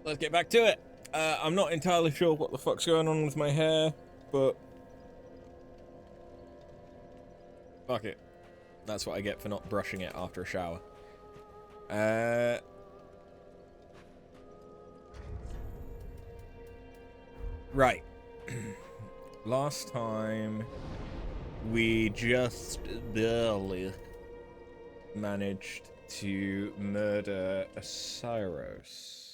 let's get back to it. I'm not entirely sure what the fuck's going on with my hair, but fuck it. That's what I get for not brushing it after a shower. Right. Last time, we just barely managed to murder a Cyros.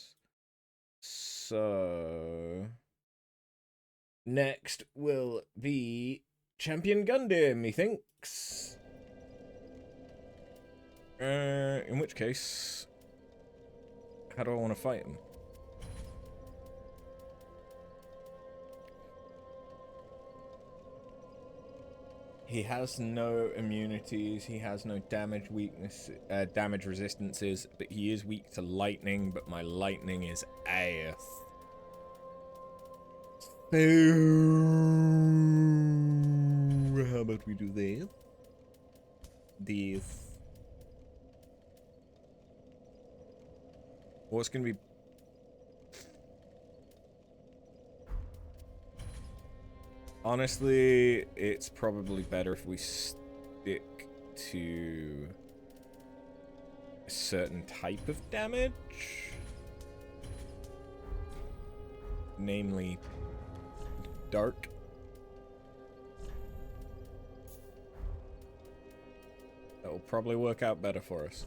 So next will be Champion Gundam, methinks. In which case, how do I want to fight him? He has no immunities, he has no damage damage resistances, but he is weak to lightning, but my lightning is ass. So, how about we do this? This. What's gonna be... Honestly, it's probably better if we stick to a certain type of damage. Namely, dark. That will probably work out better for us.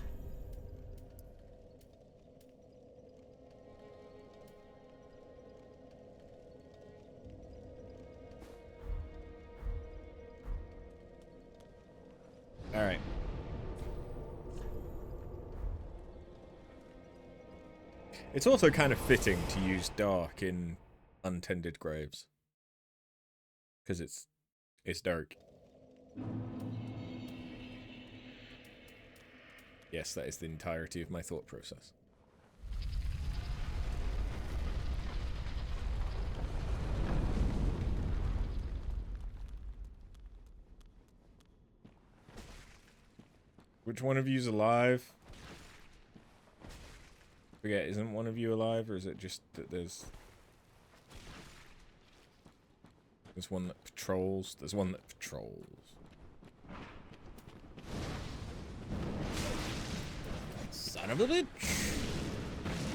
Alright. It's also kind of fitting to use dark in untended graves. Because it's dark. Yes, that is the entirety of my thought process. Which one of you's alive? Forget, isn't one of you alive, or is it just that there's one that patrols? There's one that patrols. Son of a bitch!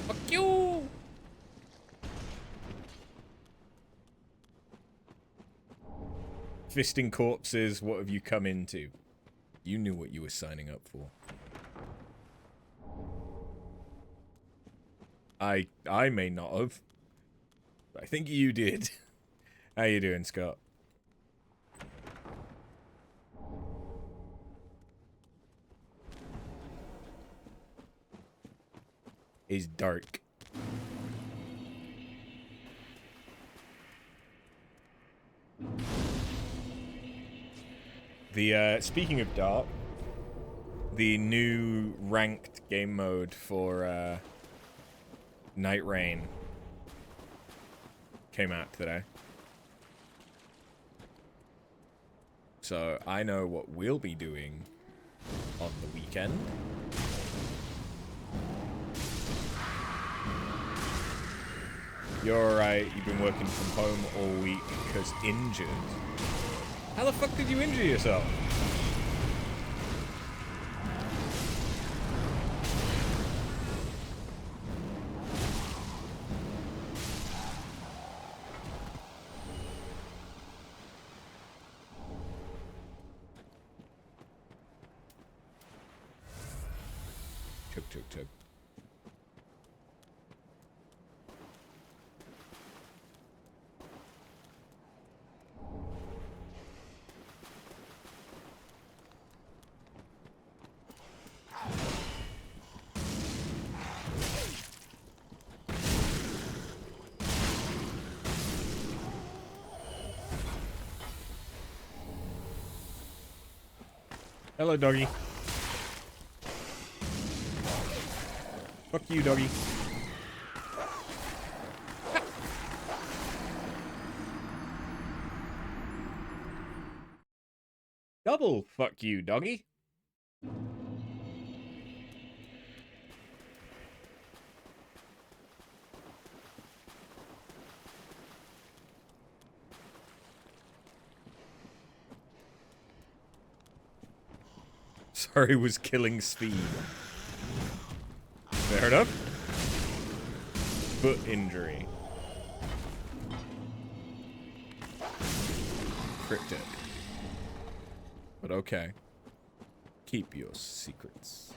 Fuck you! Fisting corpses, what have you come into? You knew what you were signing up for. I may not have. But I think you did. How you doing, Scott? It's dark. Speaking of dark, the new ranked game mode for Night Rain came out today. So I know what we'll be doing on the weekend. You're alright, you've been working from home all week because injured. How the fuck did you injure yourself? Chug, chug, chug. Hello, doggy. Fuck you, doggy. Double fuck you, doggy. sorry was killing speed. Fair enough. Foot injury. Cryptic. But okay. Keep your secrets.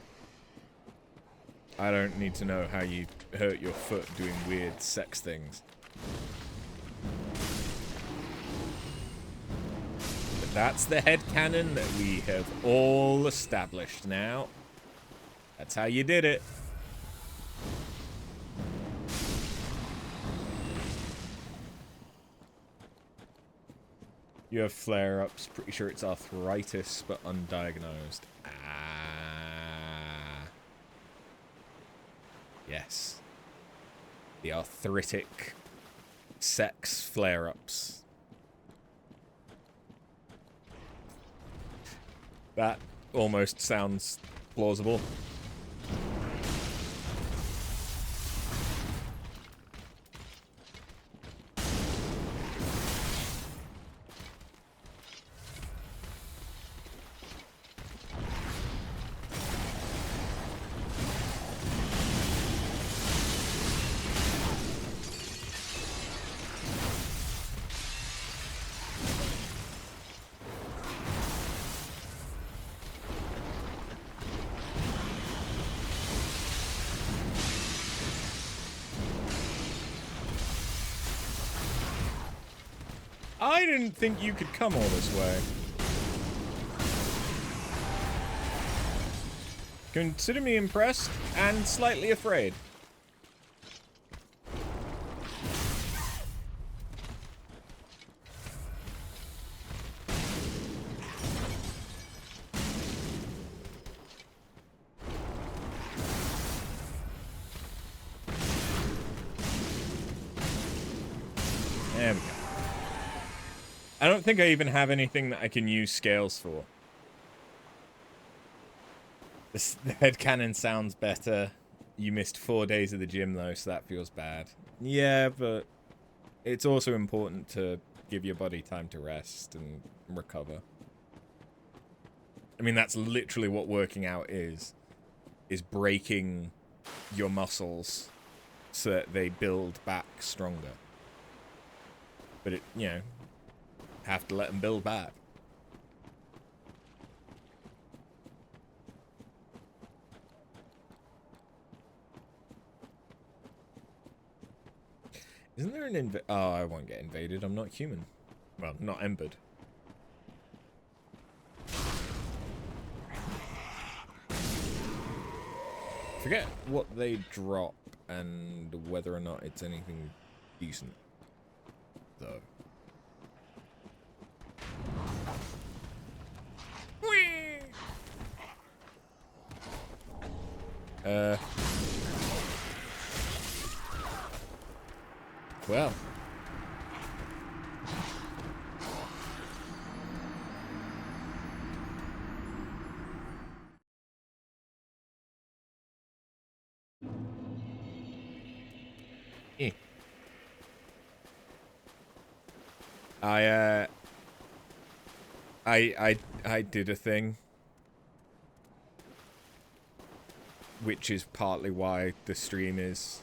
I don't need to know how you hurt your foot doing weird sex things. But that's the headcanon that we have all established now. That's how you did it. You have flare-ups. Pretty sure it's arthritis, but undiagnosed. Ah. Yes. The arthritic sex flare-ups. That almost sounds plausible. I didn't think you could come all this way. Consider me impressed and slightly afraid. There we go. I don't think I even have anything that I can use scales for. The headcanon sounds better. You missed 4 days of the gym though, so that feels bad. Yeah, but it's also important to give your body time to rest and recover. I mean, that's literally what working out is breaking your muscles so that they build back stronger. But it, you know, have to let them build back. Isn't there an oh, I won't get invaded. I'm not human. Well, not embered. Forget what they drop and whether or not it's anything decent, though. Well. Eh. I did a thing, which is partly why the stream is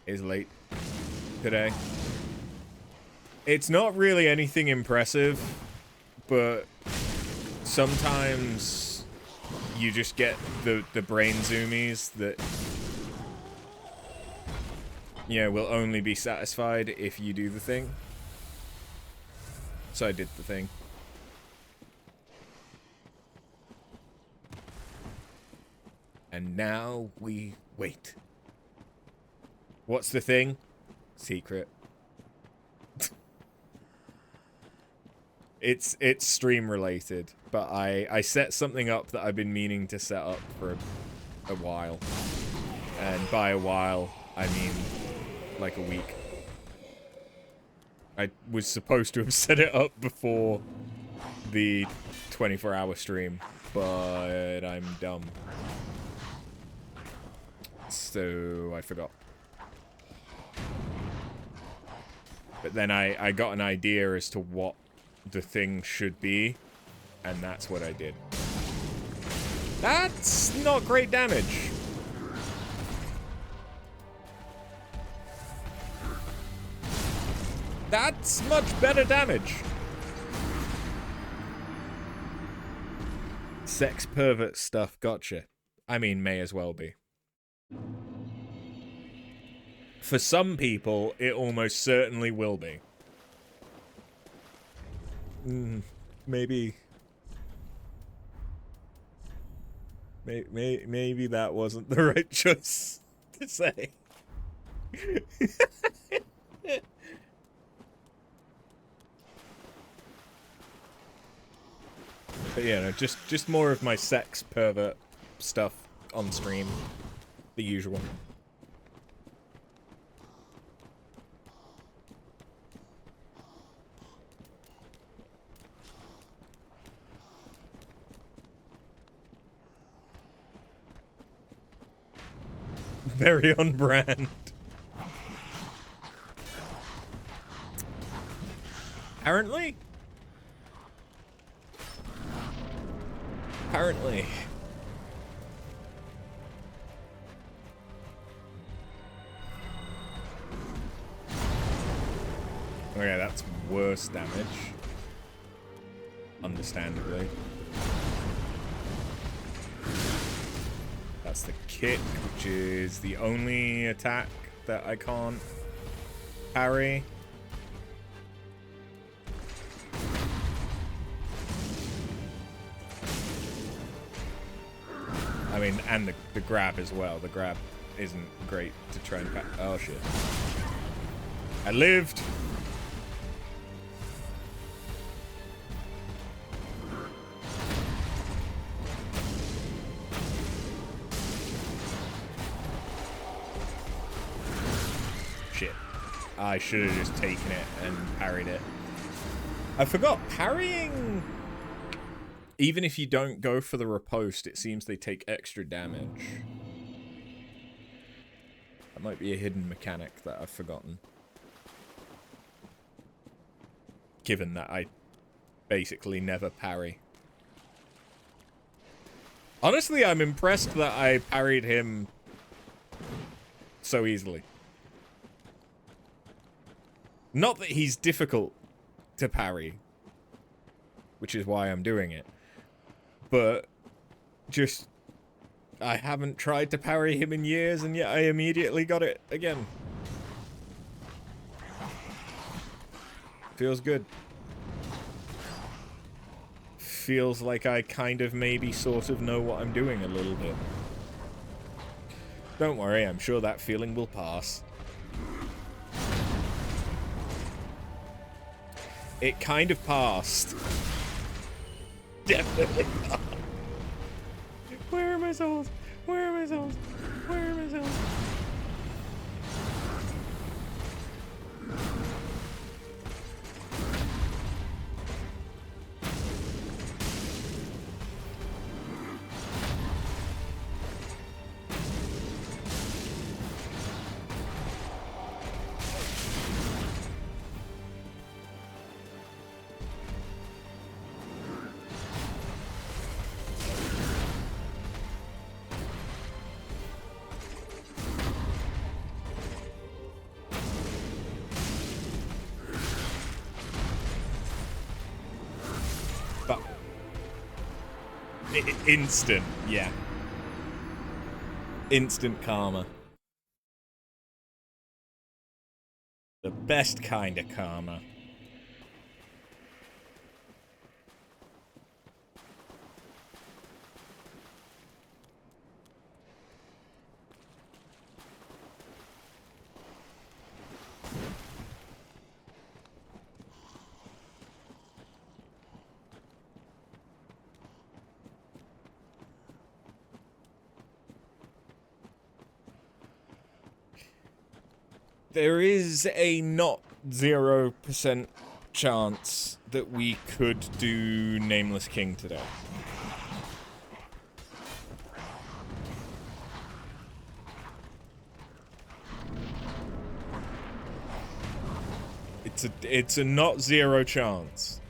late today. It's not really anything impressive, but sometimes you just get the brain zoomies that, you know, will only be satisfied if you do the thing. So I did the thing. And now we wait. What's the thing? Secret. It's stream related, but I set something up that I've been meaning to set up for a while. And by a while, I mean like a week. I was supposed to have set it up before the 24-hour stream, but I'm dumb. So I forgot. But then I got an idea as to what the thing should be, and that's what I did. That's not great damage. That's much better damage. Sex pervert stuff, gotcha. I mean, may as well be. For some people, it almost certainly will be. Maybe that wasn't the right choice to say. But yeah, no, just more of my sex pervert stuff on stream. The usual. Very on brand. Apparently? Apparently. Okay, that's worse damage. Understandably. That's the kick, which is the only attack that I can't parry. I mean, and the grab as well. The grab isn't great to try and oh shit. I lived! Shit. I should have just taken it and parried it. I forgot, parrying... Even if you don't go for the riposte, it seems they take extra damage. That might be a hidden mechanic that I've forgotten. Given that I basically never parry. Honestly, I'm impressed that I parried him so easily. Not that he's difficult to parry, which is why I'm doing it. But just, I haven't tried to parry him in years, and yet I immediately got it again. Feels good. Feels like I kind of maybe sort of know what I'm doing a little bit. Don't worry, I'm sure that feeling will pass. It kind of passed. Definitely not. Where are my souls? Where are my souls? Where are my souls? Instant, yeah. Instant karma. The best kind of karma. There is a not 0% chance that we could do Nameless King today. It's a not 0 chance.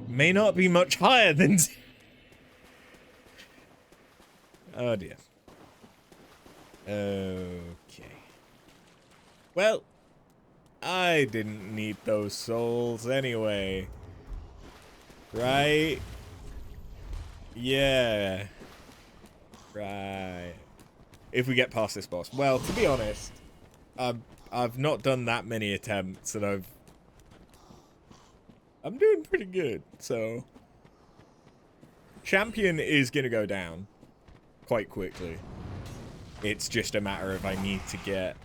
may not be much higher than... Oh dear. Okay. Well, I didn't need those souls anyway. Right? Yeah. Right. If we get past this boss. Well, to be honest, I've not done that many attempts, and I'm doing pretty good, so... Champion is gonna go down quite quickly. It's just a matter of I need to get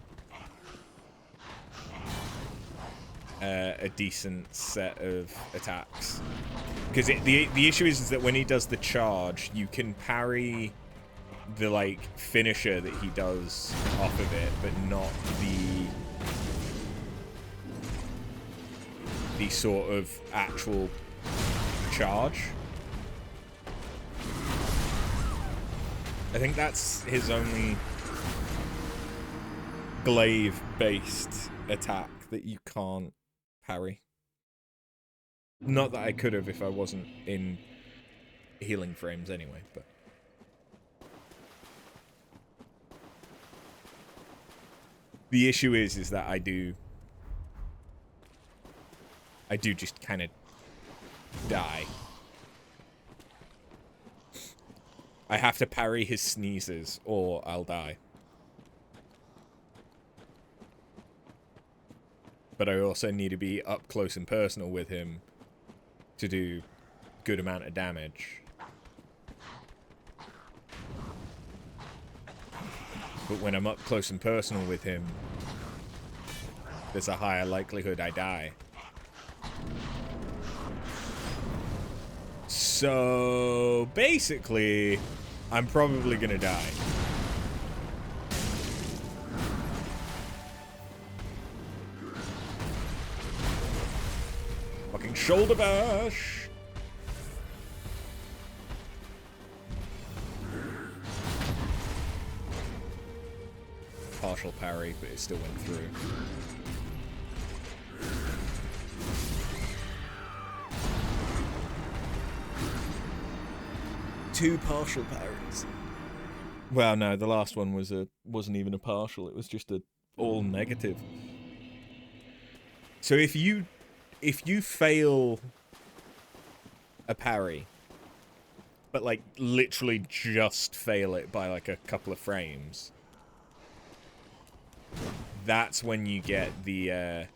a decent set of attacks. Because the issue is that when he does the charge, you can parry the, like, finisher that he does off of it, but not the sort of actual charge. I think that's his only glaive-based attack that you can't parry. Not that I could have if I wasn't in healing frames anyway, but... The issue is that I do just kind of die. I have to parry his sneezes, or I'll die. But I also need to be up close and personal with him to do a good amount of damage. But when I'm up close and personal with him, there's a higher likelihood I die. So basically, I'm probably gonna die. Fucking shoulder bash! Partial parry, but it still went through. Two partial parries. Well, no, the last one wasn't even a partial. It was just a all negative. So if you fail a parry, but like literally just fail it by like a couple of frames, that's when you get the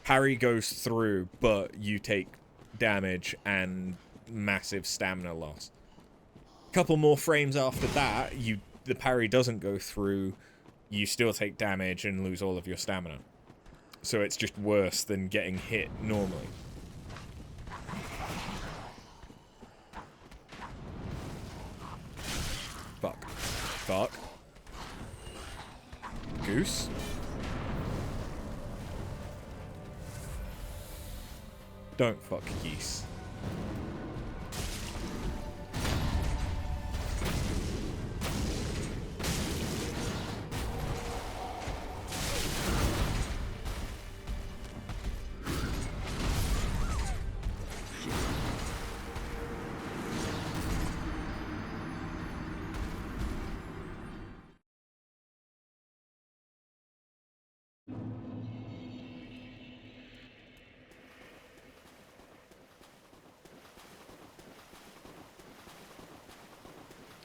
parry goes through, but you take damage and massive stamina loss. Couple more frames after that, the parry doesn't go through, you still take damage and lose all of your stamina. So it's just worse than getting hit normally. Fuck. Fuck. Goose. Don't fuck geese.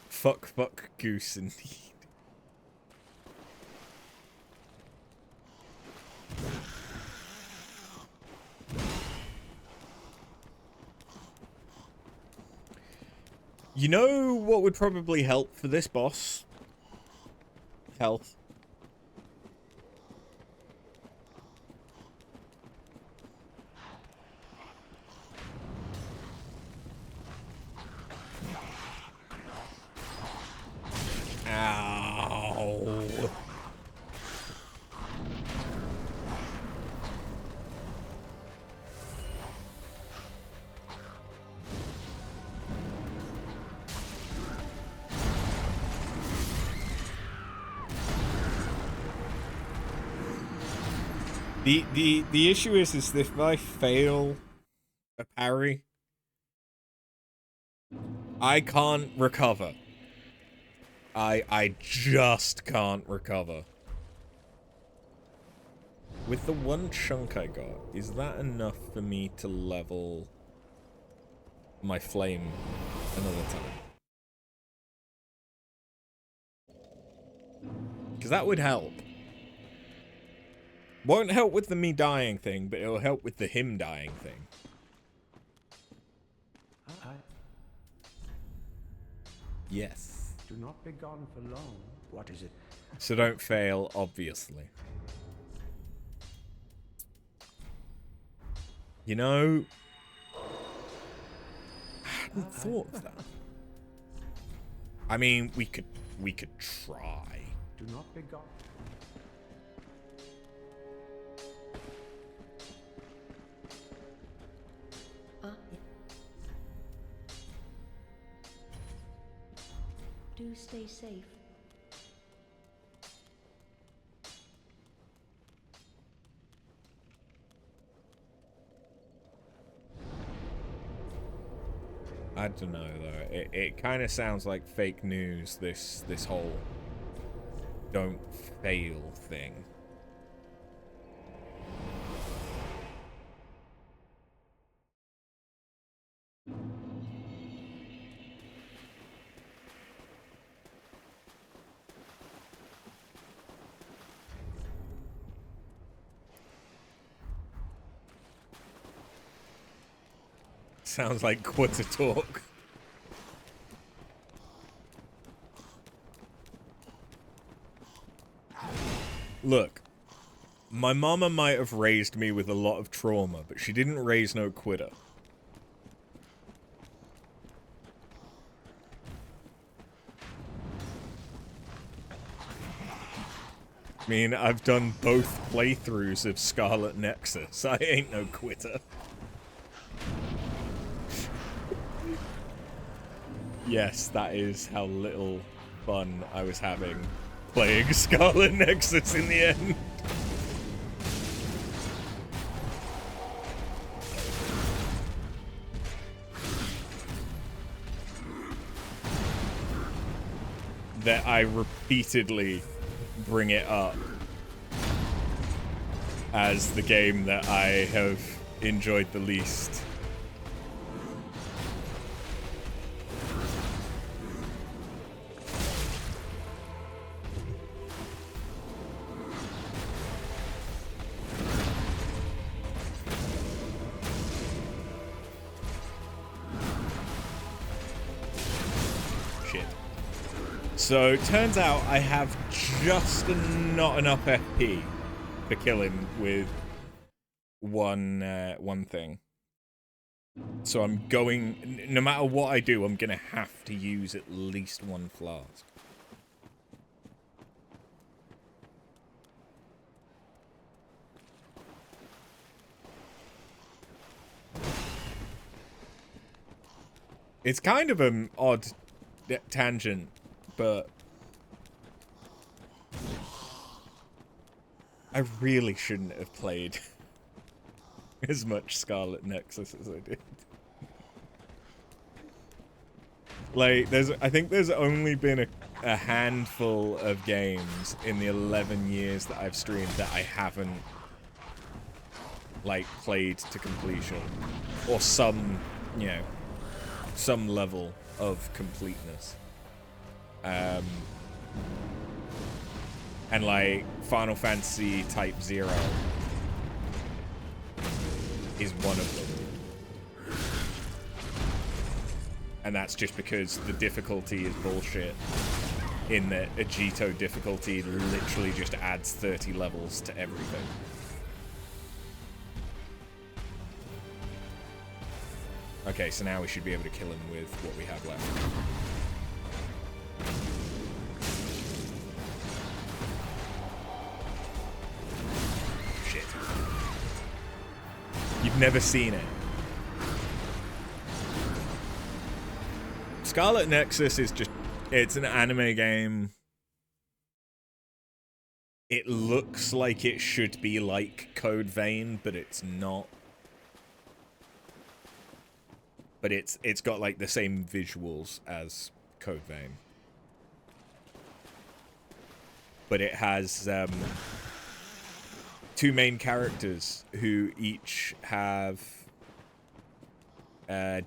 Fuck, goose, indeed. You know what would probably help for this boss? Health. Ow. The issue is if I fail a parry, I can't recover. I just can't recover. With the one chunk I got, is that enough for me to level my flame another time? Because that would help. Won't help with the me dying thing, but it'll help with the him dying thing. Yes. Do not be gone for long. What is it? So don't fail, obviously. You know, I hadn't thought of that. I mean, we could try. Do not be gone. Do stay safe. I don't know though. It kind of sounds like fake news. This whole don't fail thing. Sounds like quarter talk. Look, my mama might have raised me with a lot of trauma, but she didn't raise no quitter. I mean, I've done both playthroughs of Scarlet Nexus. I ain't no quitter. Yes, that is how little fun I was having playing Scarlet Nexus in the end. That I repeatedly bring it up as the game that I have enjoyed the least. So, it turns out I have just not enough FP to kill him with one thing. So I'm going, no matter what I do, I'm going to have to use at least one flask. It's kind of an odd tangent, but I really shouldn't have played as much Scarlet Nexus as I did. Like, I think there's only been a handful of games in the 11 years that I've streamed that I haven't, like, played to completion. Or some, you know, some level of completeness. And like Final Fantasy Type 0 is one of them. And that's just because the difficulty is bullshit. In that Agito difficulty literally just adds 30 levels to everything. Okay, so now we should be able to kill him with what we have left. You've never seen it. Scarlet Nexus is just, it's an anime game. It looks like it should be like Code Vein, but it's not. but it's got like the same visuals as Code Vein. But it has two main characters who each have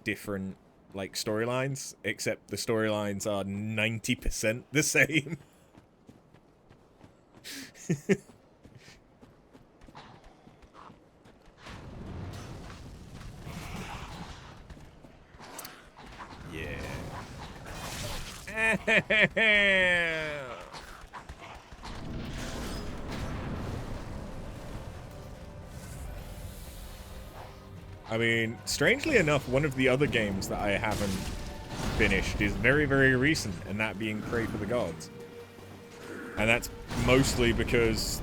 different like storylines, except the storylines are 90% the same. Yeah. I mean, strangely enough, one of the other games that I haven't finished is very, very recent, and that being Pray for the Gods. And that's mostly because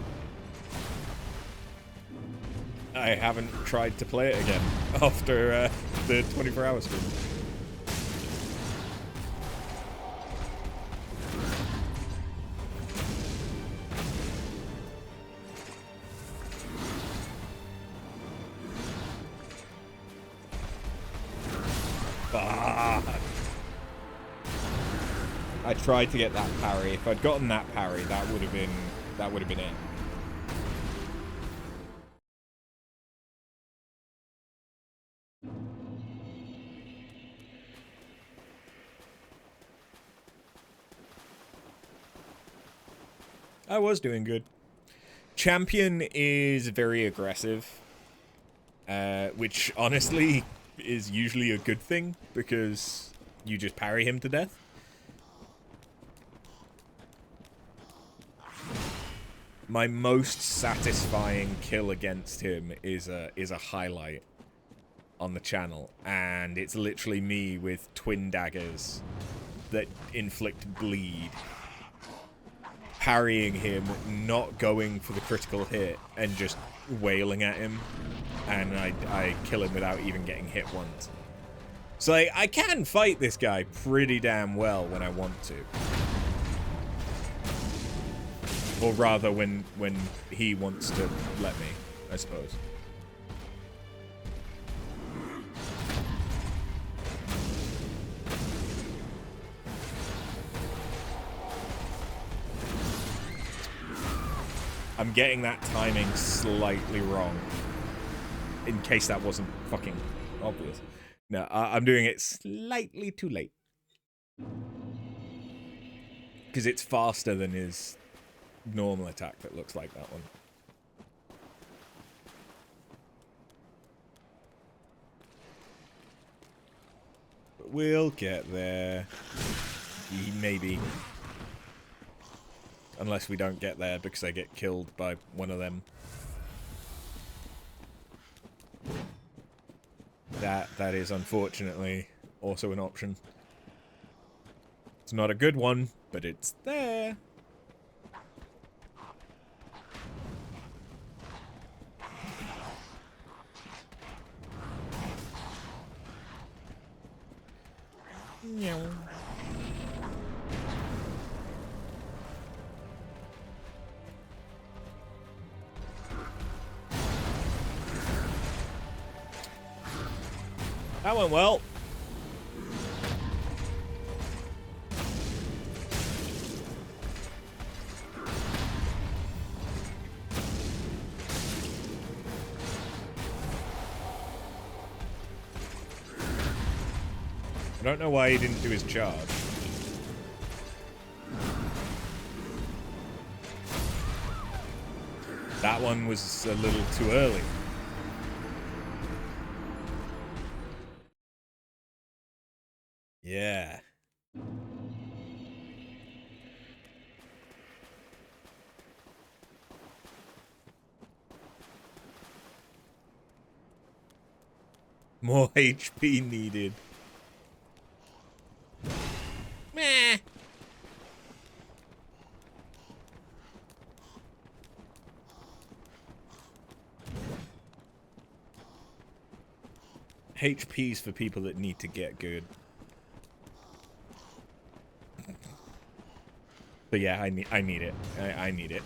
I haven't tried to play it again after the 24-hour stream. I tried to get that parry. If I'd gotten that parry, that would have been it. I was doing good. Champion is very aggressive, which honestly is usually a good thing because you just parry him to death. My most satisfying kill against him is a highlight on the channel, and it's literally me with twin daggers that inflict bleed, parrying him, not going for the critical hit, and just wailing at him, and I kill him without even getting hit once. So I can fight this guy pretty damn well when I want to. Or rather, when he wants to let me, I suppose. I'm getting that timing slightly wrong. In case that wasn't fucking obvious. No, I'm doing it slightly too late. Because it's faster than his normal attack that looks like that one. But we'll get there. Maybe. Unless we don't get there because I get killed by one of them. That is unfortunately also an option. It's not a good one, but it's there. Meow. That went well. I don't know why he didn't do his charge. That one was a little too early. Yeah. More HP needed. Meh. HP's for people that need to get good. But yeah, I need it. I need it.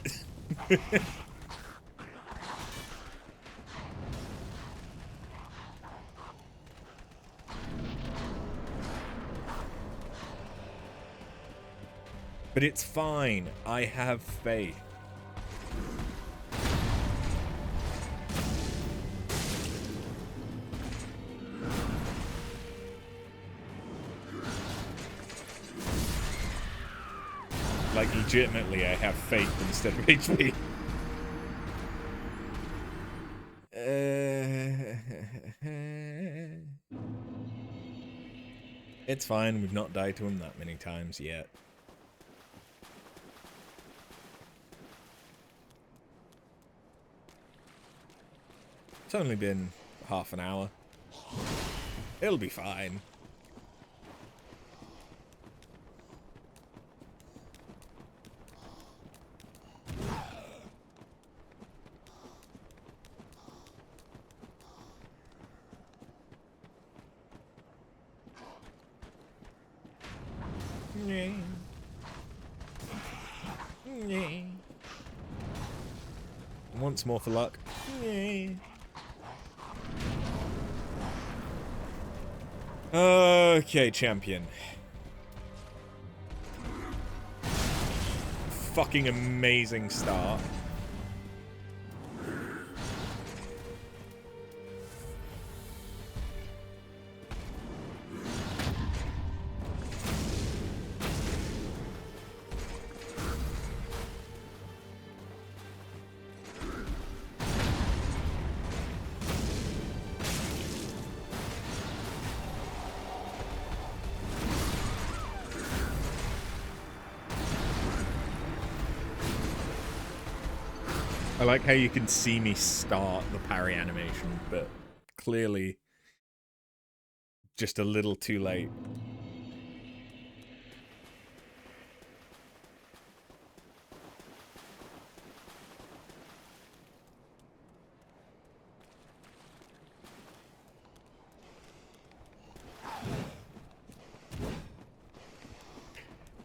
But it's fine. I have faith. Like, legitimately, I have faith instead of HP. It's fine. We've not died to him that many times yet. It's only been half an hour. It'll be fine. Once more for luck. Okay, champion. Fucking amazing start. I like how you can see me start the parry animation, but clearly just a little too late.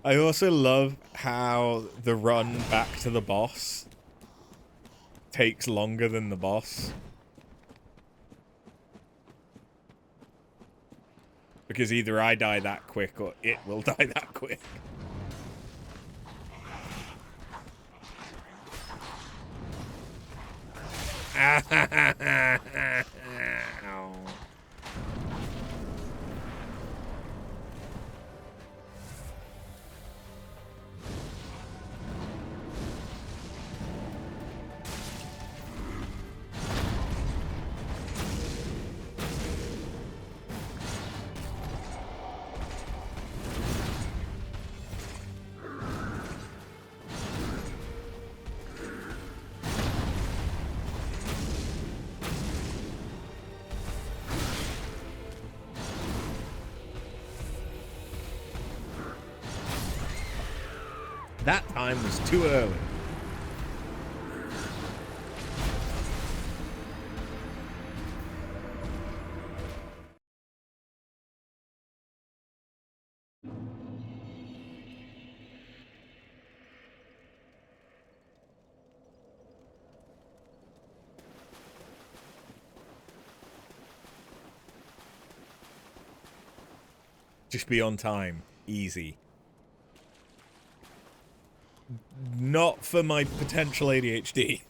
I also love how the run back to the boss takes longer than the boss. Because either I die that quick or it will die that quick. Ow. That time was too early. Just be on time. Easy. Not for my potential ADHD.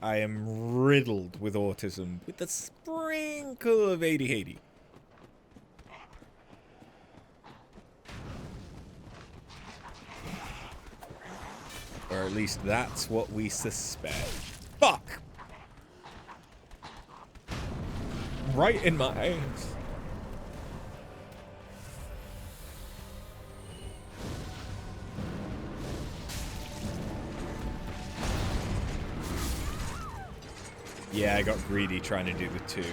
I am riddled with autism with a sprinkle of ADHD. Or at least that's what we suspect. Fuck! Right in my eyes. Yeah, I got greedy trying to do the two.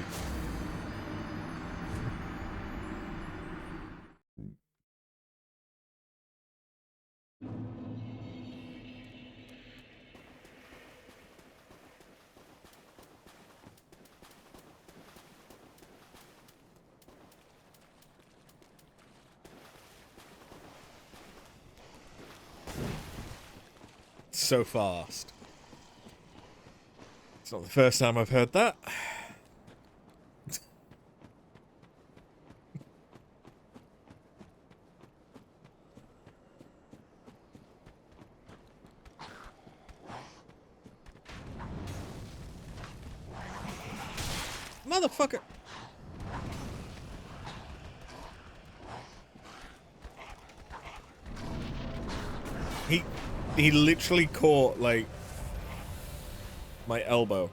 So fast. It's not the first time I've heard that. Motherfucker! He literally caught, like, my elbow.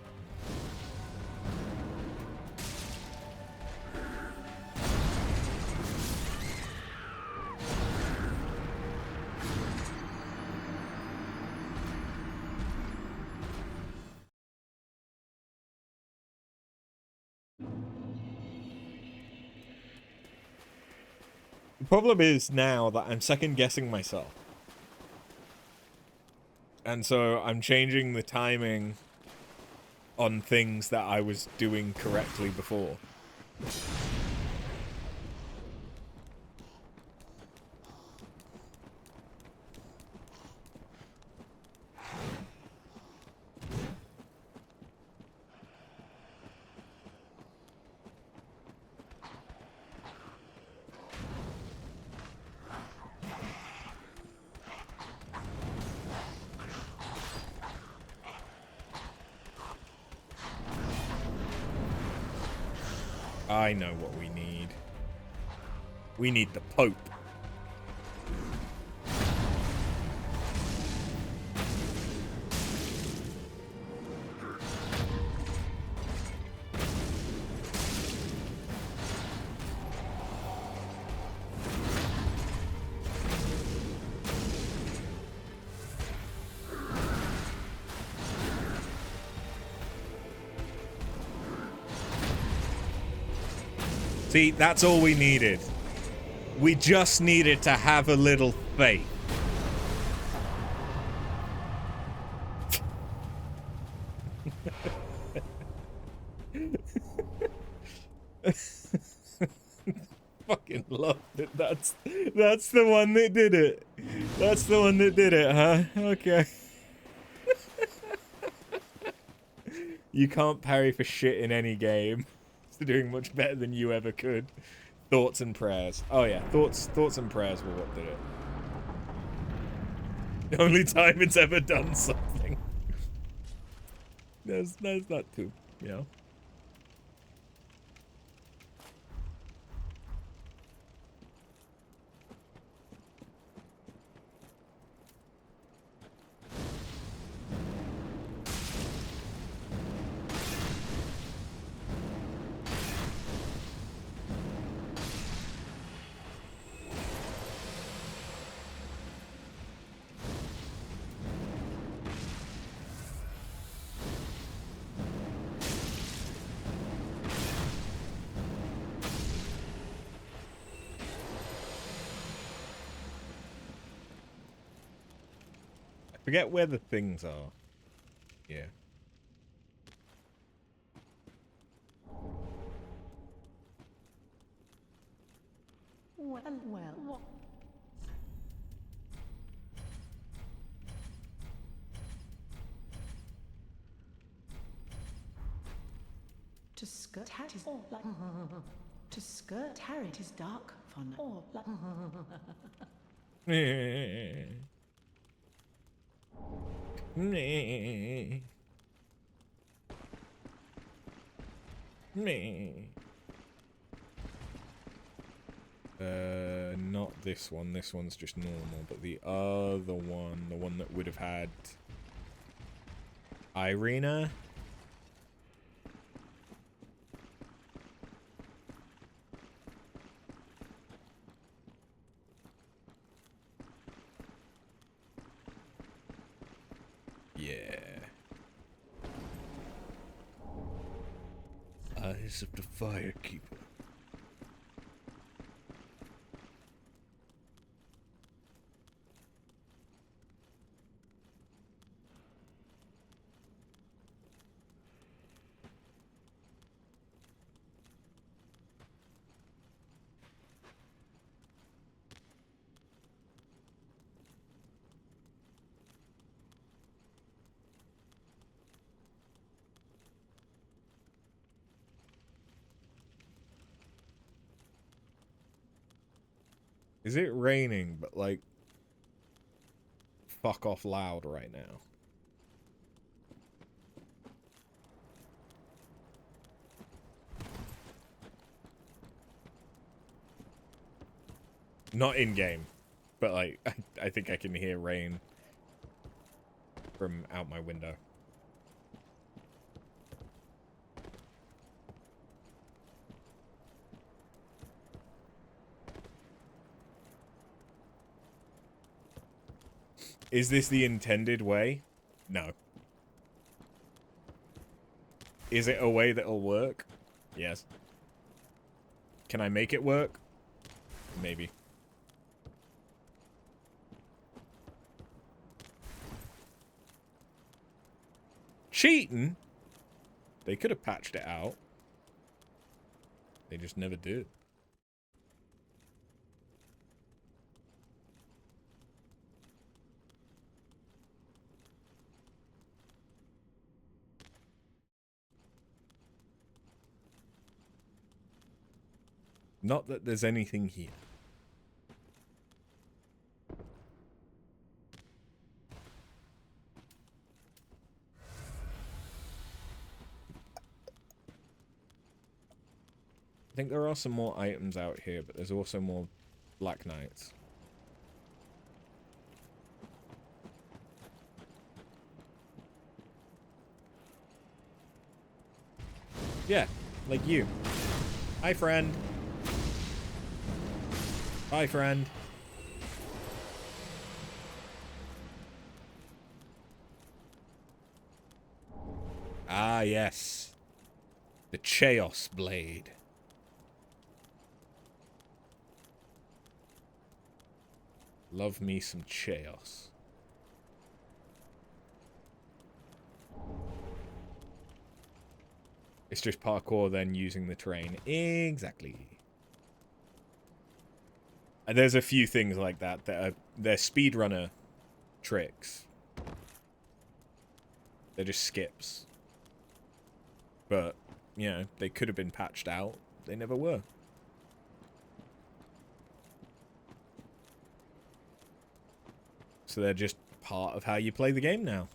The problem is now that I'm second guessing myself. And so I'm changing the timing on things that I was doing correctly before. I know what we need. We need the Pope. See, that's all we needed. We just needed to have a little faith. Fucking love it. That's the one that did it. That's the one that did it, huh? Okay. You can't parry for shit in any game. It's doing much better than you ever could. Thoughts and prayers. Oh yeah, thoughts and prayers were what did it. The only time it's ever done something. There's that too, you know. Forget where the things are. Yeah. Well. To skirt hat is like to skirt harriet is dark fun or like Not this one. This one's just normal, but the other one, the one that would have had Irina. Yeah. Eyes of the Firekeeper. Is it raining, but like fuck off loud right now? Not in game, but like I think I can hear rain from out my window. Is this the intended way? No. Is it a way that'll work? Yes. Can I make it work? Maybe. Cheating? They could have patched it out. They just never did. Not that there's anything here. I think there are some more items out here, but there's also more Black Knights. Yeah, like you. Hi, friend. Hi, friend. Ah, yes. The Chaos Blade. Love me some Chaos. It's just parkour, then using the train. Exactly. And there's a few things like that that are... They're speedrunner tricks. They're just skips. But, you know, they could have been patched out. They never were. So they're just part of how you play the game now.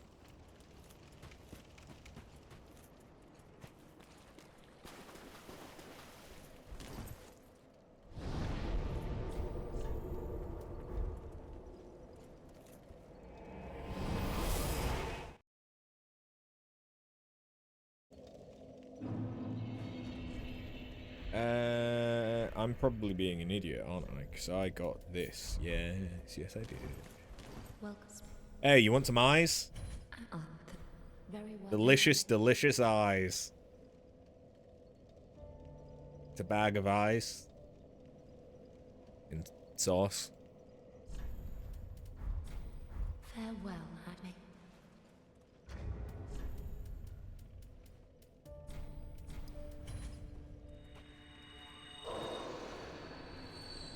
I'm probably being an idiot, aren't I? Because I got this. Yes, yes I did. Welcome. Hey, you want some eyes? Very well. Delicious, delicious eyes. It's a bag of eyes. In sauce. Farewell, Adley.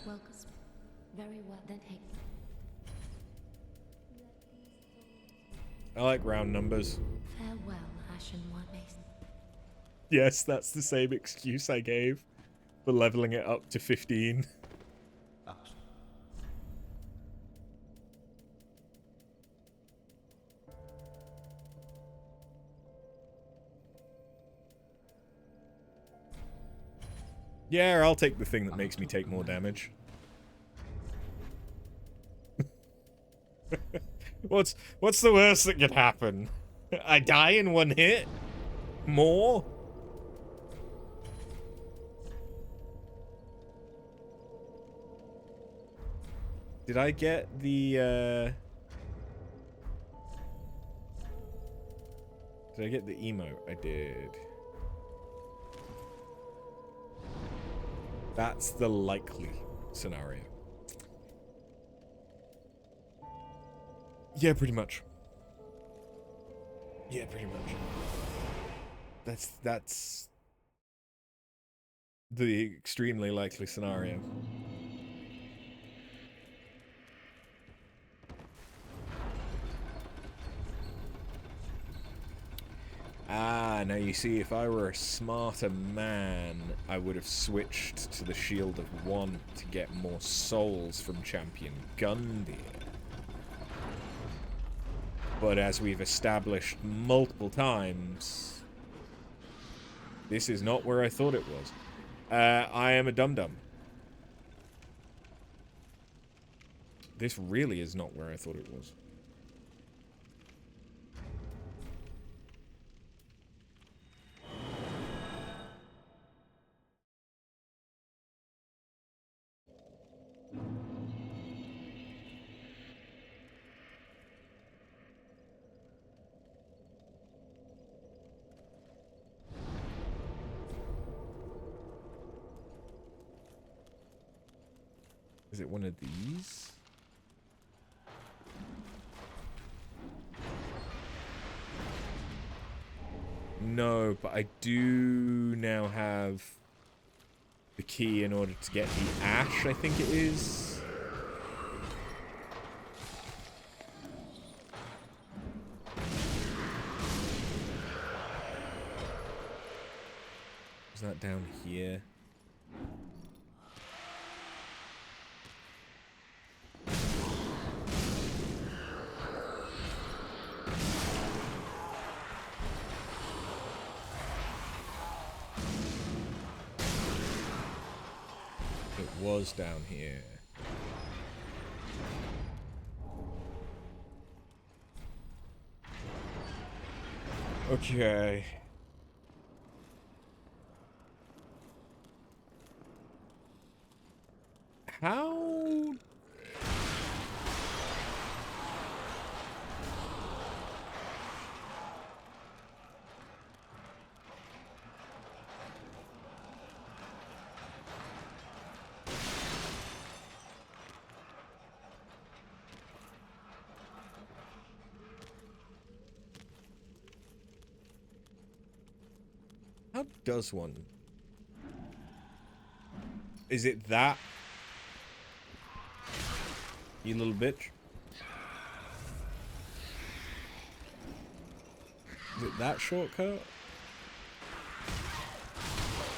Welcome. Very well, then take. I like round numbers. Farewell, Ashen One Mason. Yes, that's the same excuse I gave for leveling it up to 15. Yeah, I'll take the thing that makes me take more damage. What's the worst that could happen? I die in one hit? More? Did I get the Did I get the emote? I did. That's the likely scenario. Yeah, pretty much. Yeah, pretty much. That's the extremely likely scenario. Ah, now you see, if I were a smarter man, I would have switched to the Shield of Want to get more souls from Champion Gundyr. But as we've established multiple times, this is not where I thought it was. I am a dum-dum. This really is not where I thought it was. Is it one of these? No, but I do now have the key in order to get the ash, I think it is. Is that down here? Was down here. Okay. How? How does one? Is it that? You little bitch. Is it that shortcut?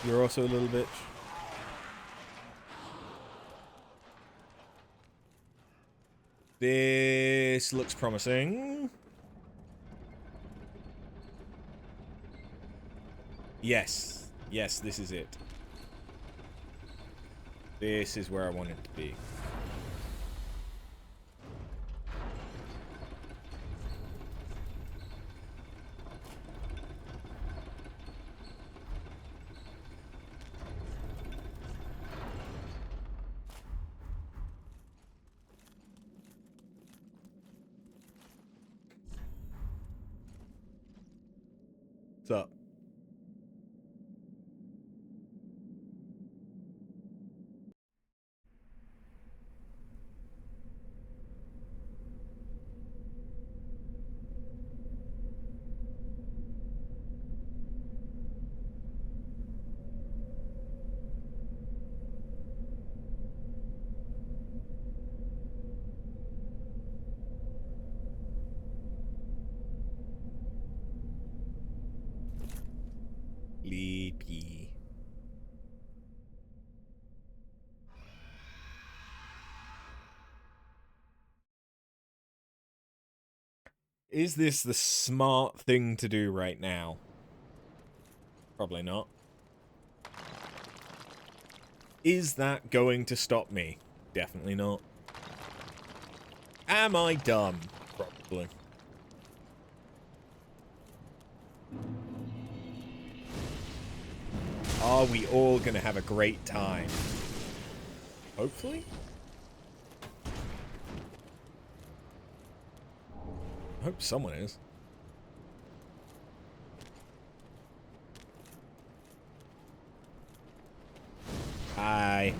You're also a little bitch. This looks promising. Yes. Yes, this is it. This is where I want it to be. What's up? Sleepy. Is this the smart thing to do right now? Probably not. Is that going to stop me? Definitely not. Am I dumb? Probably. Are we all gonna have a great time? Hopefully? I hope someone is. Hi.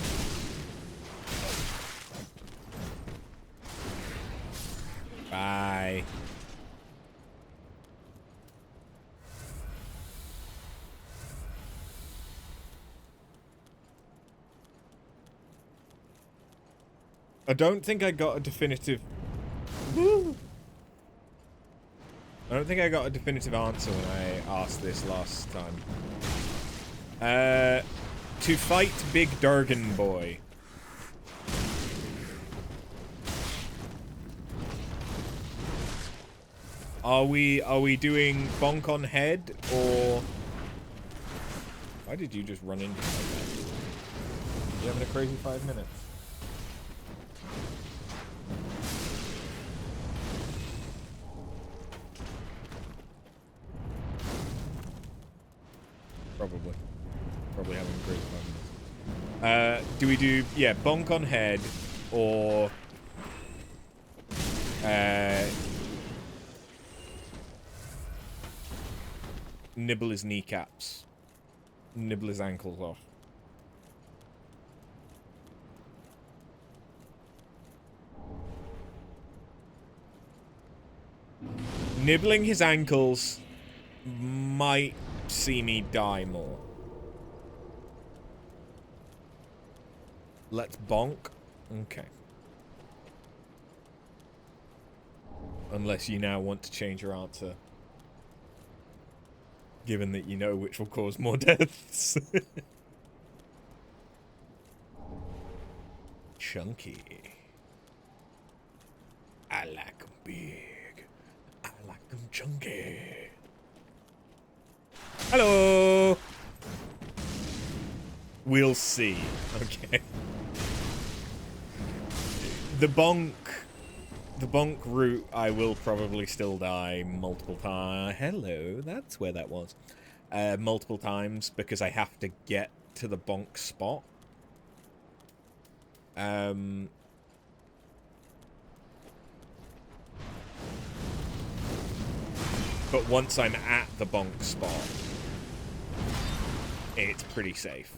Bye. I don't think I got a definitive... Woo! I I don't think I got a definitive answer when I asked this last time. To fight Big Durgan Boy. Are we doing bonk on head, or... Why did you just run into me like that? You having a crazy 5 minutes? Probably having a crazy 5 minutes. Do we do, yeah, bonk on head, or... nibble his kneecaps. Nibble his ankles off. Nibbling his ankles might see me die more. Let's bonk. Okay. Unless you now want to change your answer. Given that you know which will cause more deaths. Chunky. I like 'em big. I like 'em chunky. Hello! We'll see. Okay. The bonk route, I will probably still die multiple times. Hello, that's where that was. Multiple times, because I have to get to the bonk spot. But once I'm at the bonk spot, it's pretty safe.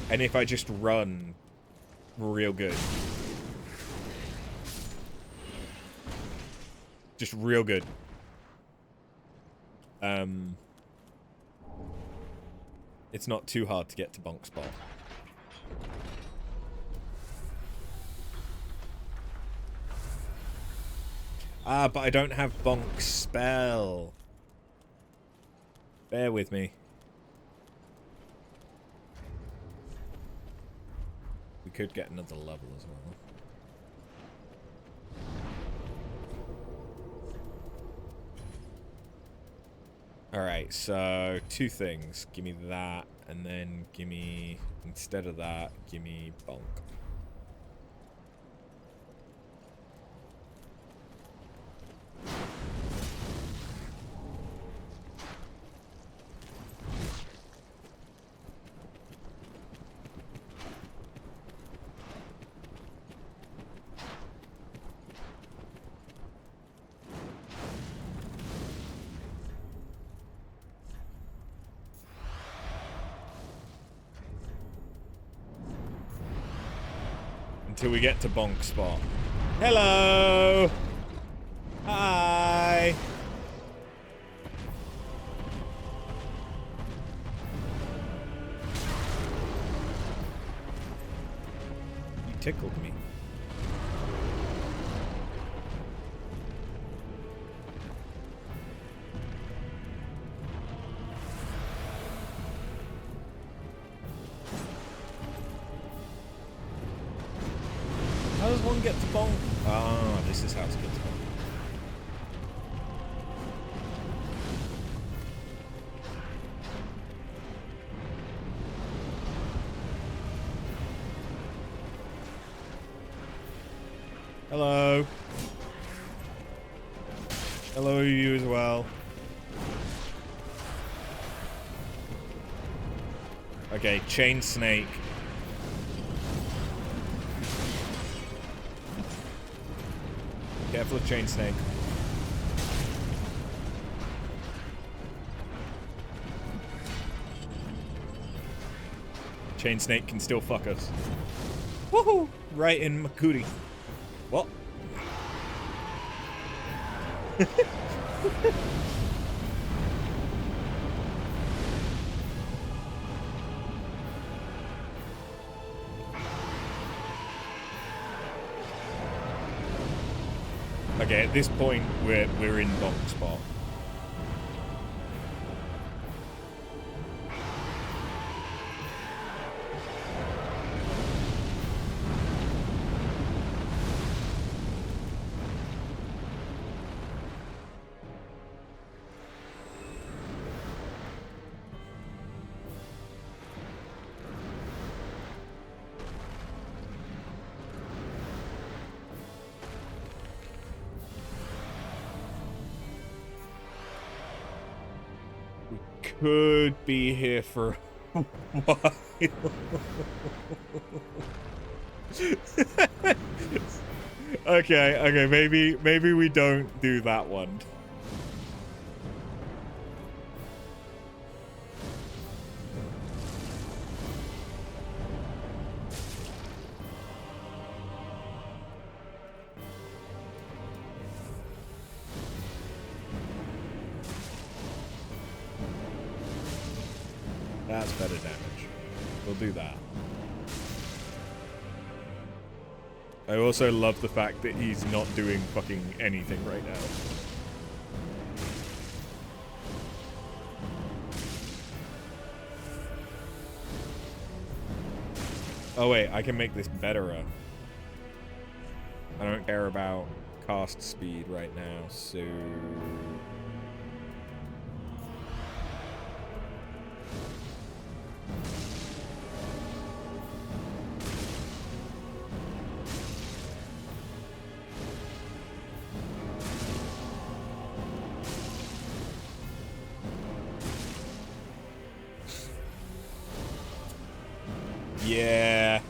And if I just run real good. Just real good. It's not too hard to get to bonk spot. Ah, but I don't have bonk spell. Bear with me. We could get another level as well. Alright, so two things. Give me that, and then give me, instead of that, give me bonk. Until we get to bonk spot. Hello! Hi! You tickled me. How does one get to bonk? Ah, this is how it's good to bonk. Hello. Hello, you as well. Okay, chain snake. Careful of chain snake. Chain snake can still fuck us. Woohoo! Right in my cootie. What? Okay, at this point, we're in bonk spot. Could be here for a while. Okay, maybe we don't do that one. That's better damage. We'll do that. I also love the fact that he's not doing fucking anything right now. Oh wait, I can make this betterer. I don't care about cast speed right now, so... Yeah.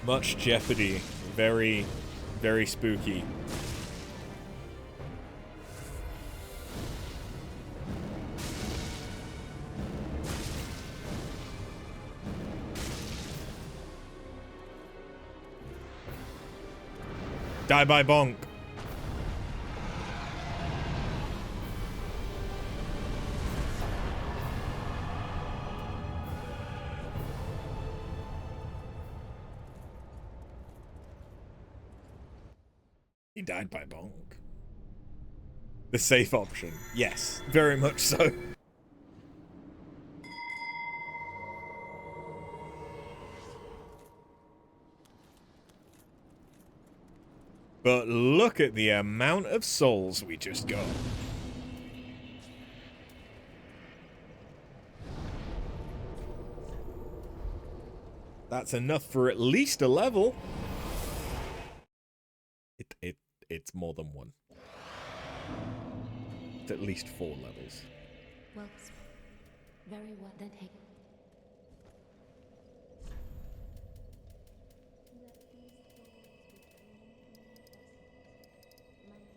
Much jeopardy. Very, very spooky. Die by bonk. He died by bonk. The safe option. Yes, very much so. But look at the amount of souls we just got. That's enough for at least a level. It's more than one. It's at least 4 levels. Well, very well then take.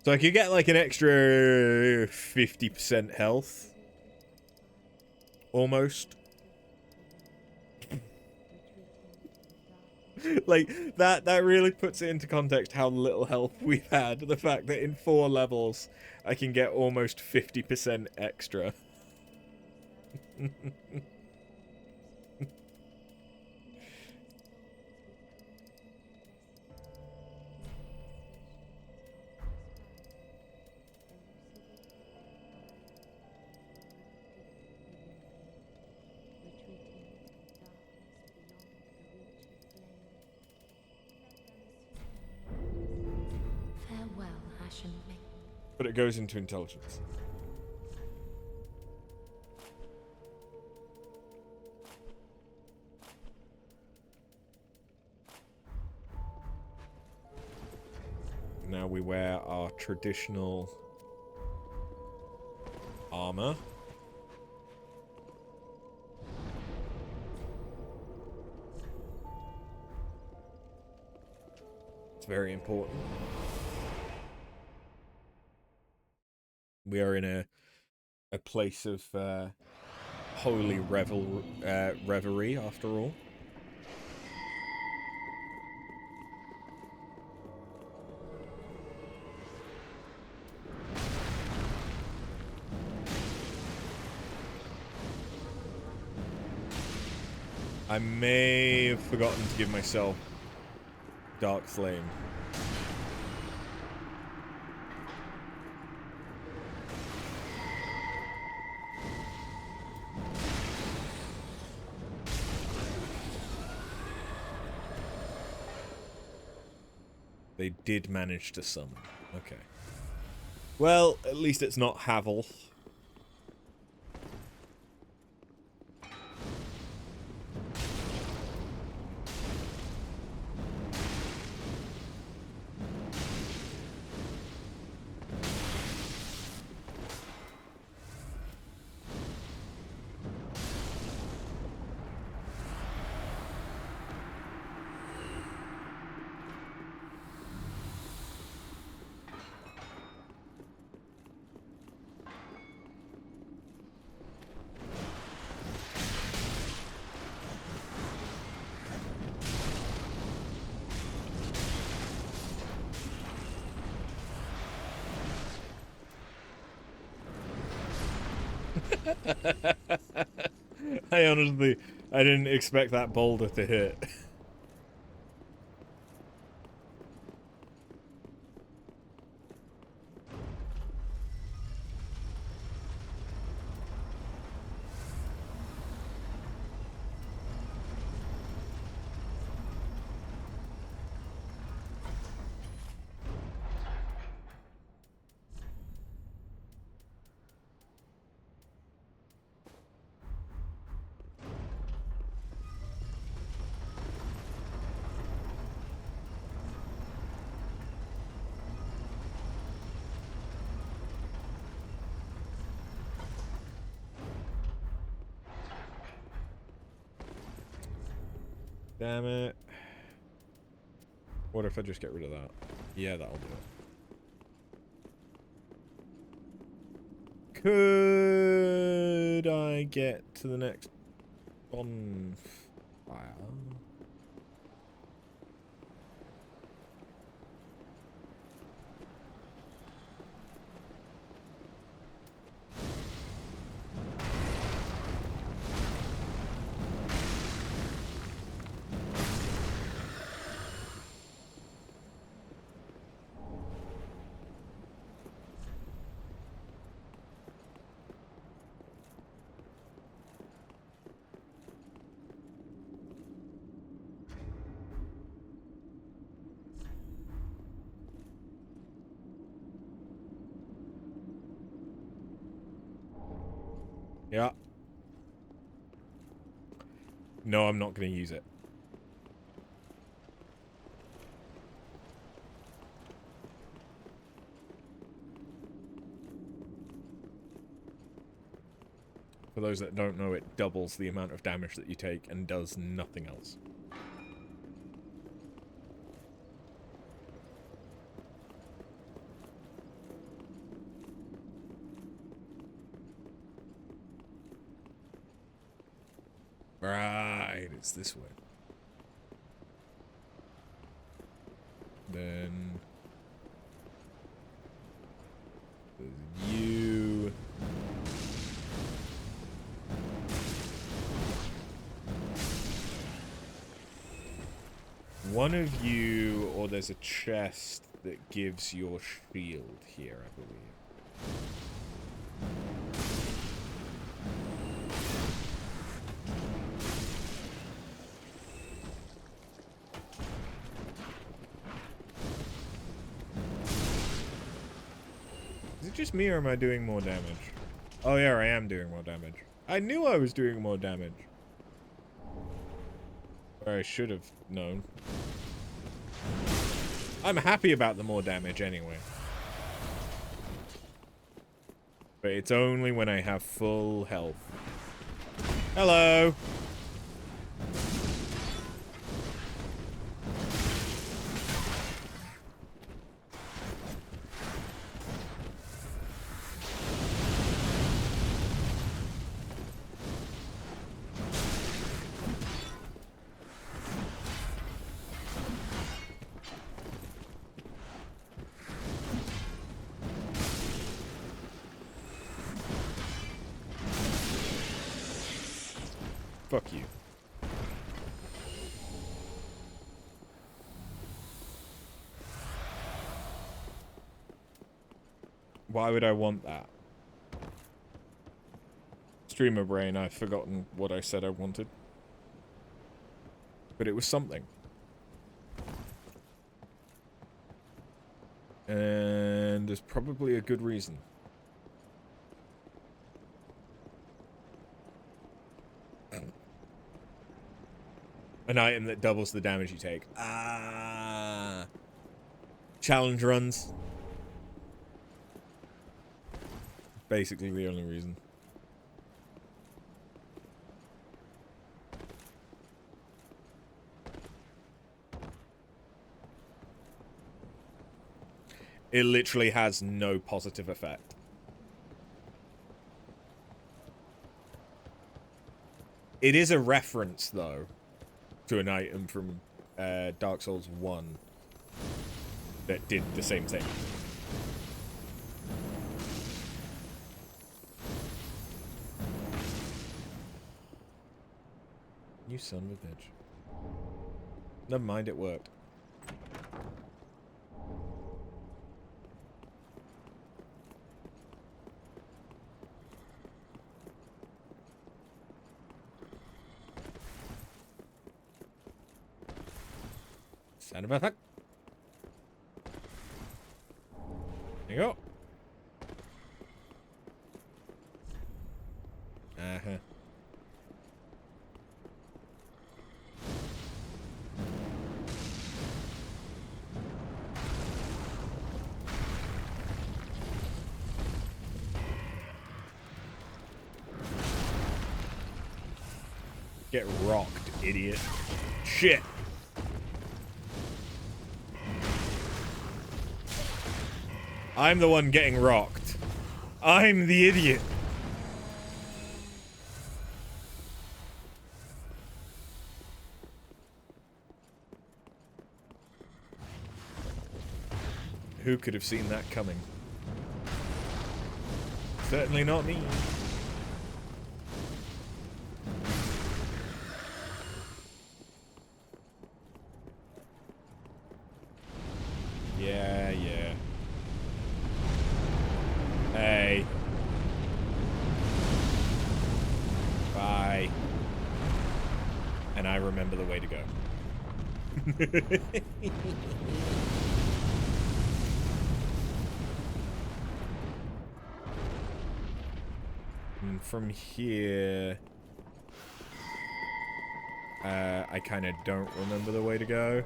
So I could get like an extra 50% health. Almost. Like, that really puts it into context how little health we've had. The fact that in 4 levels, I can get almost 50% extra. But it goes into intelligence. Now we wear our traditional armor. It's very important. We are in a place of holy reverie, after all. I may have forgotten to give myself Dark Flame. They did manage to summon. Okay. Well, at least it's not Havel. I didn't expect that boulder to hit. Damn it. What if I just get rid of that? Yeah, that'll do it. Could I get to the next bonfire? Yeah. No, I'm not going to use it. For those that don't know, it doubles the amount of damage that you take and does nothing else. Right, it's this way. Then there's you. One of you, or there's a chest that gives your shield here, I believe. Is it just me, or am I doing more damage? Oh yeah, I am doing more damage. I knew I was doing more damage. Or I should have known. I'm happy about the more damage anyway. But it's only when I have full health. Hello! Fuck you. Why would I want that? Streamer brain, I've forgotten what I said I wanted. But it was something. And there's probably a good reason. An item that doubles the damage you take. Ah. Challenge runs. Basically the only reason. It literally has no positive effect. It is a reference, though, to an item from Dark Souls 1 that did the same thing. You son of a bitch. Never mind, it worked. Son of a fuck. There you go. Uh-huh. Get rocked, idiot. Shit. I'm the one getting rocked. I'm the idiot. Who could have seen that coming? Certainly not me. Yeah, yeah. Hey. Bye. And I remember the way to go. And from here... I kind of don't remember the way to go.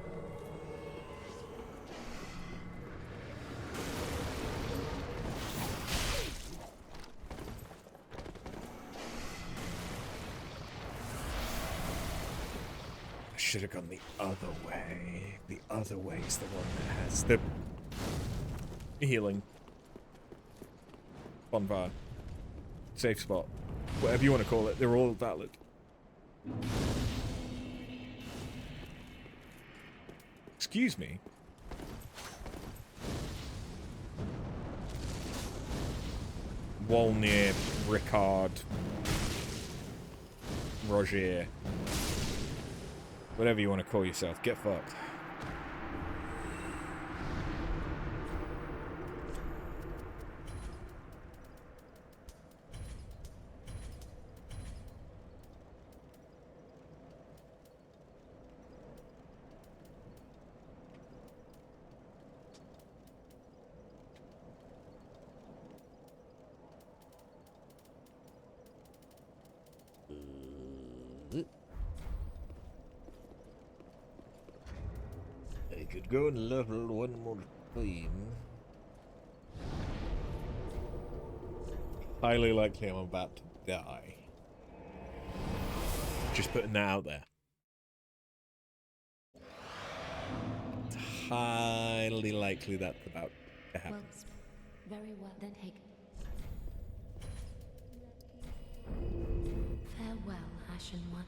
Should have gone the other way. The other way is the one that has the healing. Bonfire. Safe spot. Whatever you want to call it, they're all valid. Excuse me. Wolnir, Ricard, Roger. Whatever you want to call yourself, get fucked. I could go and level one more time. Highly likely I'm about to die. Just putting that out there. It's highly likely that's about to happen. Well, very well then take. Farewell, Ashen One.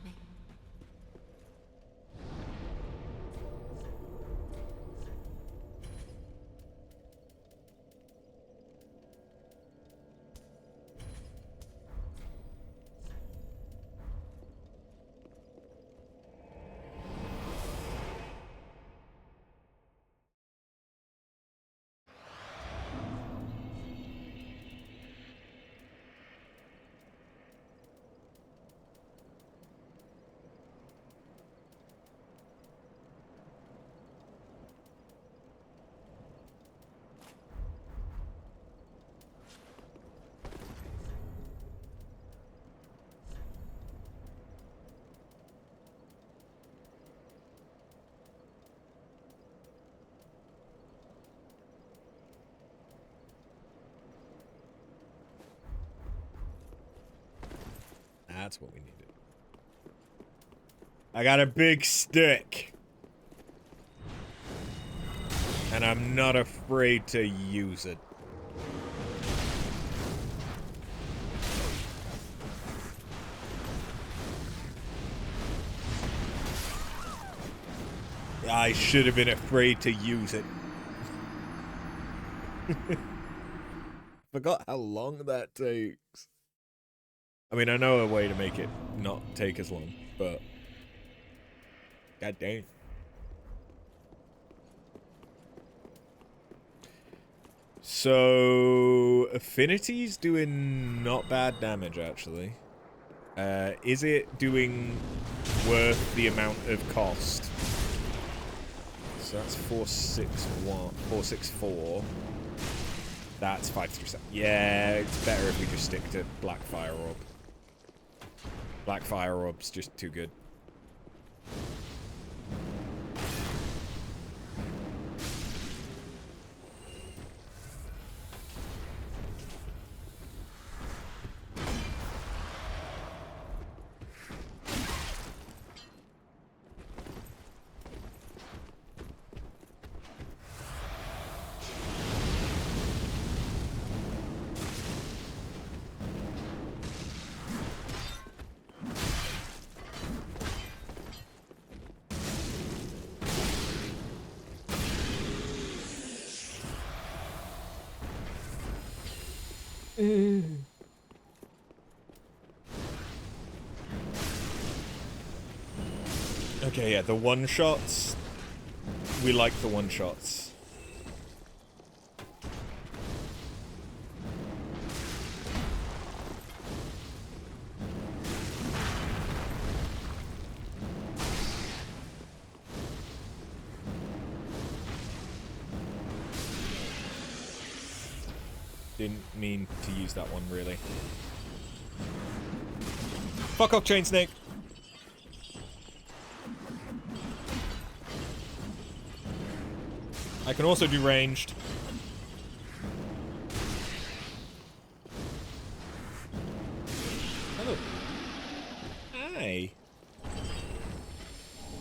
That's what we needed. I got a big stick. And I'm not afraid to use it. I should have been afraid to use it. Forgot how long that takes. I mean, I know a way to make it not take as long, but god dang. So Affinity's doing not bad damage actually. Is it doing worth the amount of cost? So that's 461, 464. That's 537. Yeah, it's better if we just stick to Black Fire Orb. Black Fire Orb's just too good. Okay, yeah, the one-shots. We like the one-shots. Didn't mean to use that one, really. Fuck off, Chain Snake! I can also do ranged. Hello. Hi.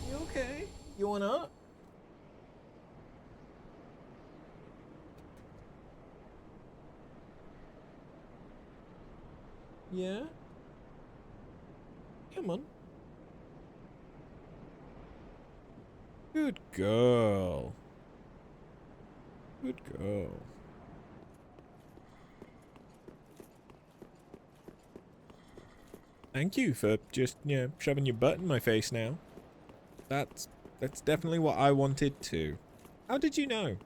You okay? You want up? Yeah? Come on. Good girl. Good girl. Thank you for just, you know, shoving your butt in my face now. That's definitely what I wanted to. How did you know?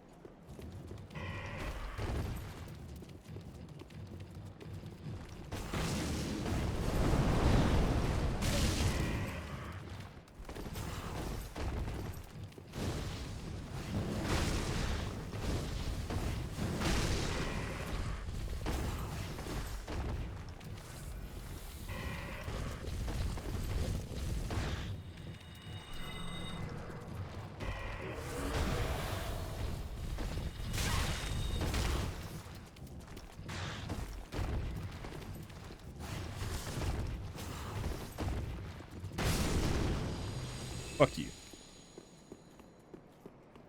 Fuck you.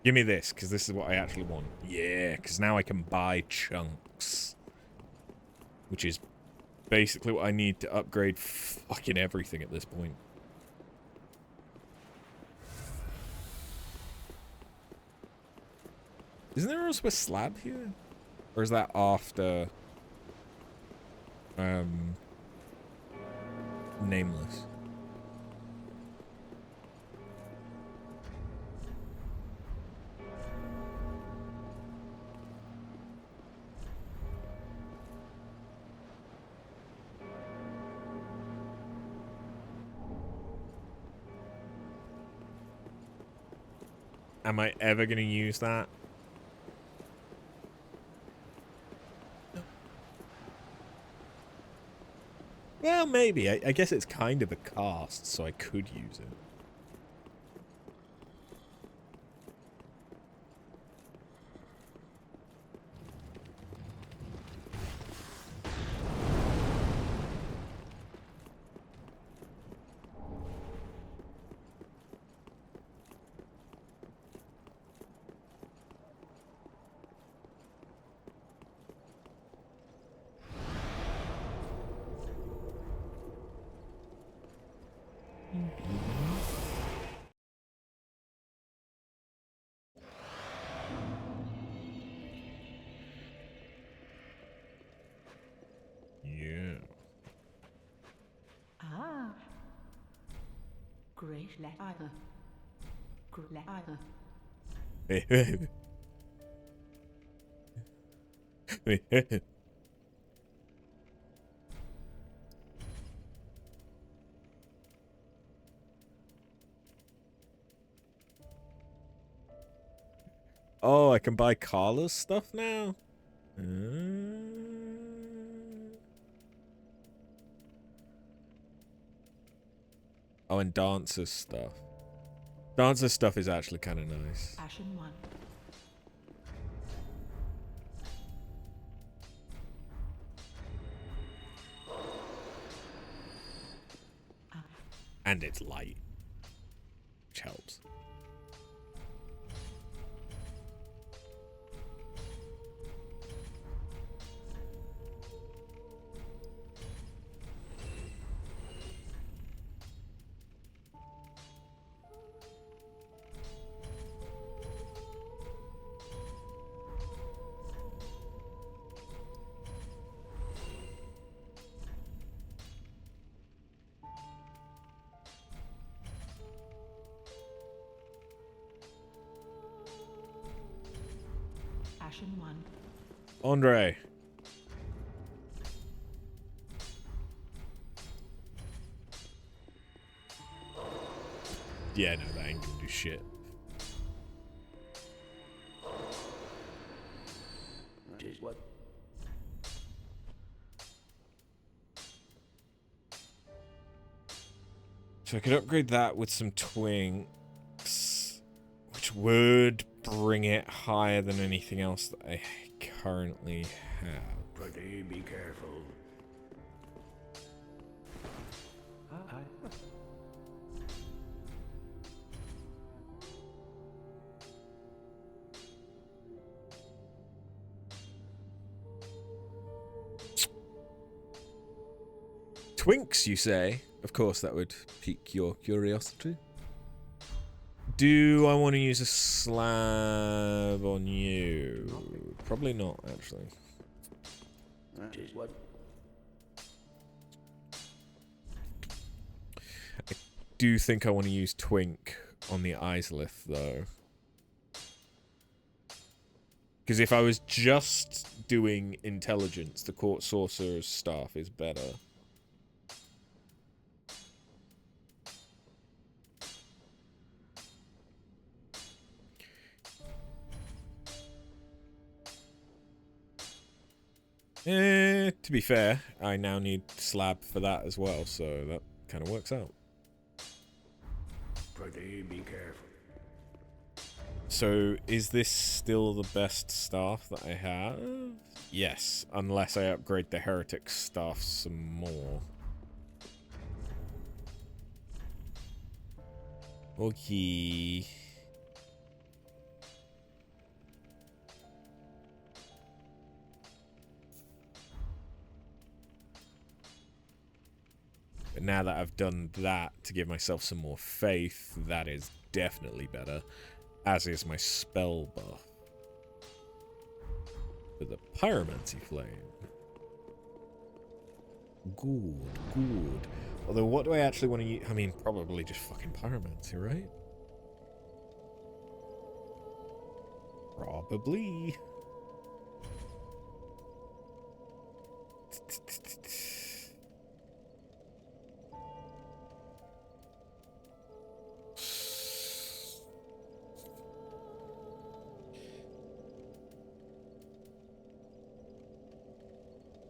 Give me this, because this is what I actually want. Yeah, because now I can buy chunks. Which is basically what I need to upgrade fucking everything at this point. Isn't there also a slab here? Or is that after... Nameless? Am I ever going to use that? No. Well, maybe. I guess it's kind of a cast, so I could use it. Great letter. Great letter. Oh, I can buy Carla's stuff now? Oh, and Dancer's stuff. Dancer's stuff is actually kind of nice. Ashen one. And it's light, which helps. Ashen one. Andre. Yeah, no, that ain't gonna do shit. What? So I could upgrade that with some twinks, which would bring it higher than anything else that I currently have. Pretty be careful. Twinks, you say? Of course, that would pique your curiosity. Do I want to use a slab on you? Probably not, actually. What? I do think I want to use Twink on the Islith, though. Because if I was just doing intelligence, the Court Sorcerer's staff is better. To be fair, I now need slab for that as well, so that kind of works out. Pretty be careful. So, is this still the best staff that I have? Yes, unless I upgrade the heretic staff some more. Okay. But now that I've done that to give myself some more faith, that is definitely better. As is my spell buff. For the Pyromancy Flame. Good, good. Although, what do I actually want to use? I mean, probably just fucking Pyromancy, right? Probably.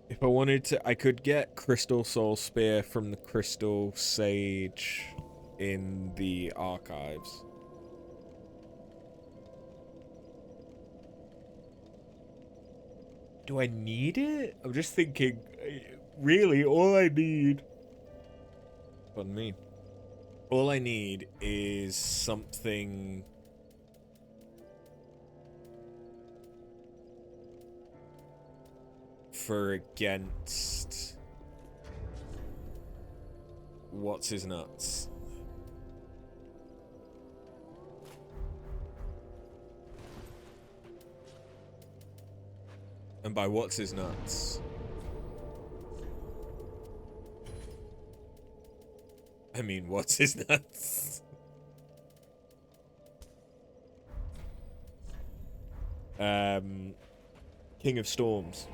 If I wanted to, I could get Crystal Soul Spear from the Crystal Sage in the archives. Do I need it? I'm just thinking, really, all I need... Pardon me. All I need is something... for against... What's his nuts? And by what's his nuts, I mean, what's his nuts? King of Storms.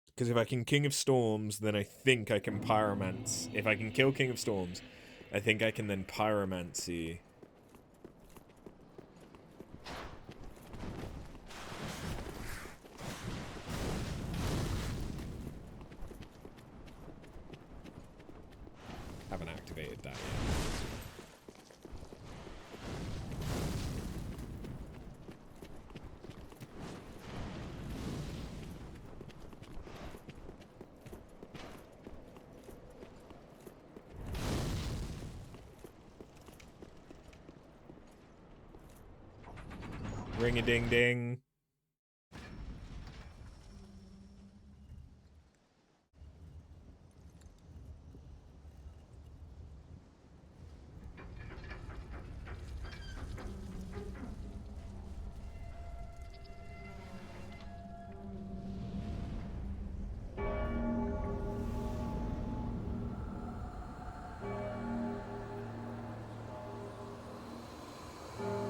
Because if I can King of Storms, then I think I can Pyromancy. If I can kill King of Storms, I think I can then Pyromancy. Haven't activated that yet. Ring-a-ding-ding.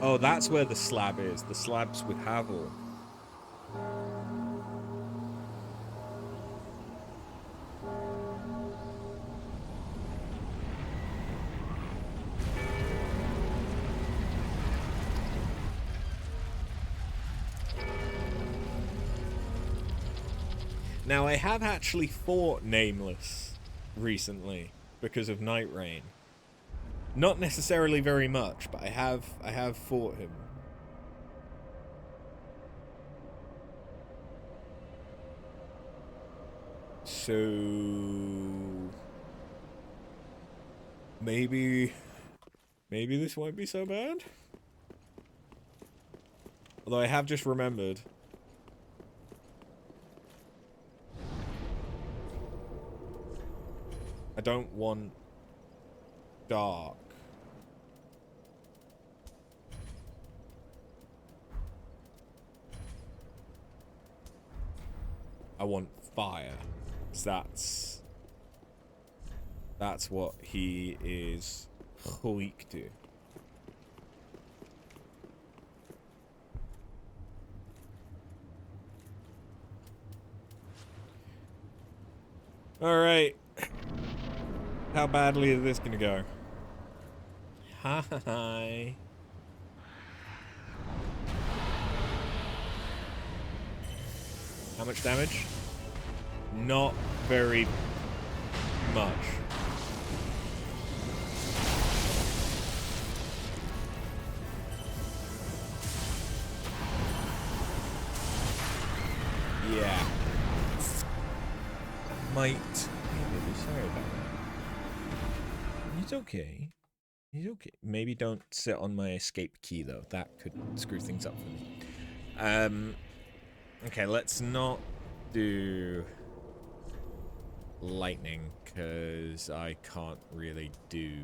Oh, that's where the slab is. The slab's with Havel. Now, I have actually fought Nameless recently because of Night Rain. Not necessarily very much, but I have fought him. So maybe this won't be so bad. Although I have just remembered. I don't want dark. I want fire. 'Cause that's what he is weak to. Alright. How badly is this gonna go? Hi. How much damage? Not very much. Yeah. Might be really sorry about that. He's okay. He's okay. Maybe don't sit on my escape key though. That could screw things up for me. Okay, let's not do lightning because I can't really do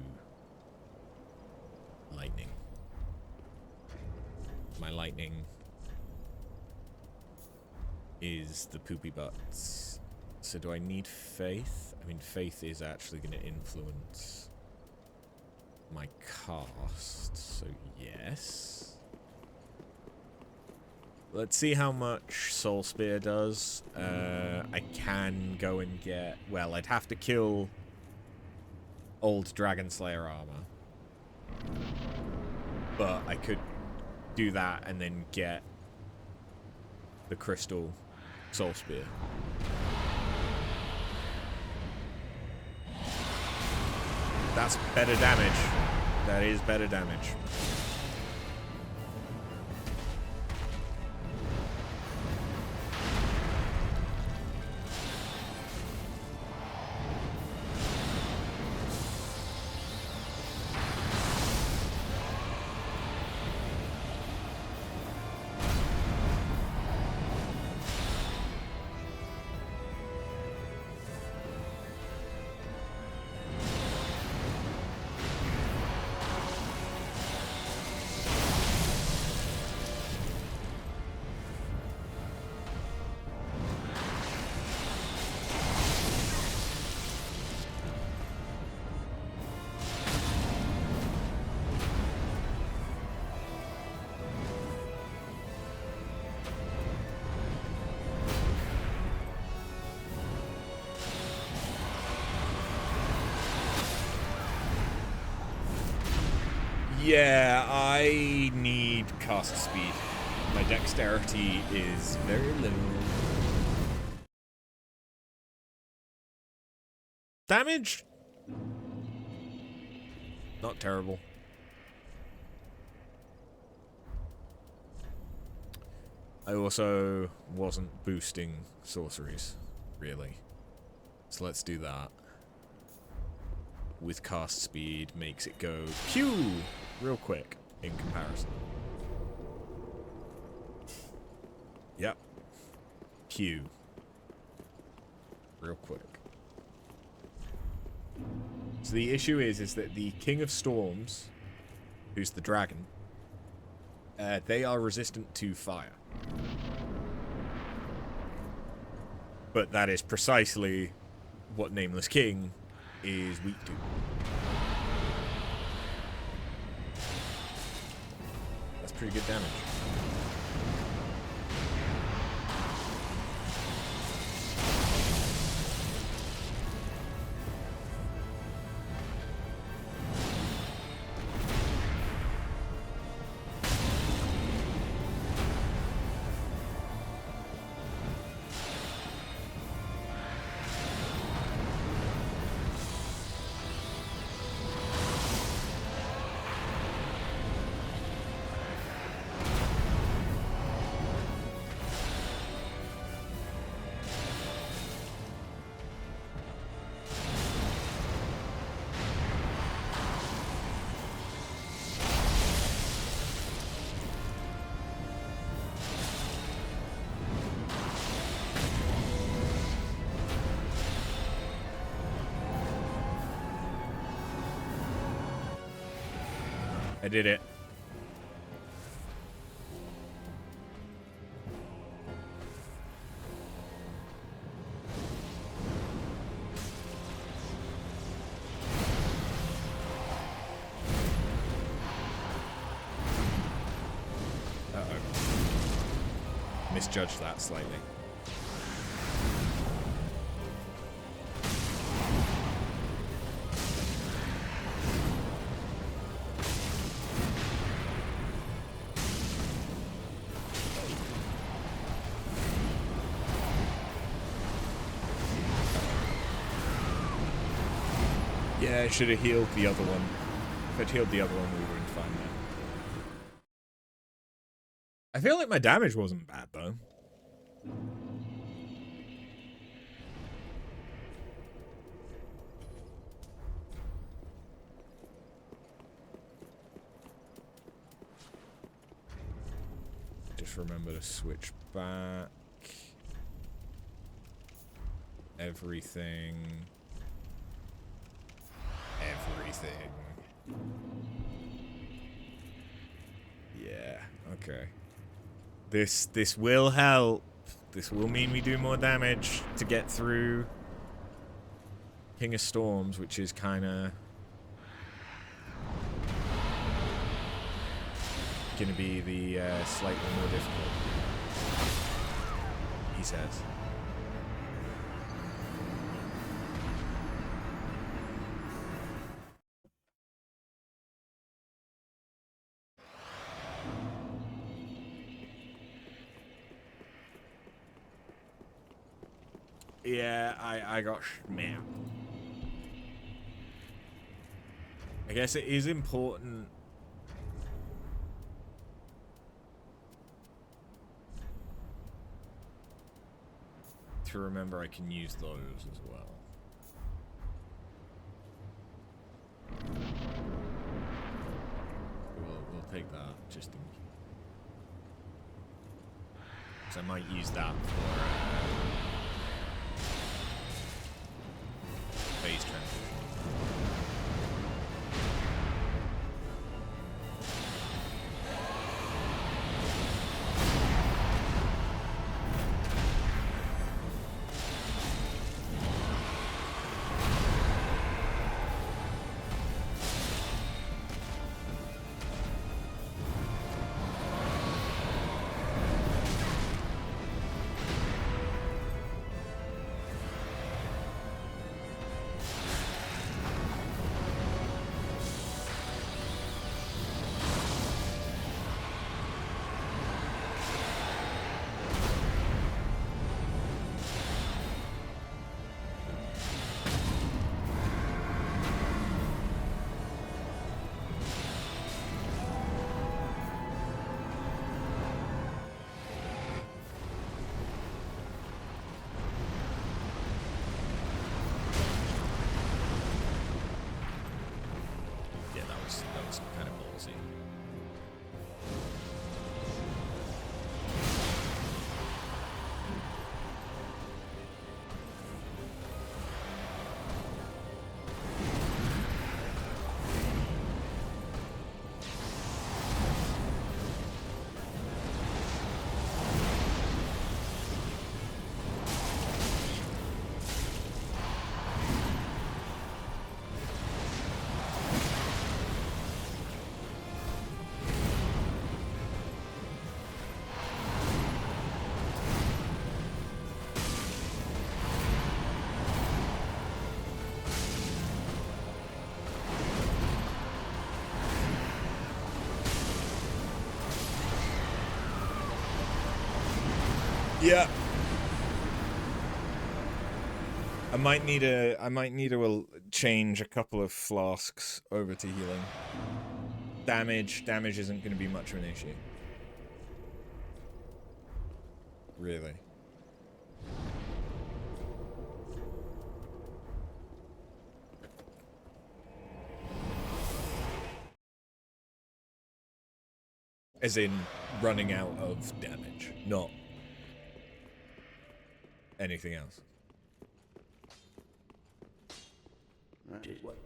lightning. My lightning is the poopy butts. So do I need faith? I mean, faith is actually going to influence my cast, so yes. Let's see how much Soul Spear does. I can go and get... Well, I'd have to kill old Dragon Slayer armor. But I could do that and then get the Crystal Soul Spear. That's better damage. That is better damage. Yeah, I need cast speed. My dexterity is very low. Damage? Not terrible. I also wasn't boosting sorceries, really. So let's do that. With cast speed makes it go pew real quick in comparison. Yep. Pew. Real quick. So the issue is that the King of Storms, who's the dragon, they are resistant to fire. But that is precisely what Nameless King is weak to. That's pretty good damage. I did it. Uh-oh. Misjudged that slightly. Yeah, I should have healed the other one. If I'd healed the other one, we would have been fine then. I feel like my damage wasn't bad, though. Just remember to switch back. Everything. Yeah, okay. This will help. This will mean we do more damage to get through King of Storms, which is kind of going to be the slightly more difficult, he says. Yeah, I got man. I guess it is important to remember I can use those as well. We'll take that just in case. So I might use that for phase transition. Yeah. I might need to change a couple of flasks over to healing. Damage isn't going to be much of an issue. Really. As in running out of damage, not anything else. What?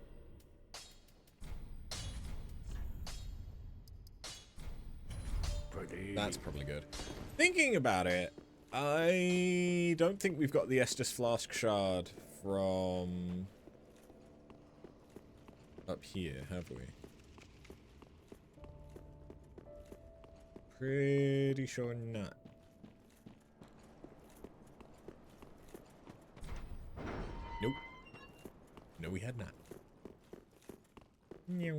That's probably good. Thinking about it, I don't think we've got the Estus Flask Shard from up here, have we? Pretty sure not. Nope. No, we had not. Meow.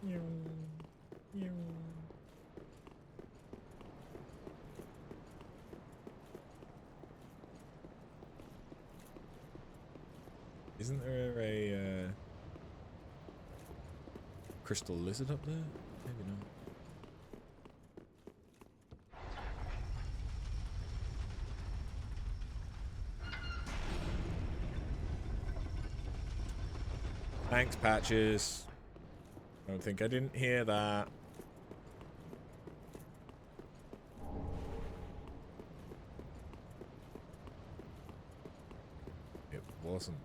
Meow. Meow. Isn't there a crystal lizard up there? Maybe not. Thanks, Patches. I don't think I didn't hear that. It wasn't.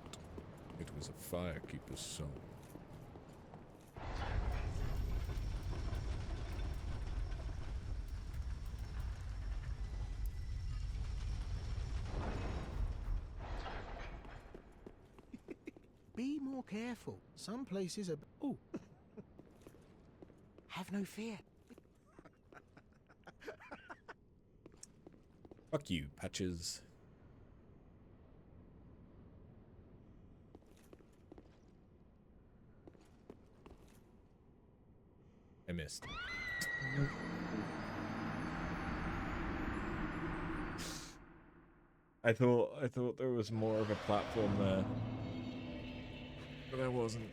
It was a firekeeper's soul. Be more careful. Some places are... Oh. Have no fear. Fuck you, Patches. I missed. I thought there was more of a platform there. But there wasn't.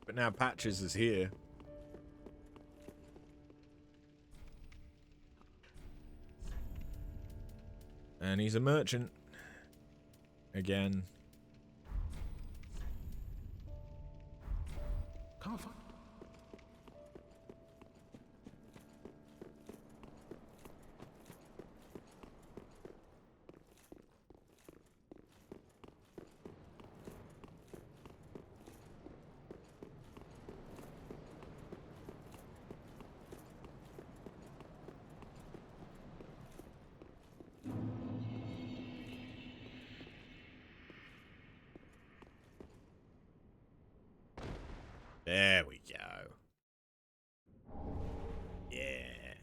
But now Patches is here. And he's a merchant. Again. Can't find... There we go. Yeah.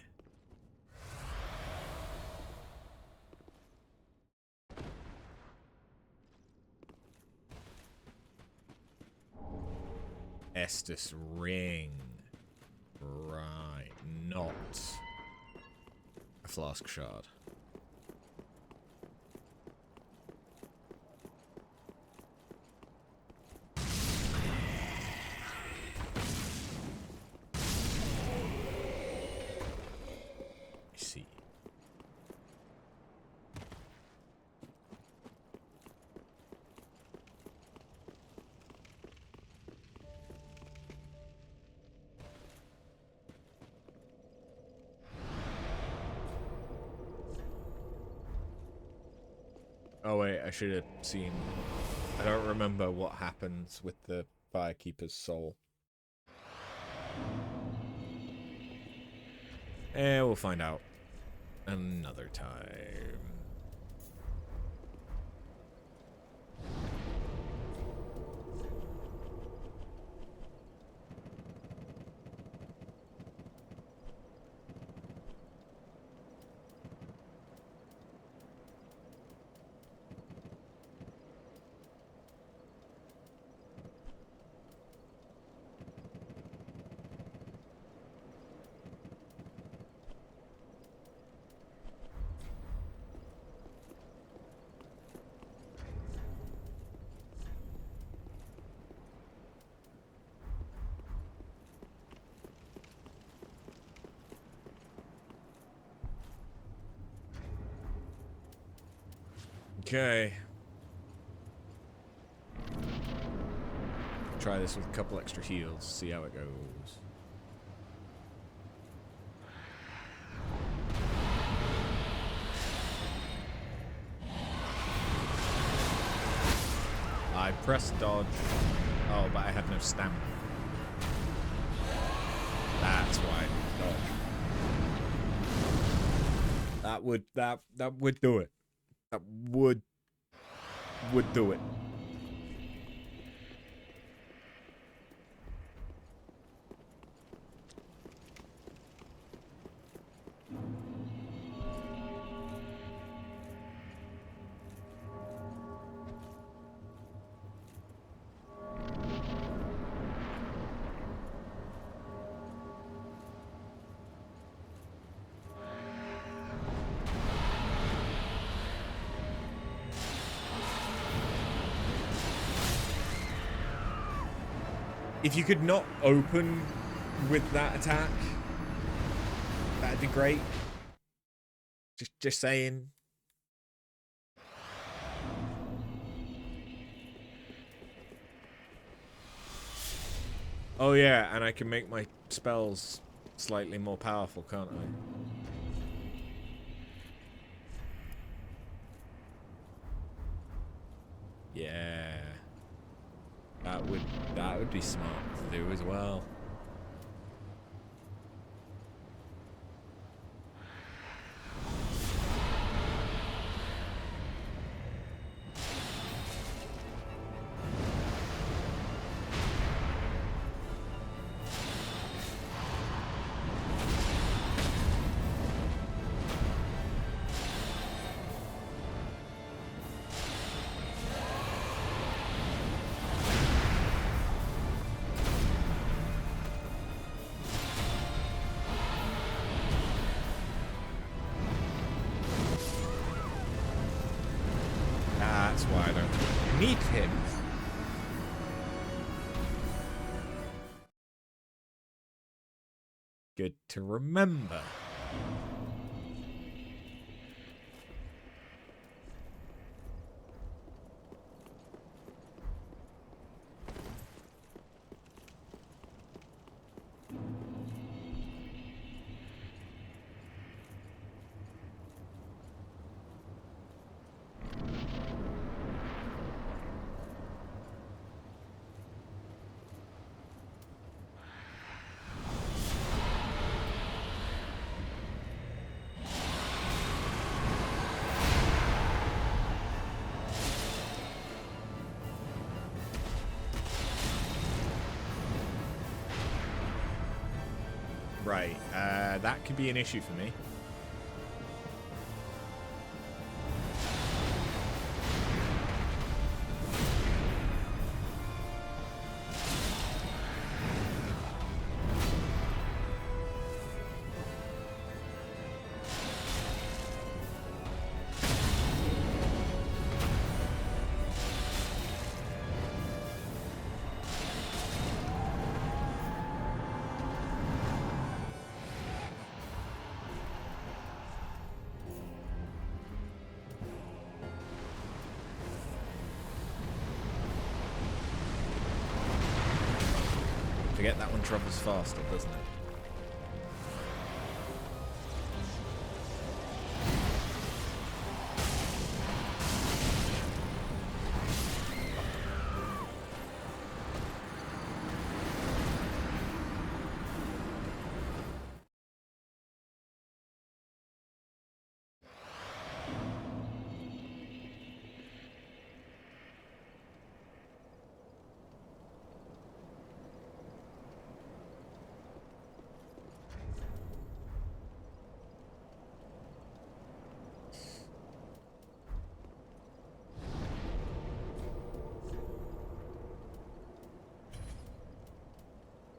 Estus ring. Right. Not a flask shard. Oh wait, I should have seen. I don't remember what happens with the Firekeeper's soul. We'll find out another time. Okay. Try this with a couple extra heals, see how it goes. I pressed dodge. Oh, but I had no stamina. That's why I didn't dodge. That would do it. That would do it. If you could not open with that attack, that'd be great. Just saying. Oh yeah, and I can make my spells slightly more powerful, can't I? Yeah. That would be smart to do as well. That's why I don't need him. Good to remember. Right, that could be an issue for me. Forget that one travels faster, doesn't it?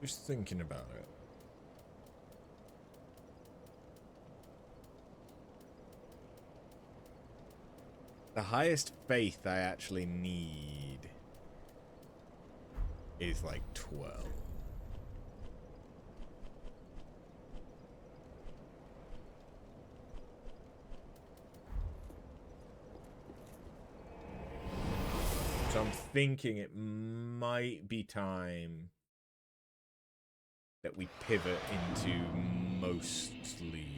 Just thinking about it. The highest faith I actually need is like 12. I'm thinking it might be time that we pivot into mostly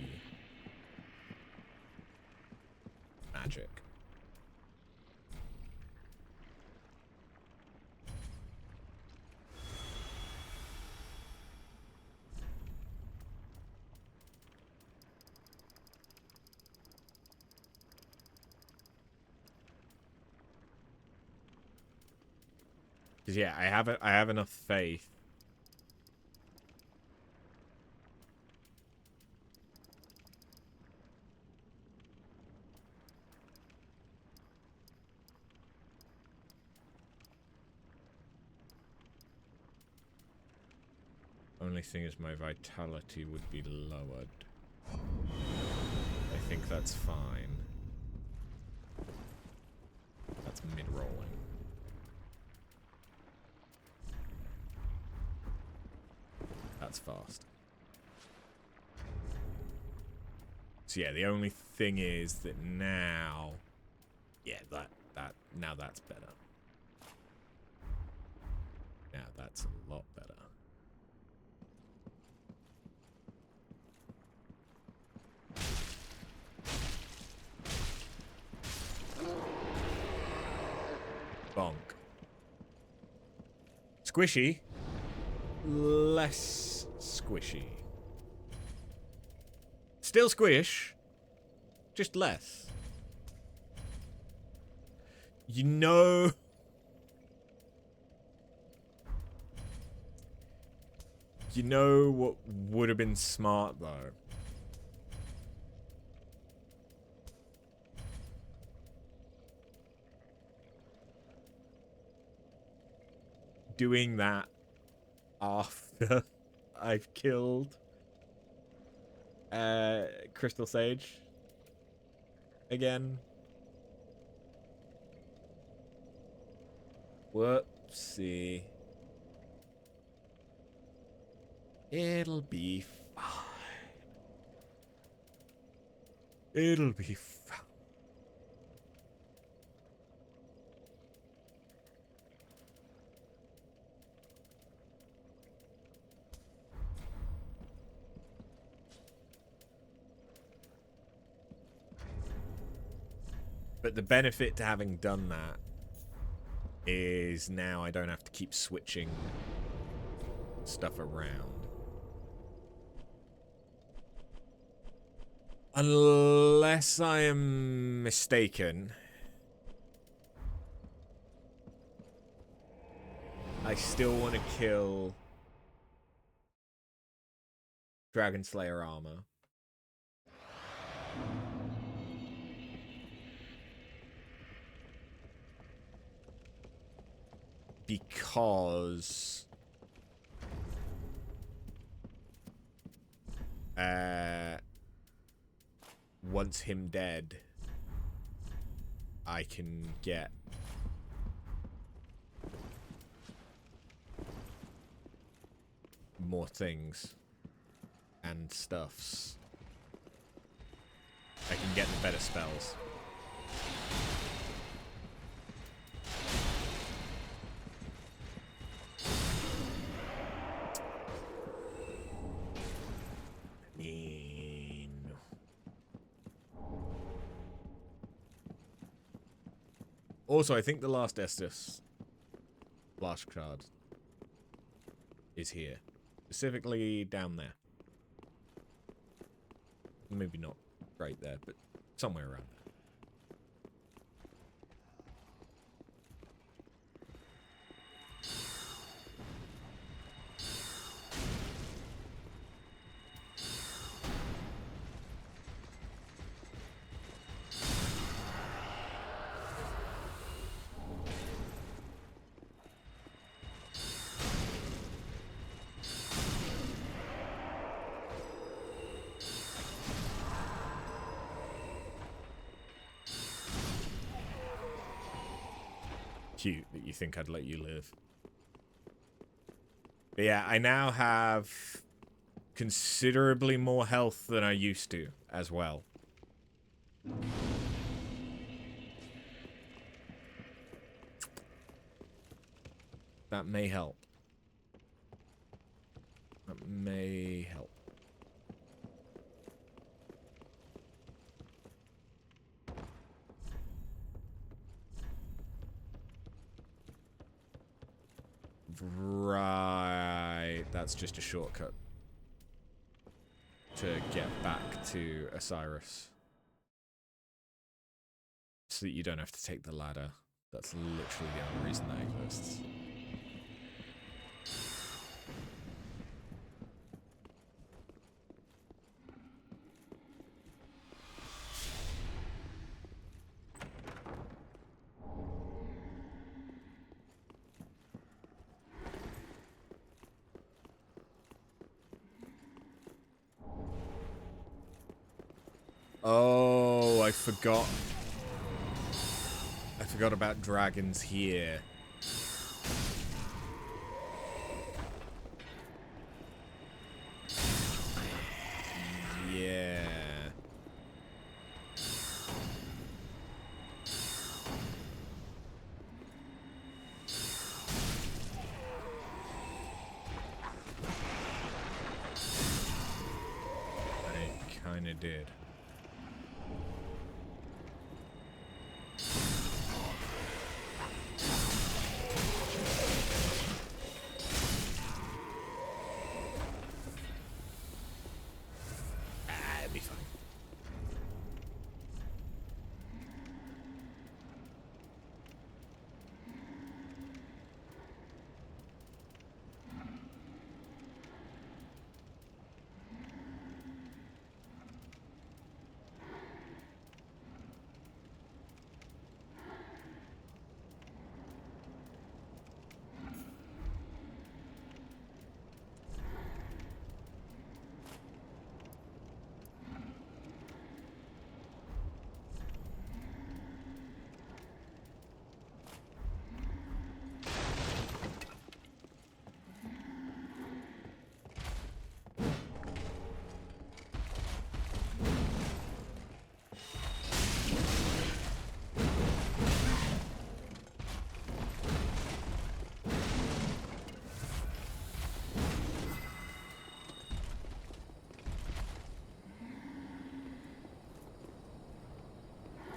magic. Because yeah, I have enough faith. Only thing is my vitality would be lowered. I think that's fine. That's mid-rolling. That's fast. So yeah, the only thing is that now, yeah, now that's better. Now that's a lot better. Bonk. Squishy. Less squishy. Still squish. Just less. You know... You know what would have been smart, though? Doing that after I've killed Crystal Sage again. Whoopsie. It'll be fine. It'll be fine. But the benefit to having done that is now I don't have to keep switching stuff around. Unless I am mistaken, I still want to kill Dragon Slayer armor. Because once him dead, I can get more things and stuffs. I can get the better spells. Also, I think the last Estus flash card is here. Specifically down there. Maybe not right there, but somewhere around there. Cute that you think I'd let you live. But yeah, I now have considerably more health than I used to as well. That may help. That may help. Right, that's just a shortcut to get back to Osiris. So that you don't have to take the ladder. That's literally the only reason that exists. Oh, I forgot. I forgot about dragons here. Yeah. I kinda did. It'll be fine.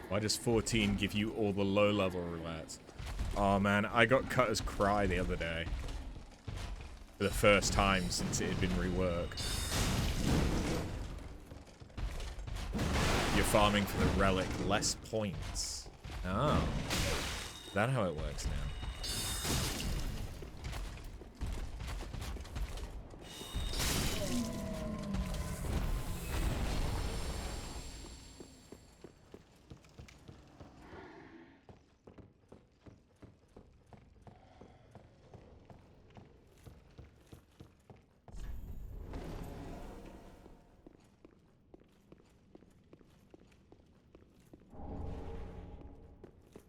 Why does 14 give you all the low-level roulettes? Oh man, I got Cutter's Cry the other day. For the first time since it had been reworked. You're farming for the relic, less points. Oh. Is that how it works now?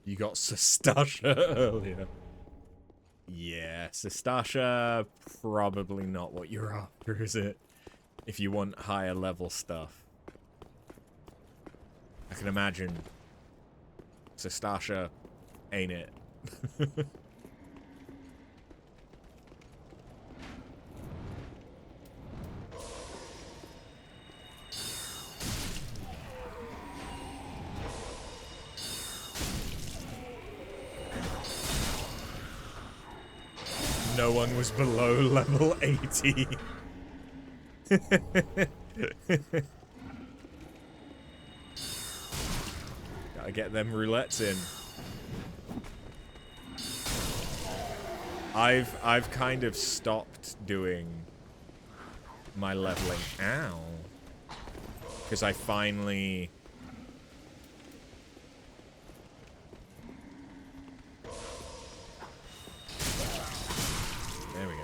You got Sestasha earlier. Yeah, Sestasha, probably not what you're after, is it? If you want higher level stuff. I can imagine Sestasha ain't it. No one was below level 80. Gotta get them roulettes in. I've kind of stopped doing my leveling. Ow. Because I finally... There we go.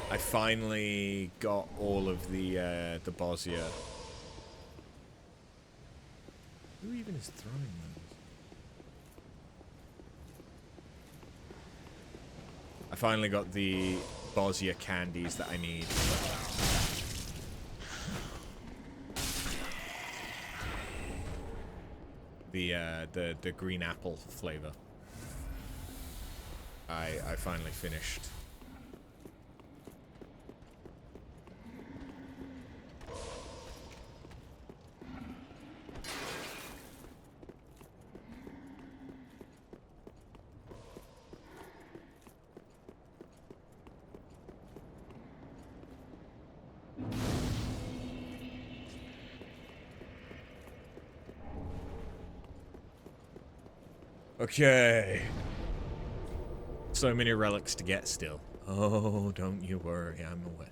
I finally got all of the Bosnia. Who even is throwing those? I finally got the Bosnia candies that I need. The green apple flavor. I finally finished Okay. So many relics to get still. Oh, don't you worry, I'm aware.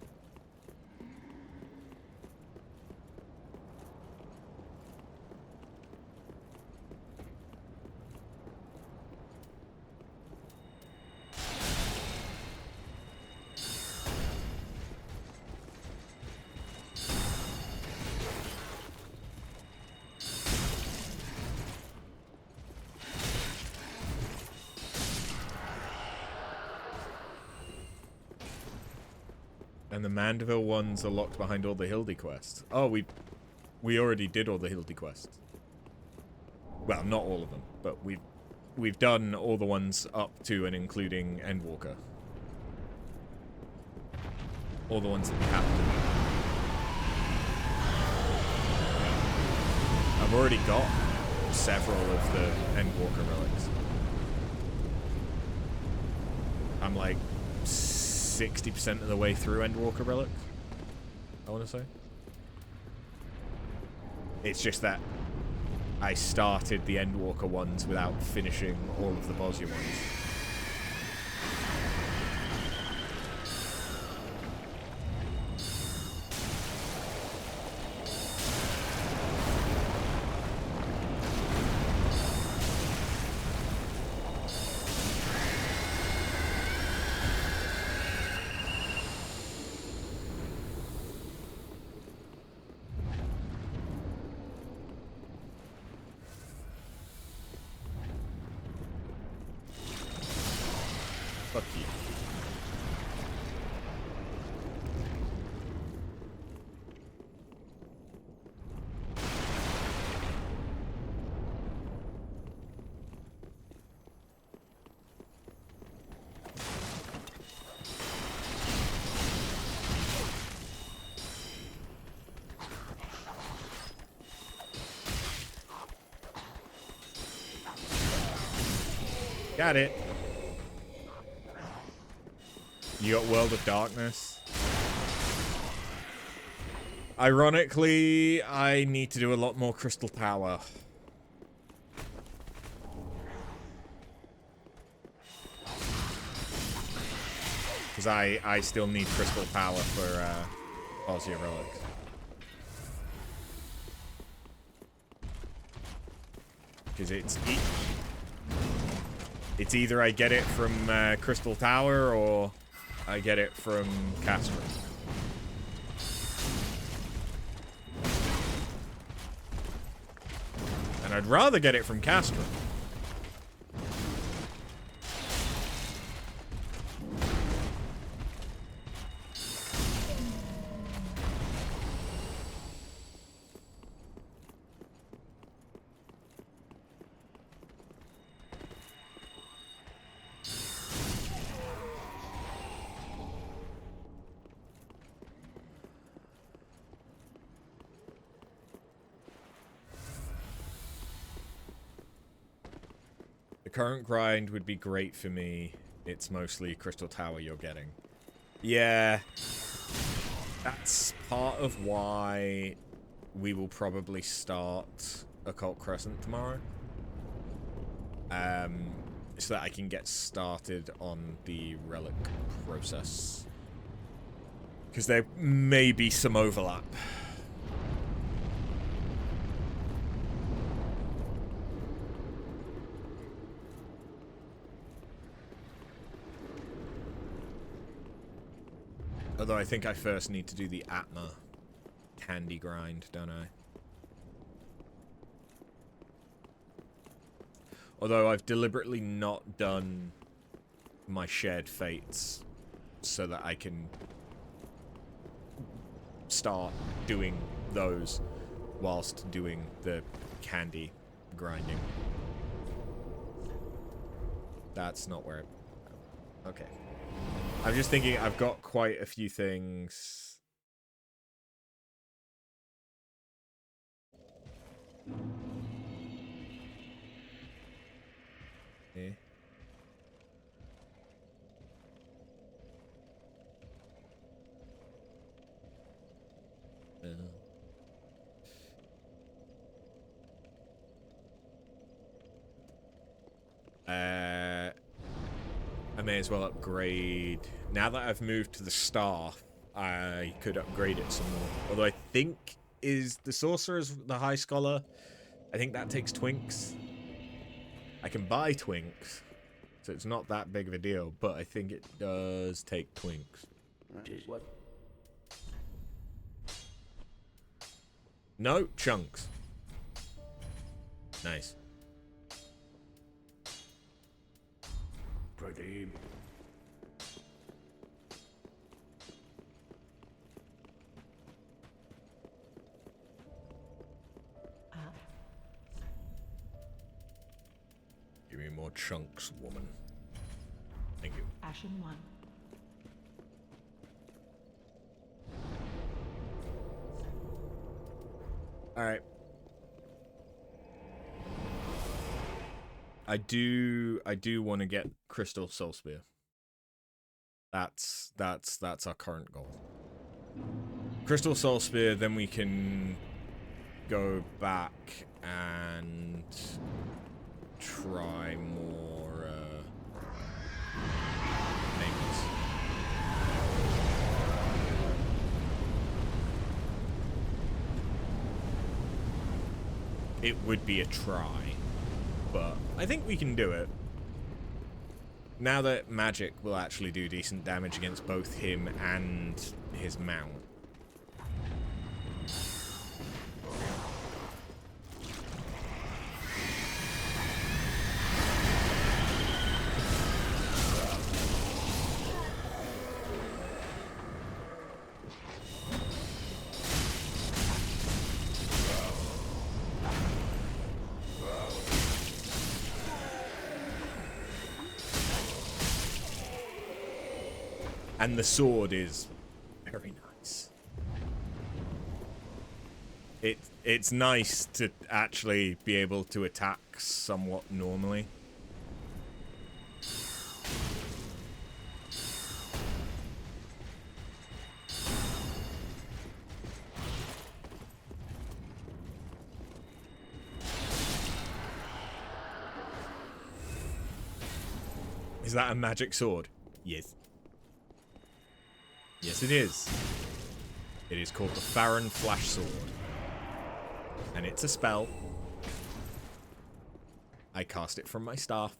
And the Mandeville ones are locked behind all the Hildy quests. Oh, we already did all the Hildy quests. Well, not all of them, but we've done all the ones up to and including Endwalker. All the ones that we have to. I've already got several of the Endwalker relics. I'm like 60% of the way through Endwalker relics, I want to say. It's just that I started the Endwalker ones without finishing all of the Bosnia ones. Fuck you. Got it. You got World of Darkness. Ironically, I need to do a lot more Crystal Tower. Because I still need Crystal Tower for Bosnia Relics. Because it's either I get it from Crystal Tower or I get it from Castro. And I'd rather get it from Castro. Current grind would be great for me. It's mostly Crystal Tower you're getting. Yeah. That's part of why we will probably start Occult Crescent tomorrow. So that I can get started on the relic process. Because there may be some overlap. Although I think I first need to do the Atma candy grind, don't I? Although I've deliberately not done my shared fates so that I can start doing those whilst doing the candy grinding. That's not where okay. I'm just thinking I've got quite a few things. Yeah. I may as well upgrade. Now that I've moved to the staff, I could upgrade it some more. Although I think is the sorcerer's the high scholar. I think that takes twinks. I can buy twinks, so it's not that big of a deal. But I think it does take twinks. Just what? No, chunks. Nice. Pradeep. Give me more chunks, woman. Thank you. Ashen 1. Alright. I do want to get Crystal Soul Spear. That's our current goal. Crystal Soul Spear, then we can go back and try more names. It would be a try, but I think we can do it. Now that magic will actually do decent damage against both him and his mount. And the sword is very nice. It's nice to actually be able to attack somewhat normally. Is that a magic sword? Yes. Yes, it is. It is called the Farron Flash Sword. And it's a spell. I cast it from my staff.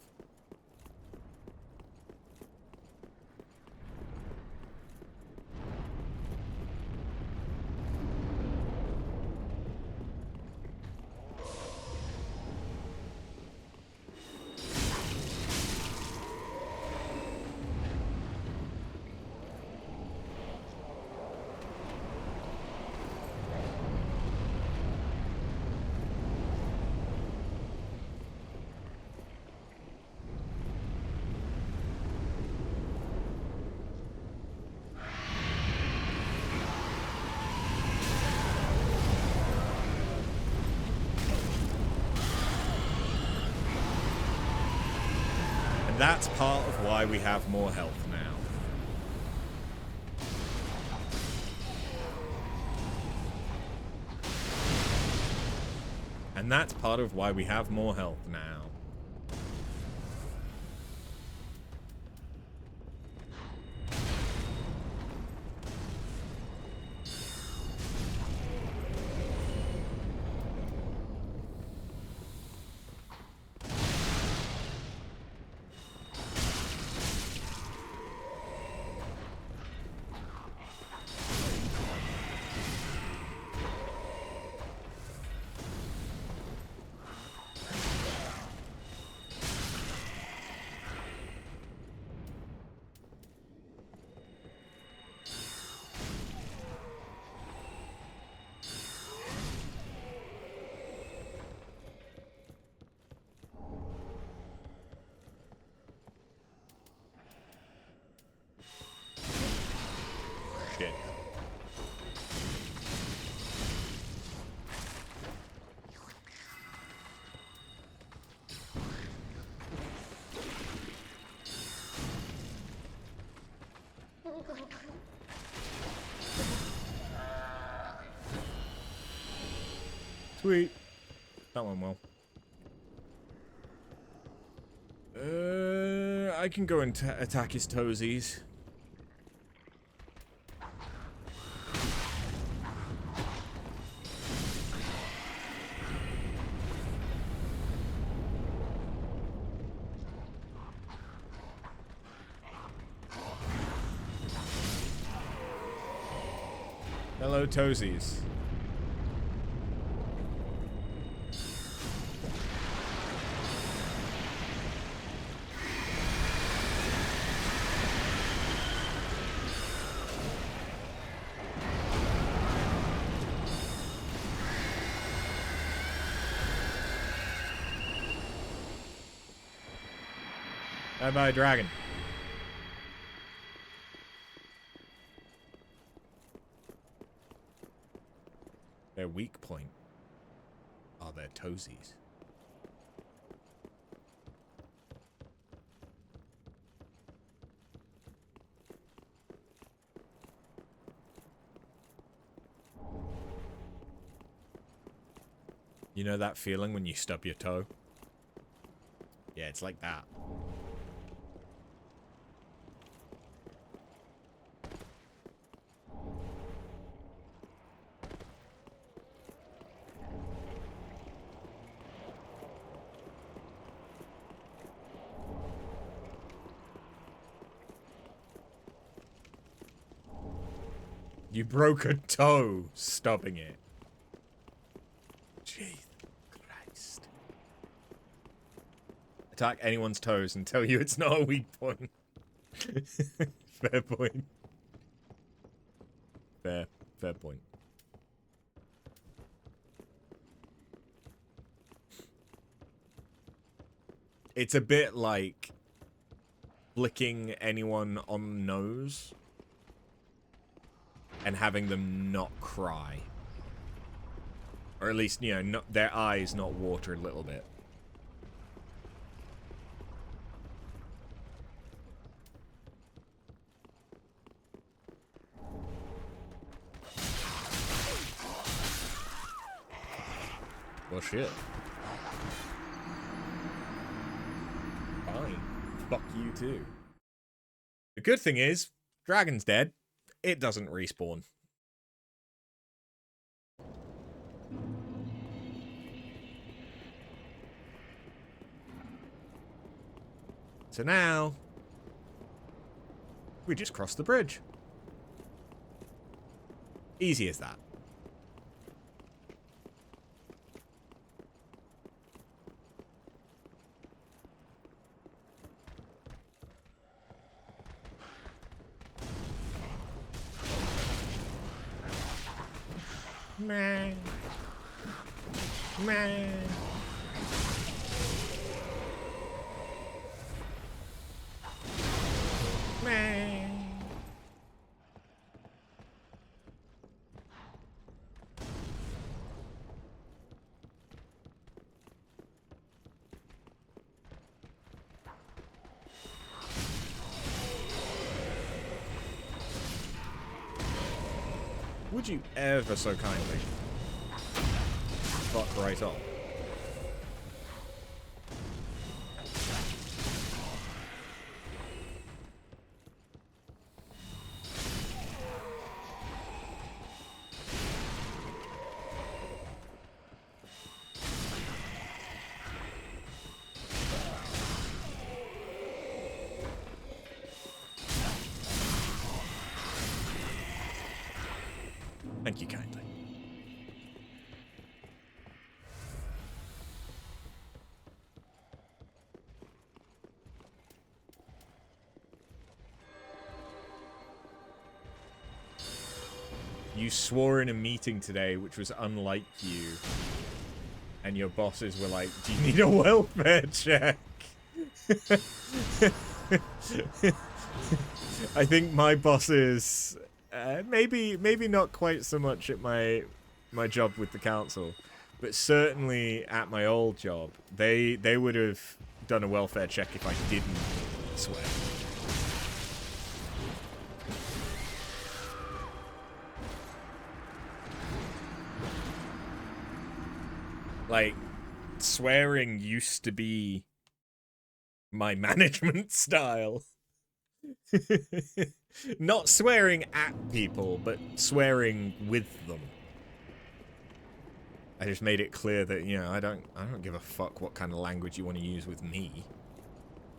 That's part of why we have more health now. And that's part of why we have more health now. Shit. Sweet. That went well. I can go and attack his toesies. Hello, toesies. Bye-bye, dragon. Their weak point are their toesies. You know that feeling when you stub your toe? Yeah, it's like that. You broke a toe stubbing it. Jesus Christ. Attack anyone's toes and tell you it's not a weak point. Fair point. Fair point. It's a bit like flicking anyone on the nose and having them not cry. Or at least, you know, not, their eyes not water a little bit. Well, shit. Fine. Fuck you too. The good thing is, dragon's dead. It doesn't respawn. So now, we just cross the bridge. Easy as that. Man. Man. Man. Would you ever so kindly fuck right off? Thank you kindly. You swore in a meeting today, which was unlike you. And your bosses were like, do you need a welfare check? I think my bosses... maybe not quite so much at my job with the council, but certainly at my old job, they would have done a welfare check if I didn't swear. Like, swearing used to be my management style. Not swearing at people, but swearing with them. I just made it clear that, you know, I don't give a fuck what kind of language you want to use with me.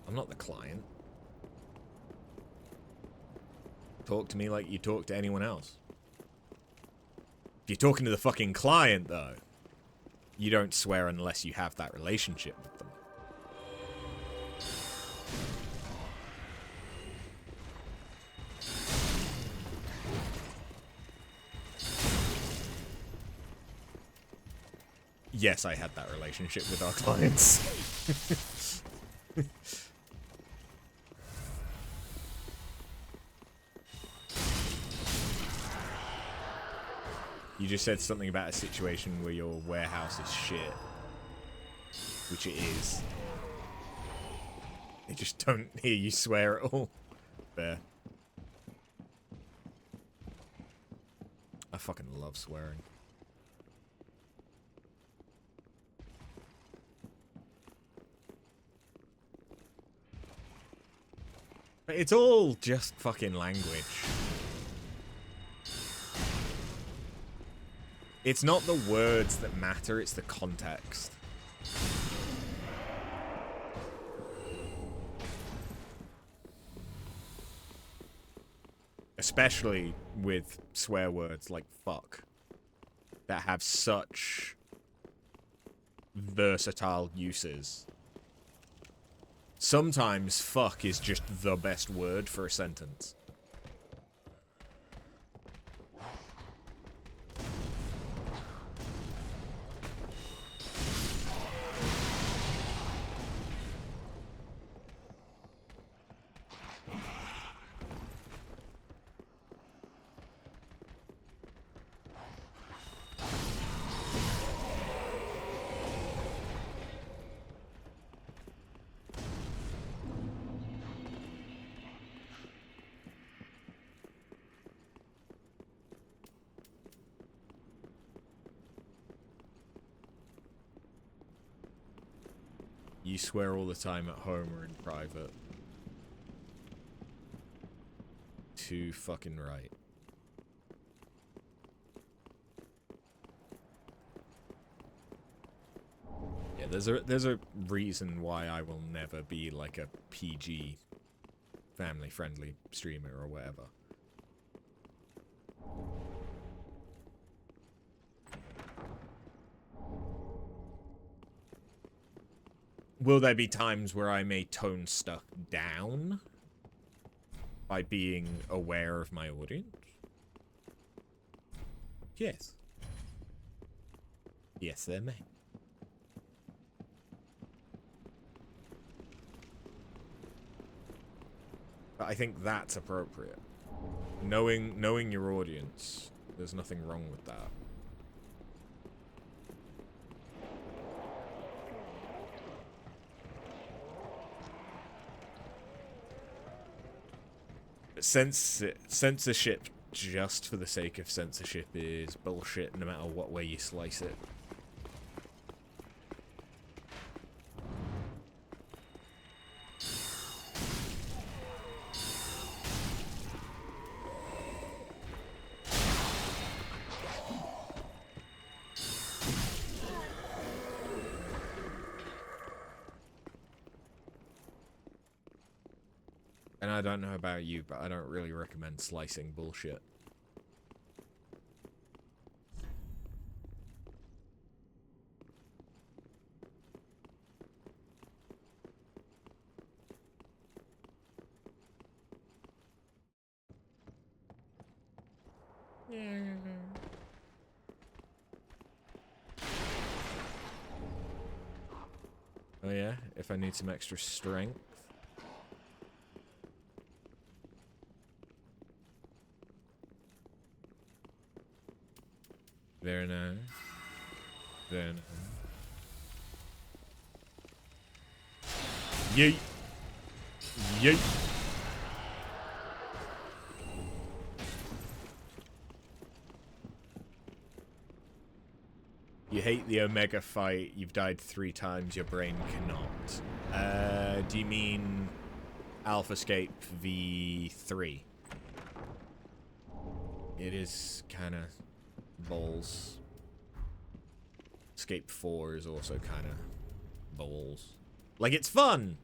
I'm not the client. Talk to me like you talk to anyone else. If you're talking to the fucking client, though, you don't swear unless you have that relationship with them. Yes, I had that relationship with our clients. You just said something about a situation where your warehouse is shit. Which it is. They just don't hear you swear at all. Fair. I fucking love swearing. It's all just fucking language. It's not the words that matter, it's the context. Especially with swear words like fuck. That have such versatile uses. Sometimes fuck is just the best word for a sentence. You swear all the time at home or in private. Too fucking right. Yeah, there's a reason why I will never be like a PG family-friendly streamer or whatever. Will there be times where I may tone stuff down by being aware of my audience? Yes. Yes, there may. But I think that's appropriate. Knowing your audience, there's nothing wrong with that. Censorship just for the sake of censorship is bullshit no matter what way you slice it. And I don't know about you, but I don't really recommend slicing bullshit. Oh yeah, if I need some extra strength. Very nice. Very nice. Yeet. Yeet. You hate the Omega fight. You've died 3 times. Your brain cannot. Do you mean AlphaScape V3? It is kind of balls. Escape 4 is also kind of balls. Like, it's fun,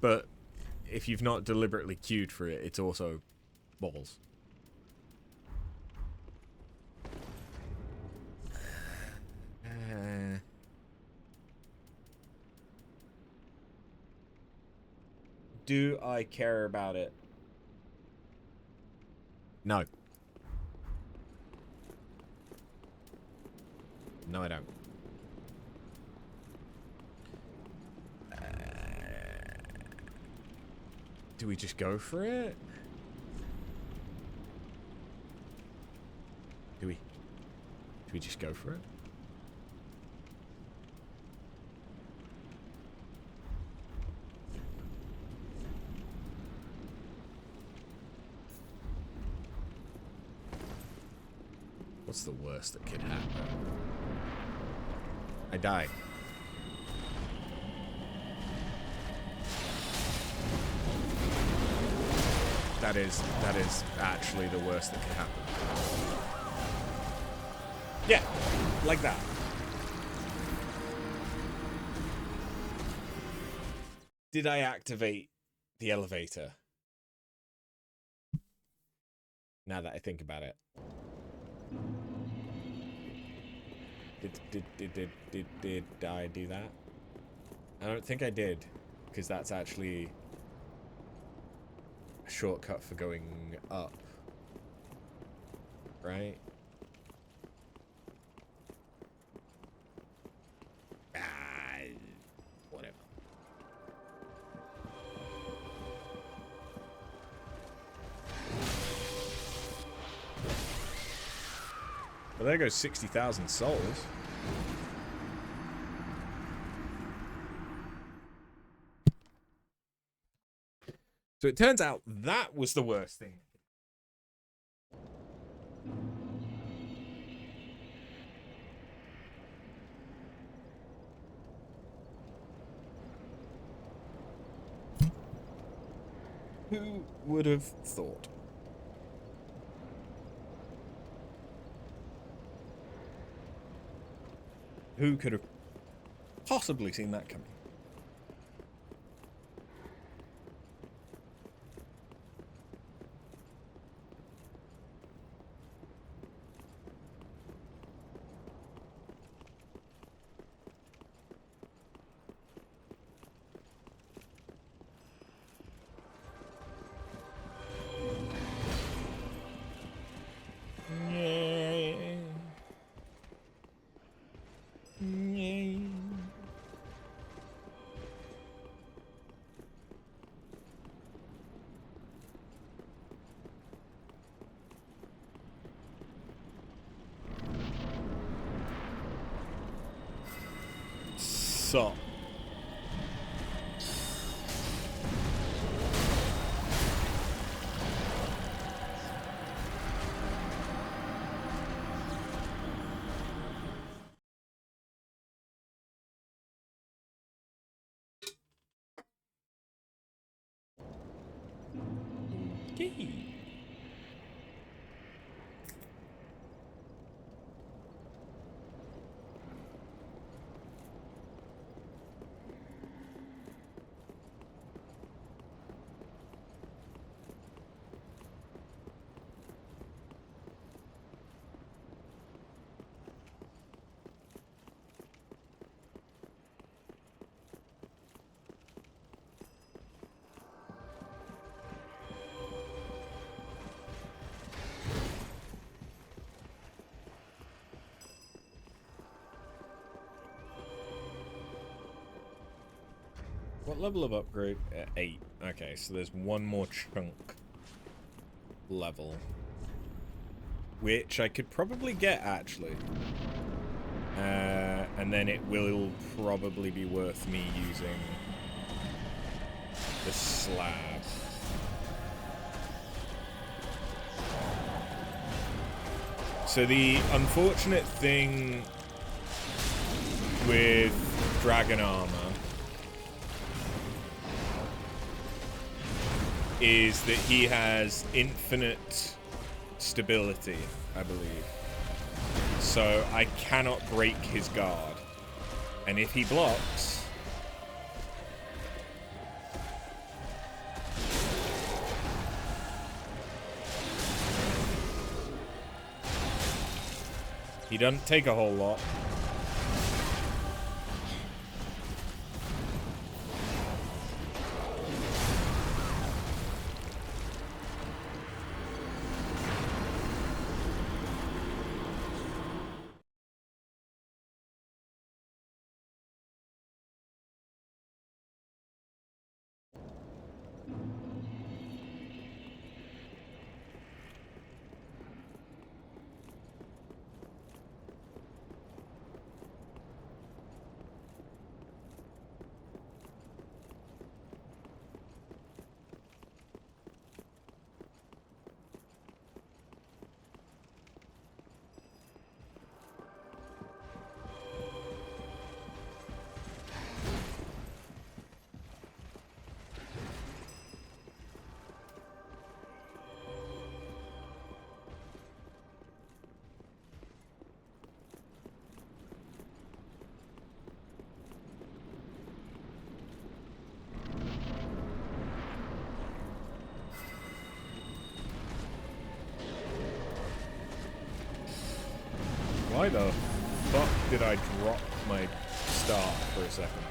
but if you've not deliberately queued for it, it's also balls. Do I care about it? No. No, I don't. Do we just go for it? Do we just go for it? What's the worst that could happen? I die. That is actually the worst that could happen. Yeah, like that. Did I activate the elevator? Now that I think about it. Did I do that? I don't think I did, because that's actually a shortcut for going up, right? Whatever. Well, there goes 60,000 souls. So it turns out that was the worst thing. Who would have thought? Who could have possibly seen that coming? So. Okay. What level of upgrade? 8. Okay, so there's one more chunk level. Which I could probably get, actually. And then it will probably be worth me using the slab. So the unfortunate thing with dragon armor is that he has infinite stability, I believe. So I cannot break his guard. And if he blocks... he doesn't take a whole lot. Why the fuck did I drop my start for a second?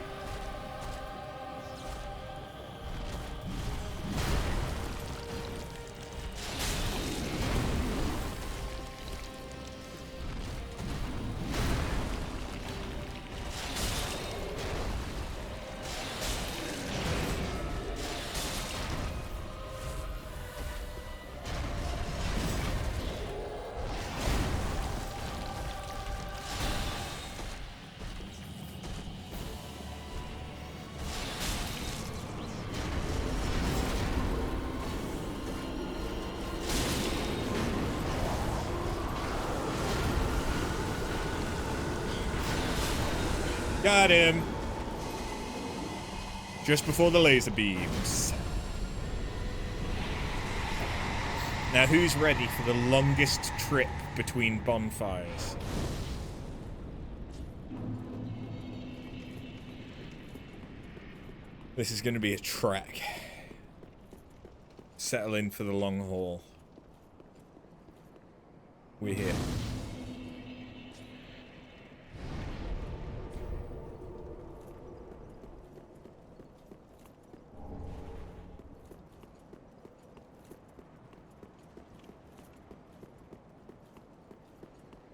Got him. Just before the laser beams. Now who's ready for the longest trip between bonfires? This is going to be a trek. Settle in for the long haul. We're here.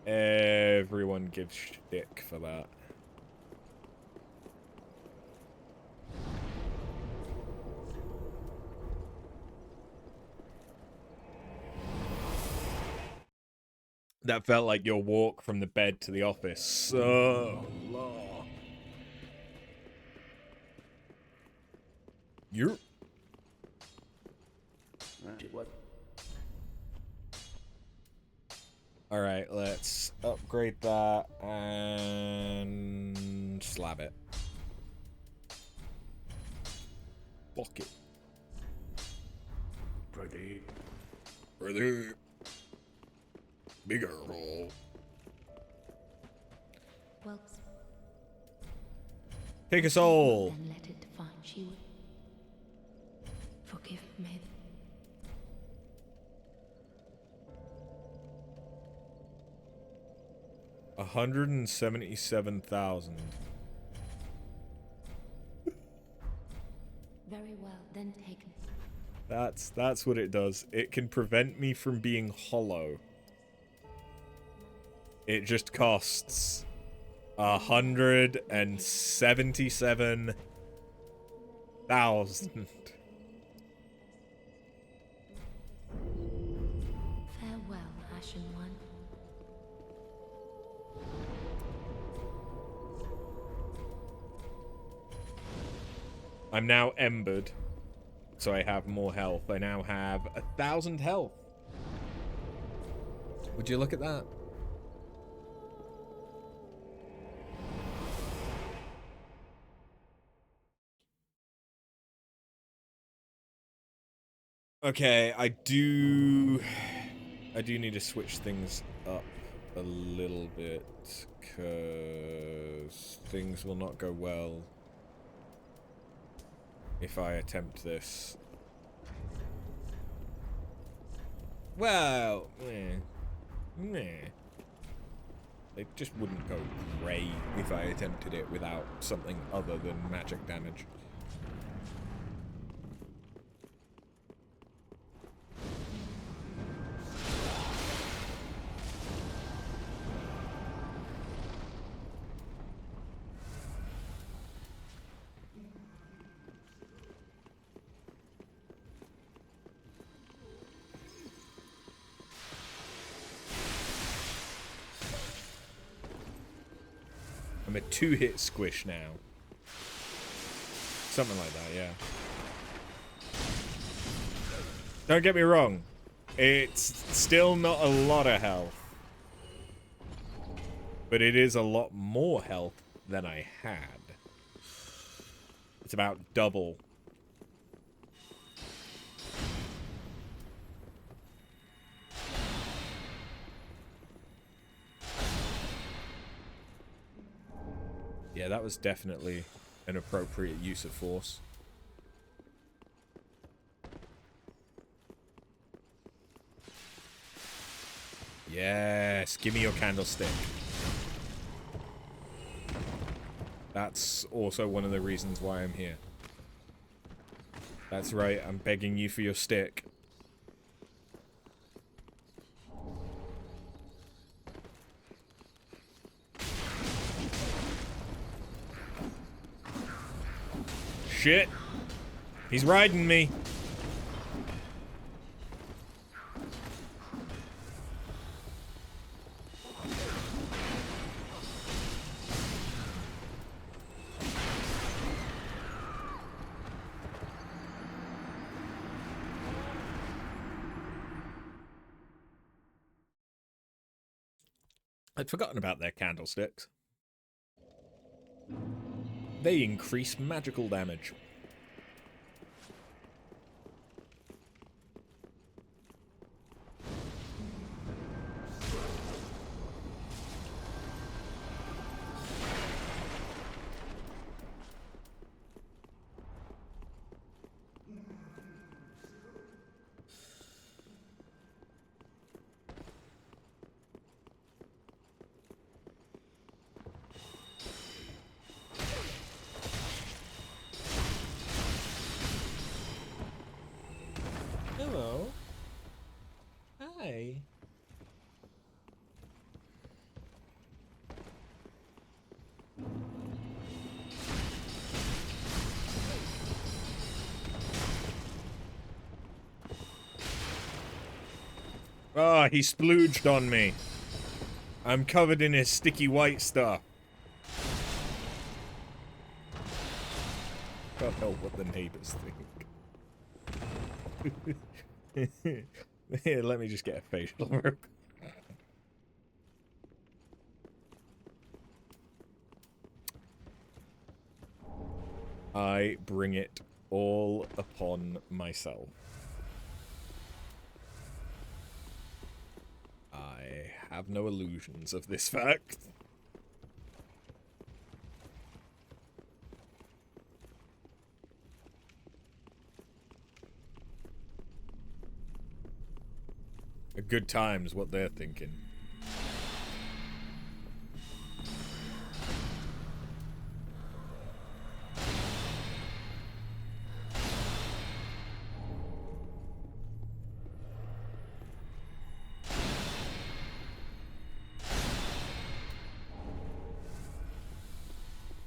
Everyone gives shtick for that. That felt like your walk from the bed to the office. So long. You're... What? Alright, let's upgrade that and slab it. Fuck it. Pretty. Bigger hole. Well, Take us all. then let it find she would forgive me. 177,000. Very well, then taken. That's what it does. It can prevent me from being hollow. It just costs 177,000. Farewell, Ashen One. I'm now embered, so I have more health. I now have 1,000 health. Would you look at that? Okay, I do need to switch things up a little bit, because things will not go well if I attempt this. Well, it just wouldn't go great if I attempted it without something other than magic damage. I'm a 2-hit squish now. Something like that, yeah. Don't get me wrong. It's still not a lot of health. But it is a lot more health than I had. It's about double. Yeah, that was definitely an appropriate use of force. Yes, give me your candlestick. That's also one of the reasons why I'm here. That's right, I'm begging you for your stick. Shit! He's riding me! I'd forgotten about their candlesticks. They increase magical damage. Hello. Hi. Oh, he splooged on me. I'm covered in his sticky white stuff. Can't help what the neighbors think. Here, let me just get a facial real quick. I bring it all upon myself. I have no illusions of this fact. A good time's what they're thinking.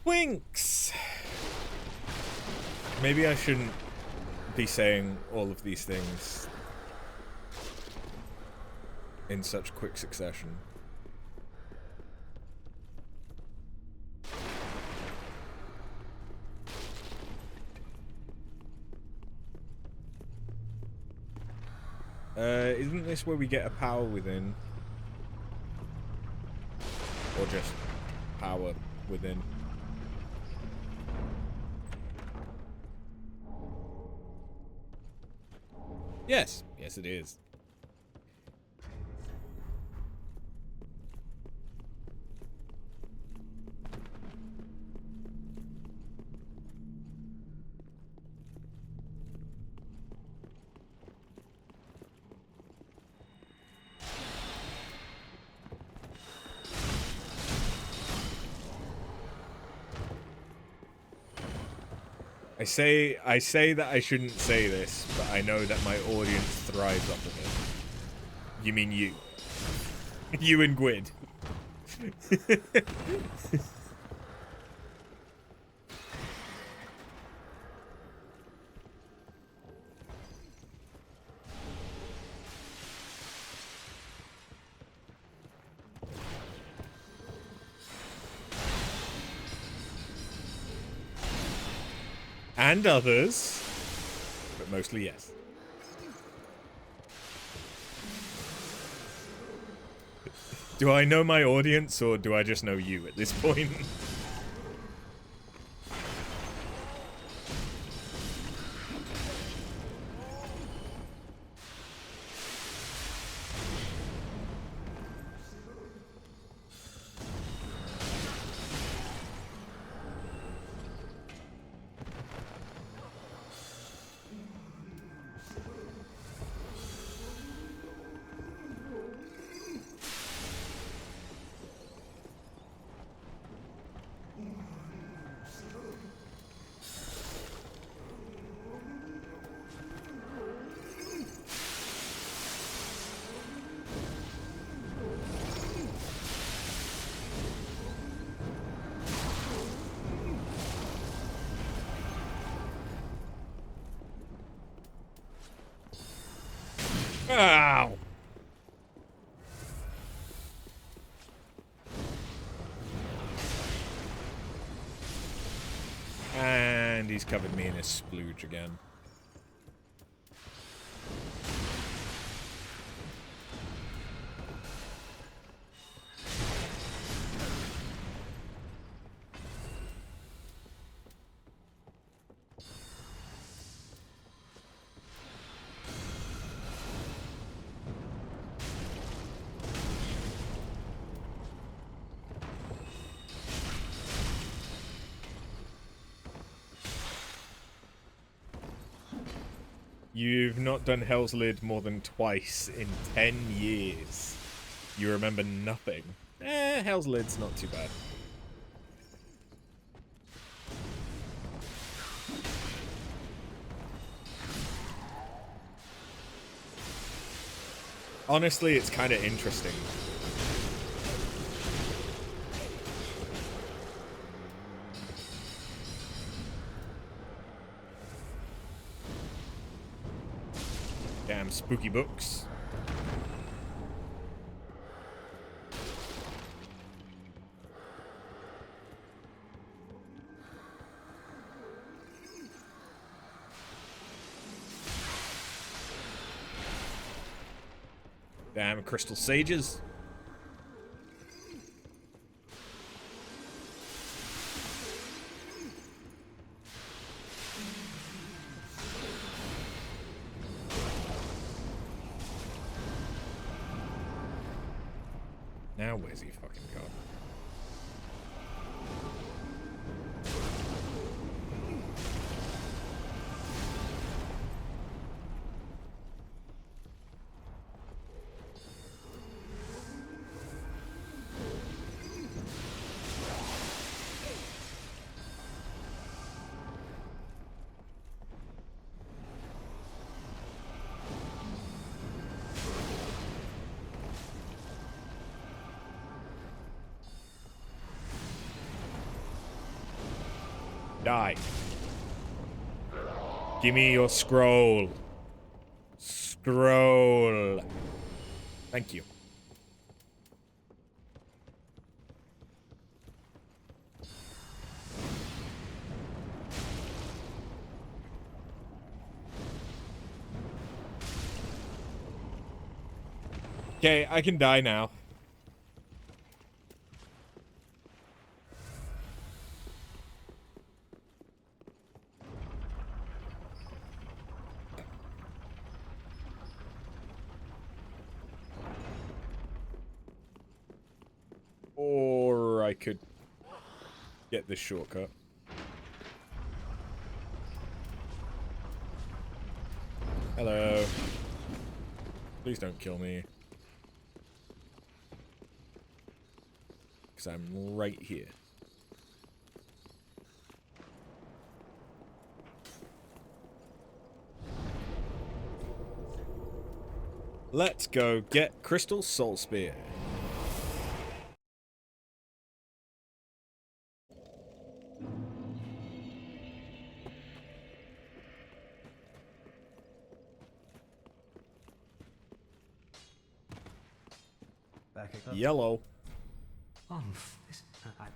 Winks! Maybe I shouldn't be saying all of these things in such quick succession. Isn't this where we get a power within? Or just power within? Yes. Yes, it is. I say that I shouldn't say this, but I know that my audience thrives off of it. You mean you? You and Gwyd. And others, but mostly yes. Do I know my audience, or do I just know you at this point? Ow! And he's covered me in his splooge again. You've not done Hell's Lid more than twice in 10 years. You remember nothing. Hell's Lid's not too bad. Honestly, it's kind of interesting. Damn spooky books. Damn crystal sages. Now where's he fucking gone? Die. Give me your scroll. Scroll. Thank you. Okay, I can die now. I could get this shortcut. Hello. Please don't kill me. Because I'm right here. Let's go get Crystal Soul Spear. Back up. Yellow. This, I,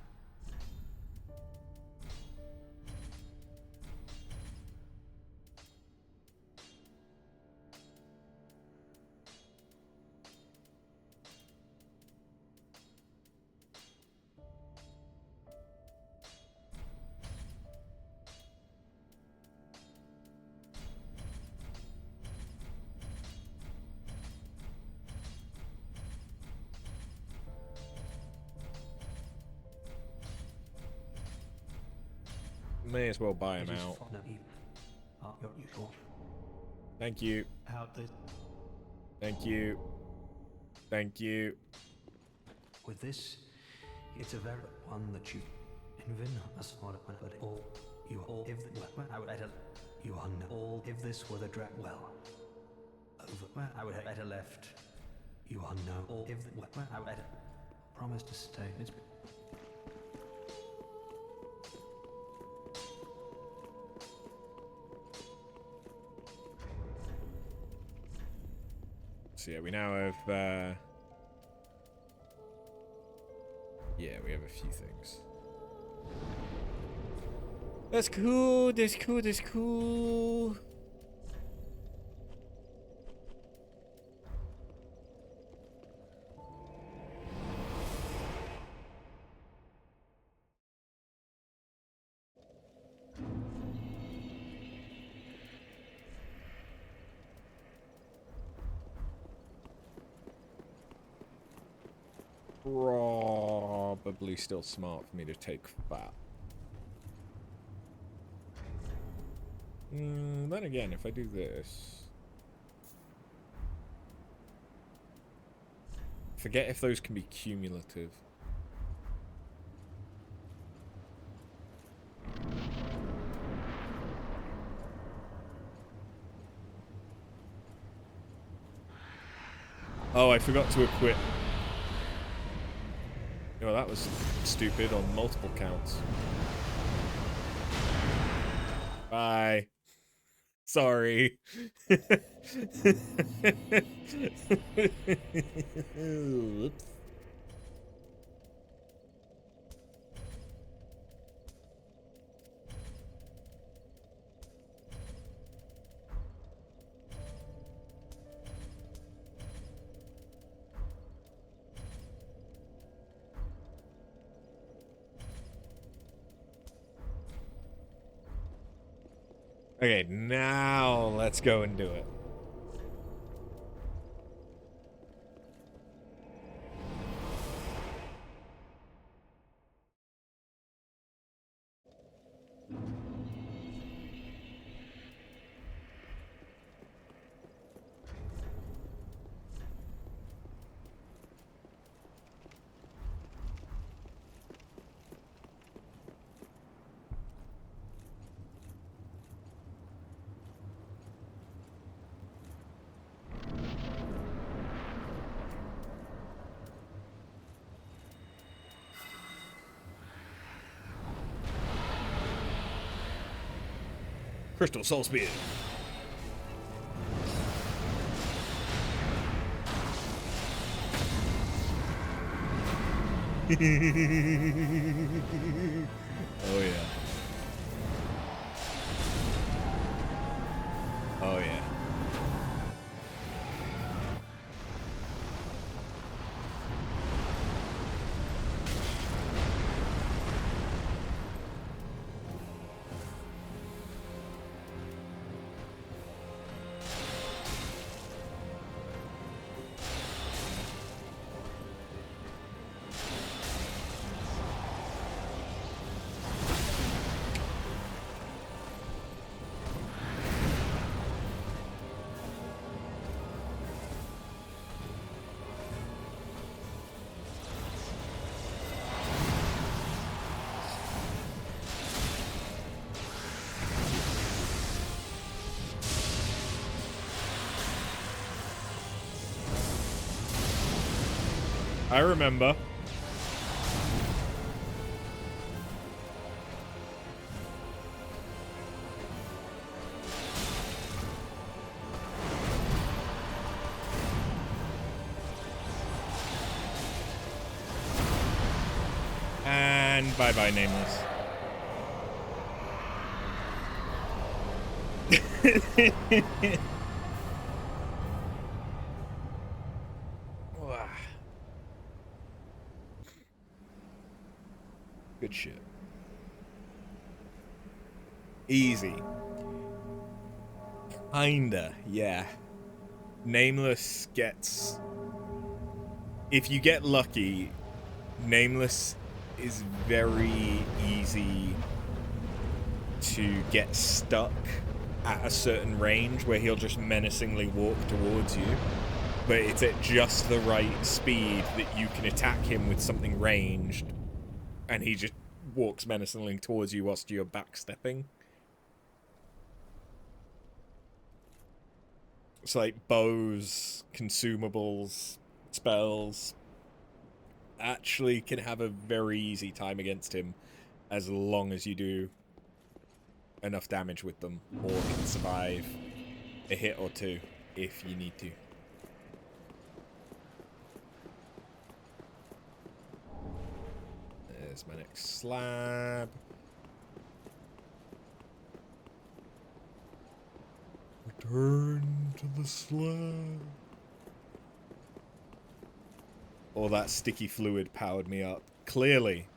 May as well buy him out. No, you're usual. Thank you. How the Thank you. Thank you. with this, it's a very one that you invent a sort of but all you all if the, well, I would better you are no all if this were the drag well over well, I would have better left you are no all if the, well, I would better promise to stay. It's So yeah, we now have yeah, we have a few things. That's cool, that's cool, that's cool. Probably still smart for me to take that. Then again, if I do this... Forget if those can be cumulative. Oh, I forgot to equip. Oh, that was stupid on multiple counts. Bye. Sorry. Whoops. Okay, now let's go and do it. Crystal Soul Spear. Oh yeah. Oh yeah. I remember. And bye-bye, Nameless. Good shit. Easy. Kinda, yeah. Nameless gets... If you get lucky, Nameless is very easy to get stuck at a certain range where he'll just menacingly walk towards you. But it's at just the right speed that you can attack him with something ranged, and he just walks menacingly towards you whilst you're backstepping. It's like bows, consumables, spells actually can have a very easy time against him as long as you do enough damage with them, or can survive a hit or two if you need to. There's my next slab. Return to the slab. All that sticky fluid powered me up. Clearly.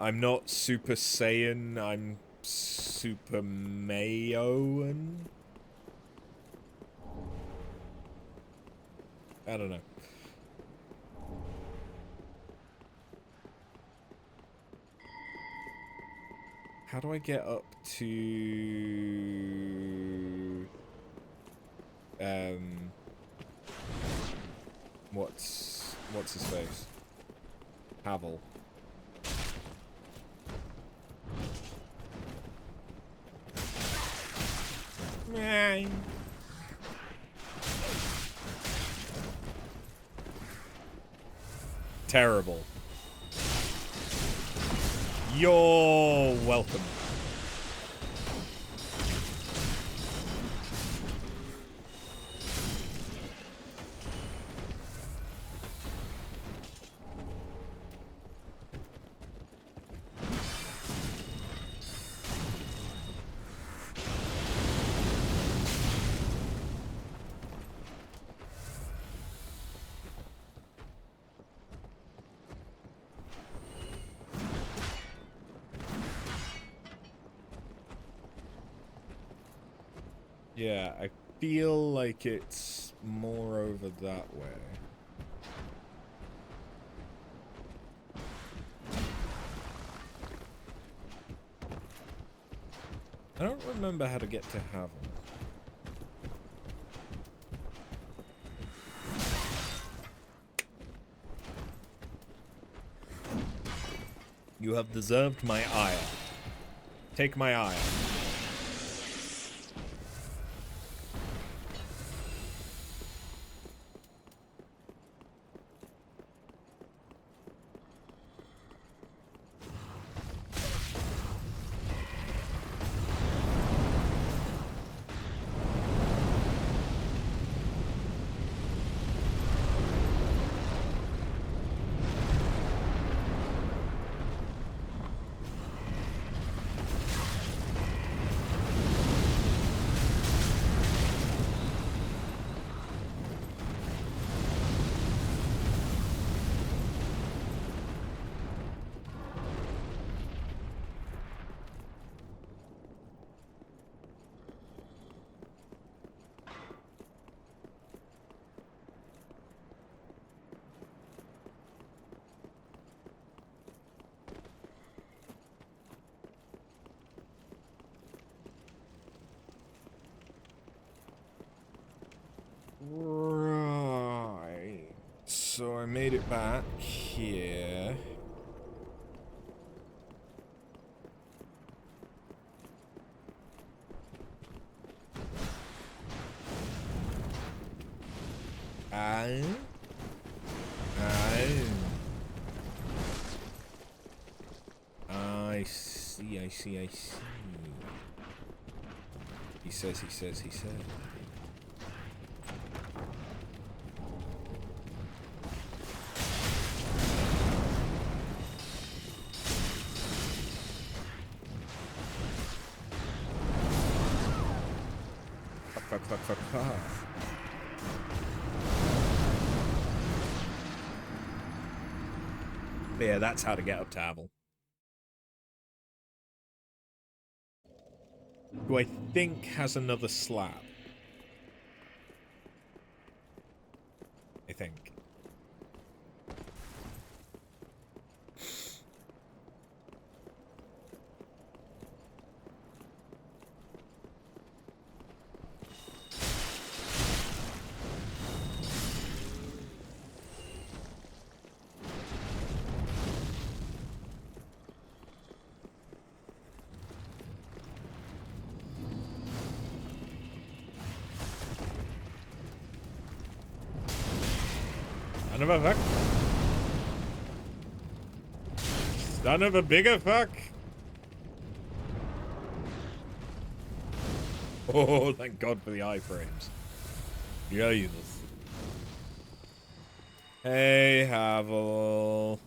I'm not Super Saiyan, I'm Super Mayoan? I don't know. How do I get up to... What's his face? Pavel. Terrible. You're welcome. Yeah, I feel like it's more over that way. I don't remember how to get to Havel. You have deserved my ire. Take my ire. Right. So I made it back here. I see, I see, I see. He says, he says, he says. Fuck, fuck, fuck, fuck. But yeah, that's how to get up to Aval. Who I think has another slab. I think. Son of a fuck. Son of a bigger fuck. Oh, thank God for the iframes. Jesus. Hey, Havel.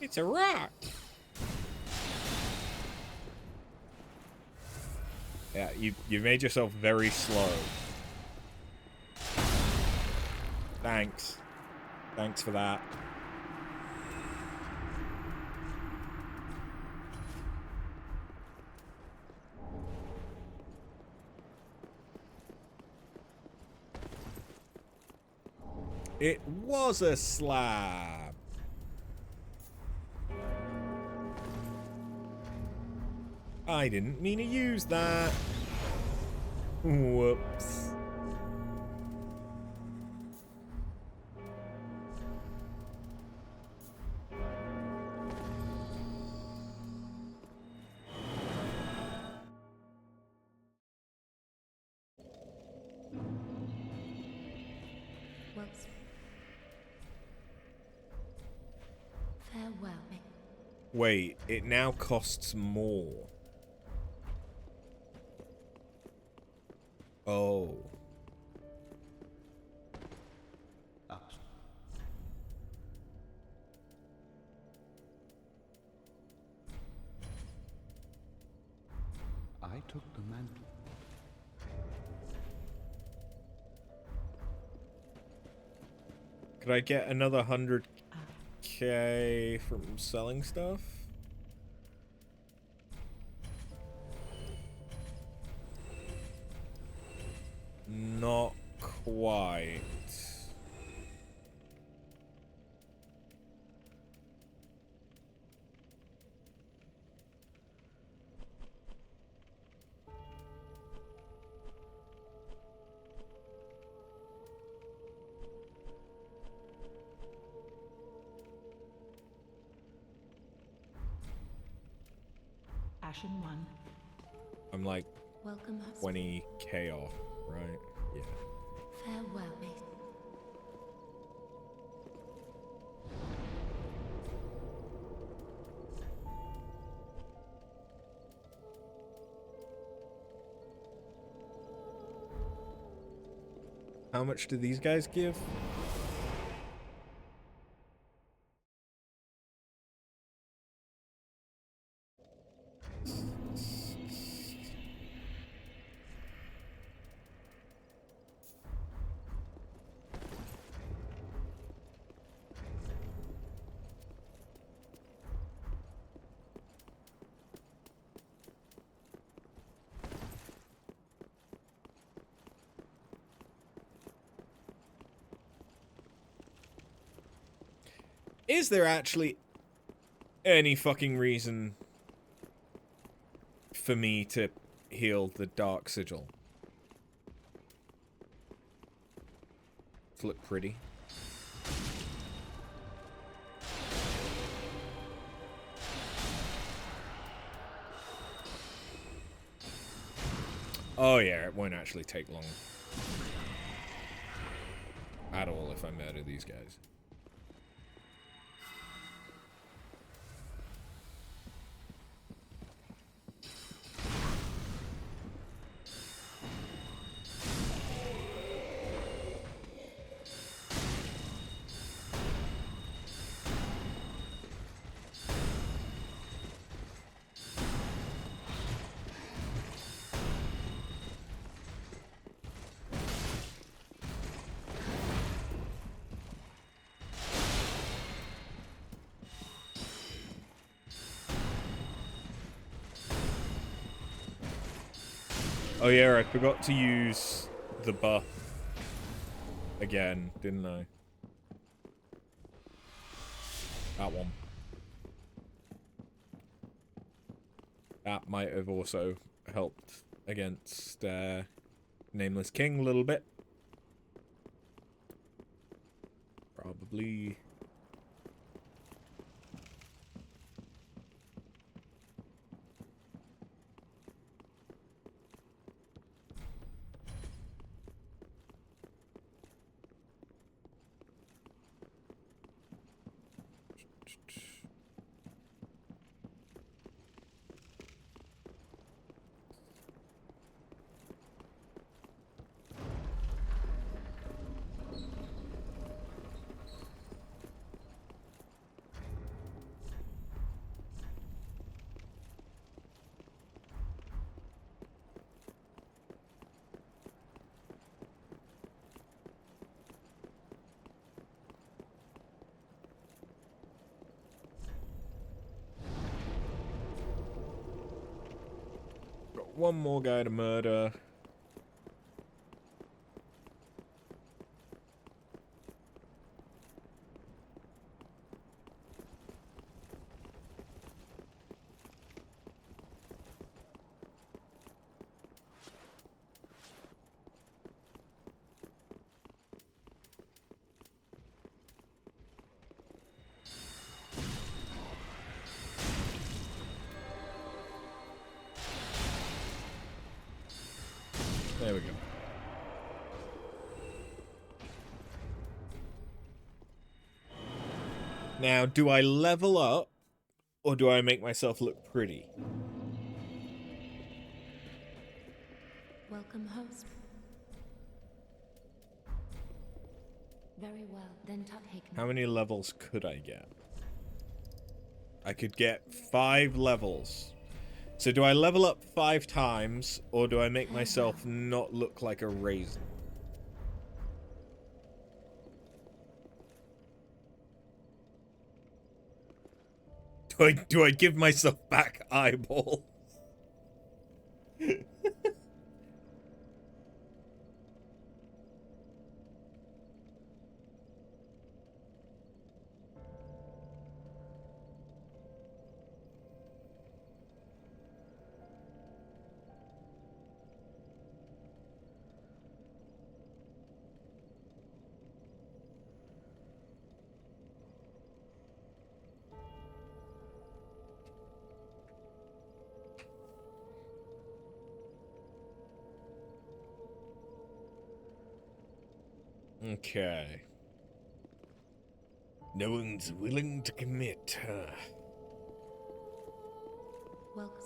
It's a rock. Yeah, you made yourself very slow. Thanks. Thanks for that. It was a slab. I didn't mean to use that. Whoops. Well, farewell. Wait, it now costs more. Oh. I took the mantle. Could I get another 100k from selling stuff? Not quite. Ashen 1. I'm like Welcome, husband. 20k off, right? Yeah. Farewell, mate. How much do these guys give? Is there actually any fucking reason for me to heal the Dark Sigil. To look pretty. Oh yeah, it won't actually take long at all if I murder these guys. Oh yeah, I forgot to use the buff again, didn't I? That one. That might have also helped against Nameless King a little bit. Probably. Got one more guy to murder. There we go. Now, do I level up or do I make myself look pretty? Welcome, host. Very well, then take. How many levels could I get? I could get 5 levels. So do I level up 5 times, or do I make myself not look like a raisin? Do I give myself back eyeballs? Okay. No one's willing to commit, huh? Welcome.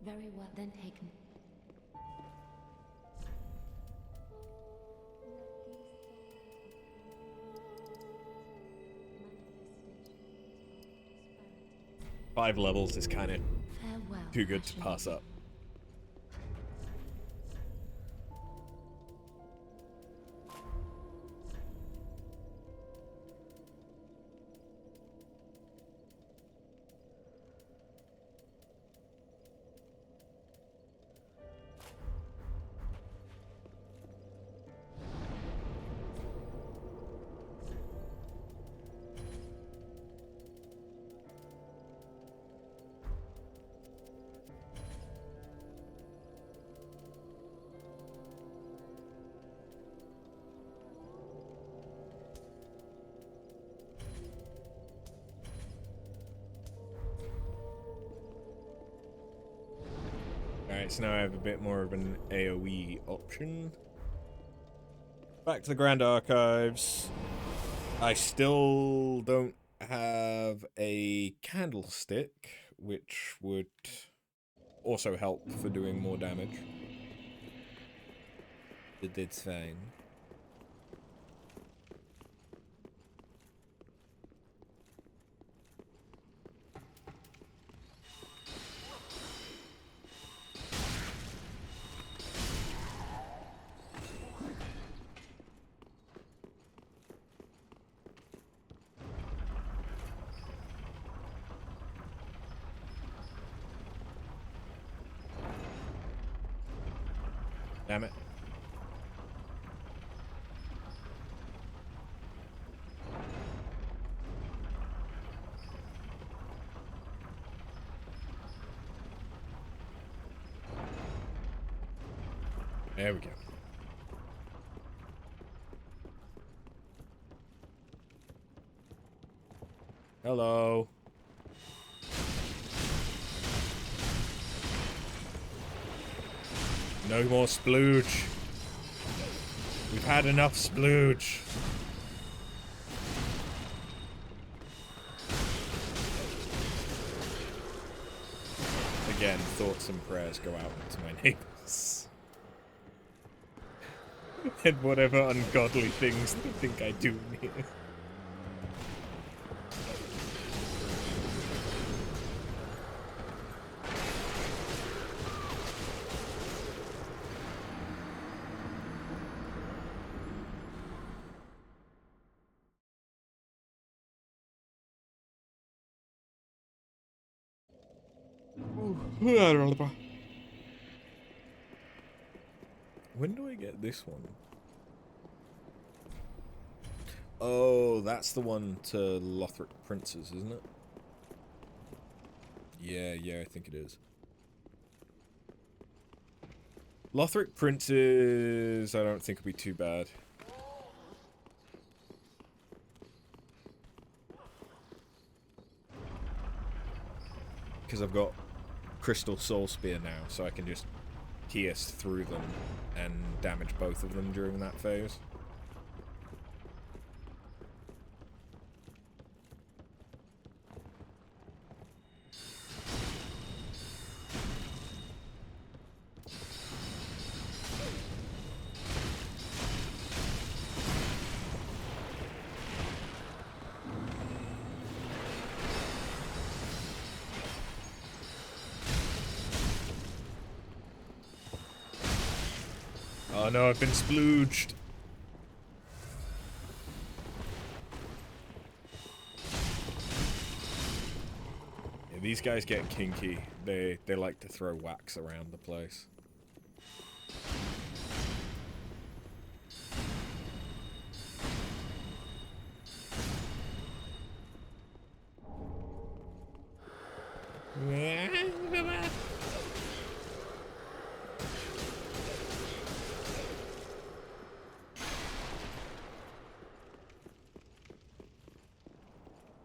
Very well, then taken. Five levels is kind of Farewell, too good to pass up. Nice, now I have a bit more of an AoE option. Back to the Grand Archives. I still don't have a candlestick, which would also help for doing more damage. But it's fine. Damn it. There we go. Hello. No more splooge. We've had enough splooge. Again, thoughts and prayers go out to my neighbors. And whatever ungodly things they think I do in here. When do I get this one? Oh, that's the one to Lothric Princes, isn't it? Yeah, I think it is. Lothric Princes, I don't think will be too bad. Because I've got Crystal Soul Spear now, so I can just pierce through them and damage both of them during that phase. Oh no, I've been splooged. Yeah, these guys get kinky. They like to throw wax around the place.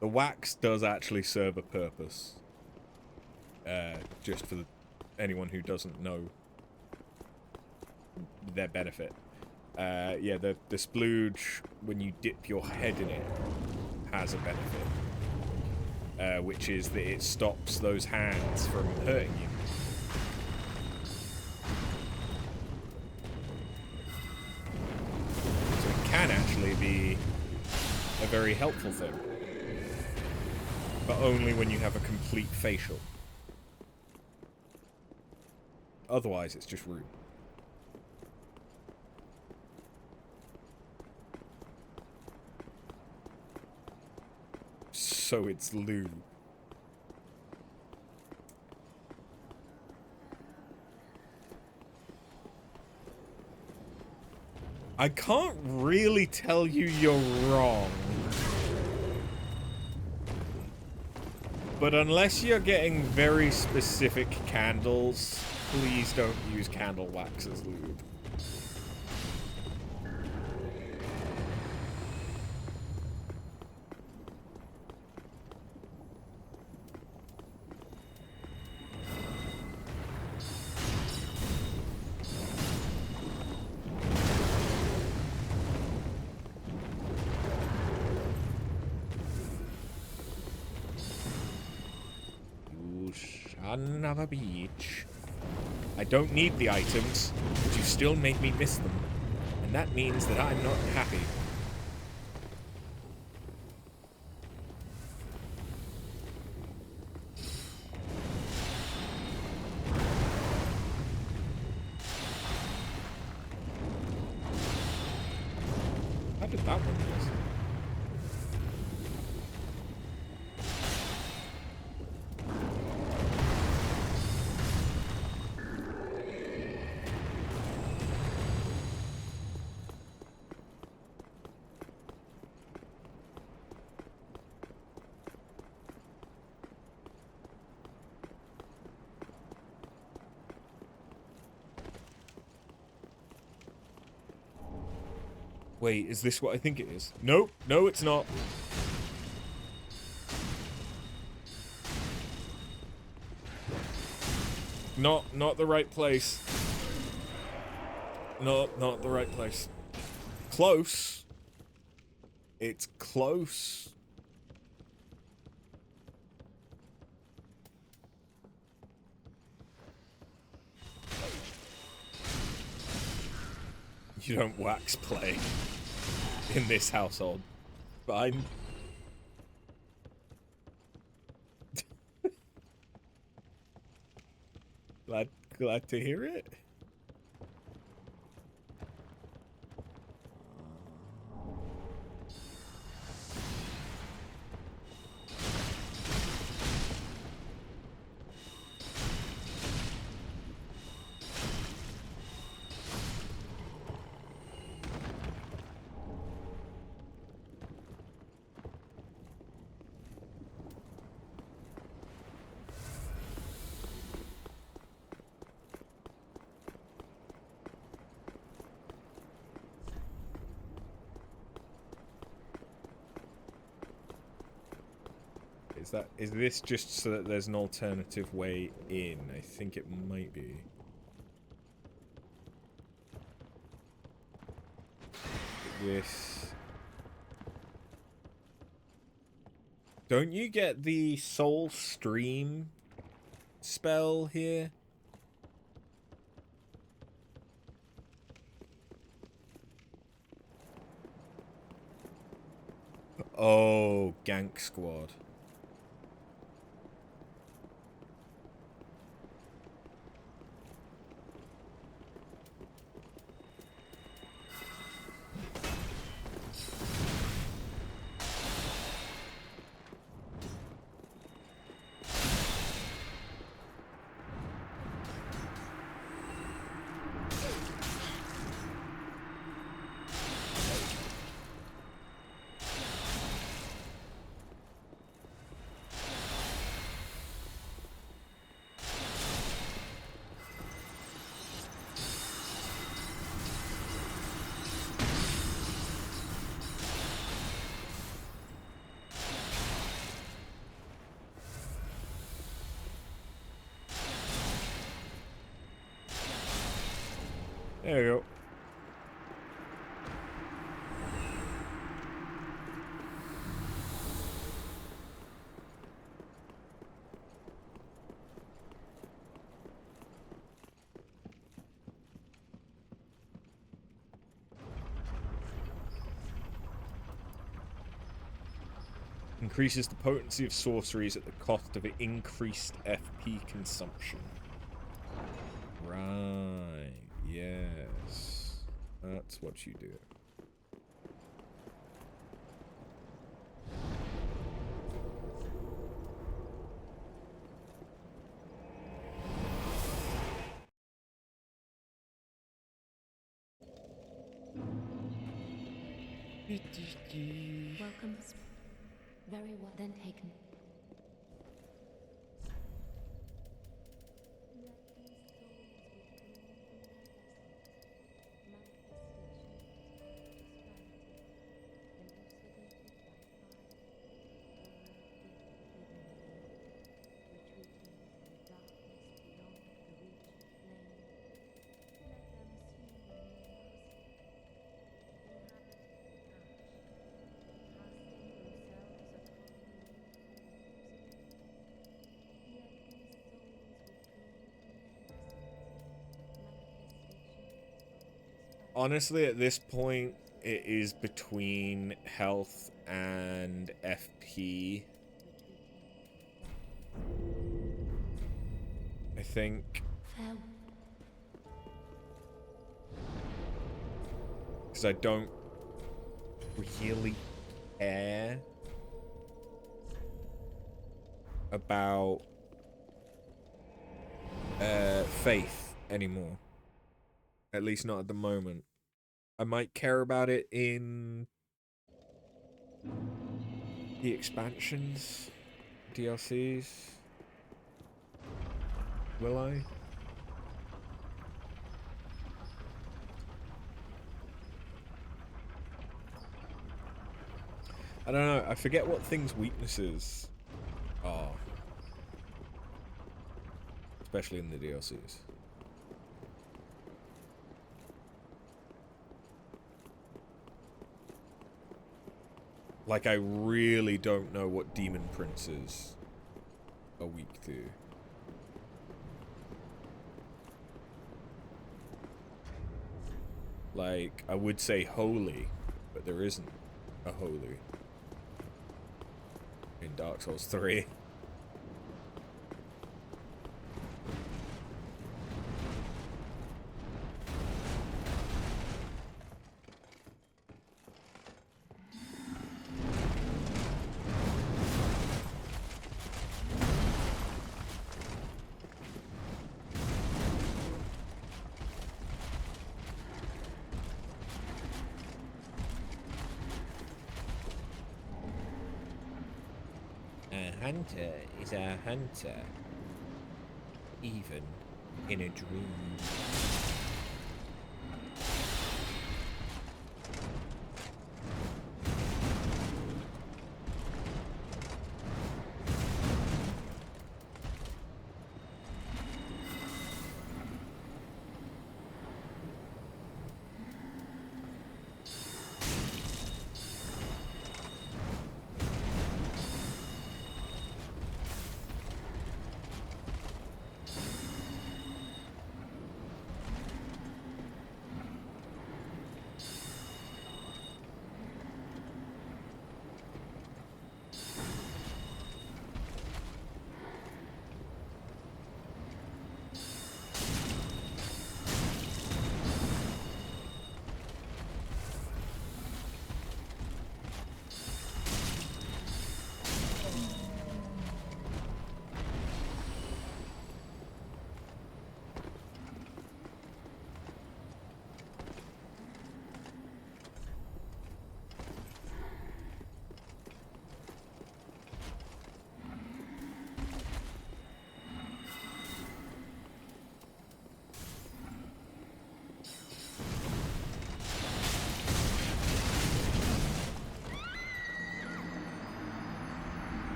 The wax does actually serve a purpose. Just for anyone who doesn't know their benefit. Yeah, the splooge, when you dip your head in it, has a benefit. Which is that it stops those hands from hurting you. So it can actually be a very helpful thing. But only when you have a complete facial. Otherwise, it's just rude. So it's lube. I can't really tell you you're wrong. But unless you're getting very specific candles, please don't use candle wax as lube. Another beach. I don't need the items, but you still make me miss them. And that means that I'm not happy. How did that one miss? Wait, is this what I think it is? Nope, no, it's not. Not the right place. Not the right place. Close. It's close. You don't wax play in this household. Fine. Glad to hear it. Is this just so that there's an alternative way in? I think it might be. This. Don't you get the soul stream spell here? Oh, Gank Squad. There we go. Increases the potency of sorceries at the cost of increased FP consumption. Right. Yes. That's what you do. Welcome. Very well then taken. Honestly, at this point, it is between health and FP. I think. Farewell. Because I don't really care about faith anymore. At least not at the moment. I might care about it in the expansions, DLCs. Will I? I don't know. I forget what things' weaknesses are. Especially in the DLCs. Like, I really don't know what demon princes are weak to. Like, I would say holy, but there isn't a holy in Dark Souls 3. Hunter is a hunter, even in a dream.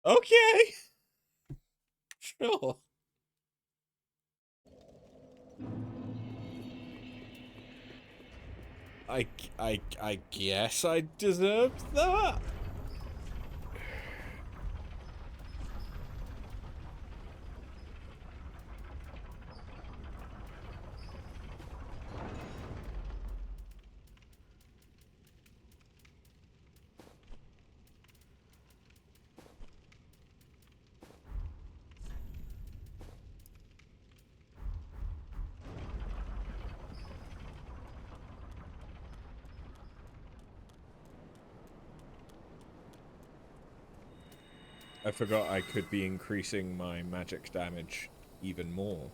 Okay. Sure. I guess I deserved that. I forgot I could be increasing my magic damage even more.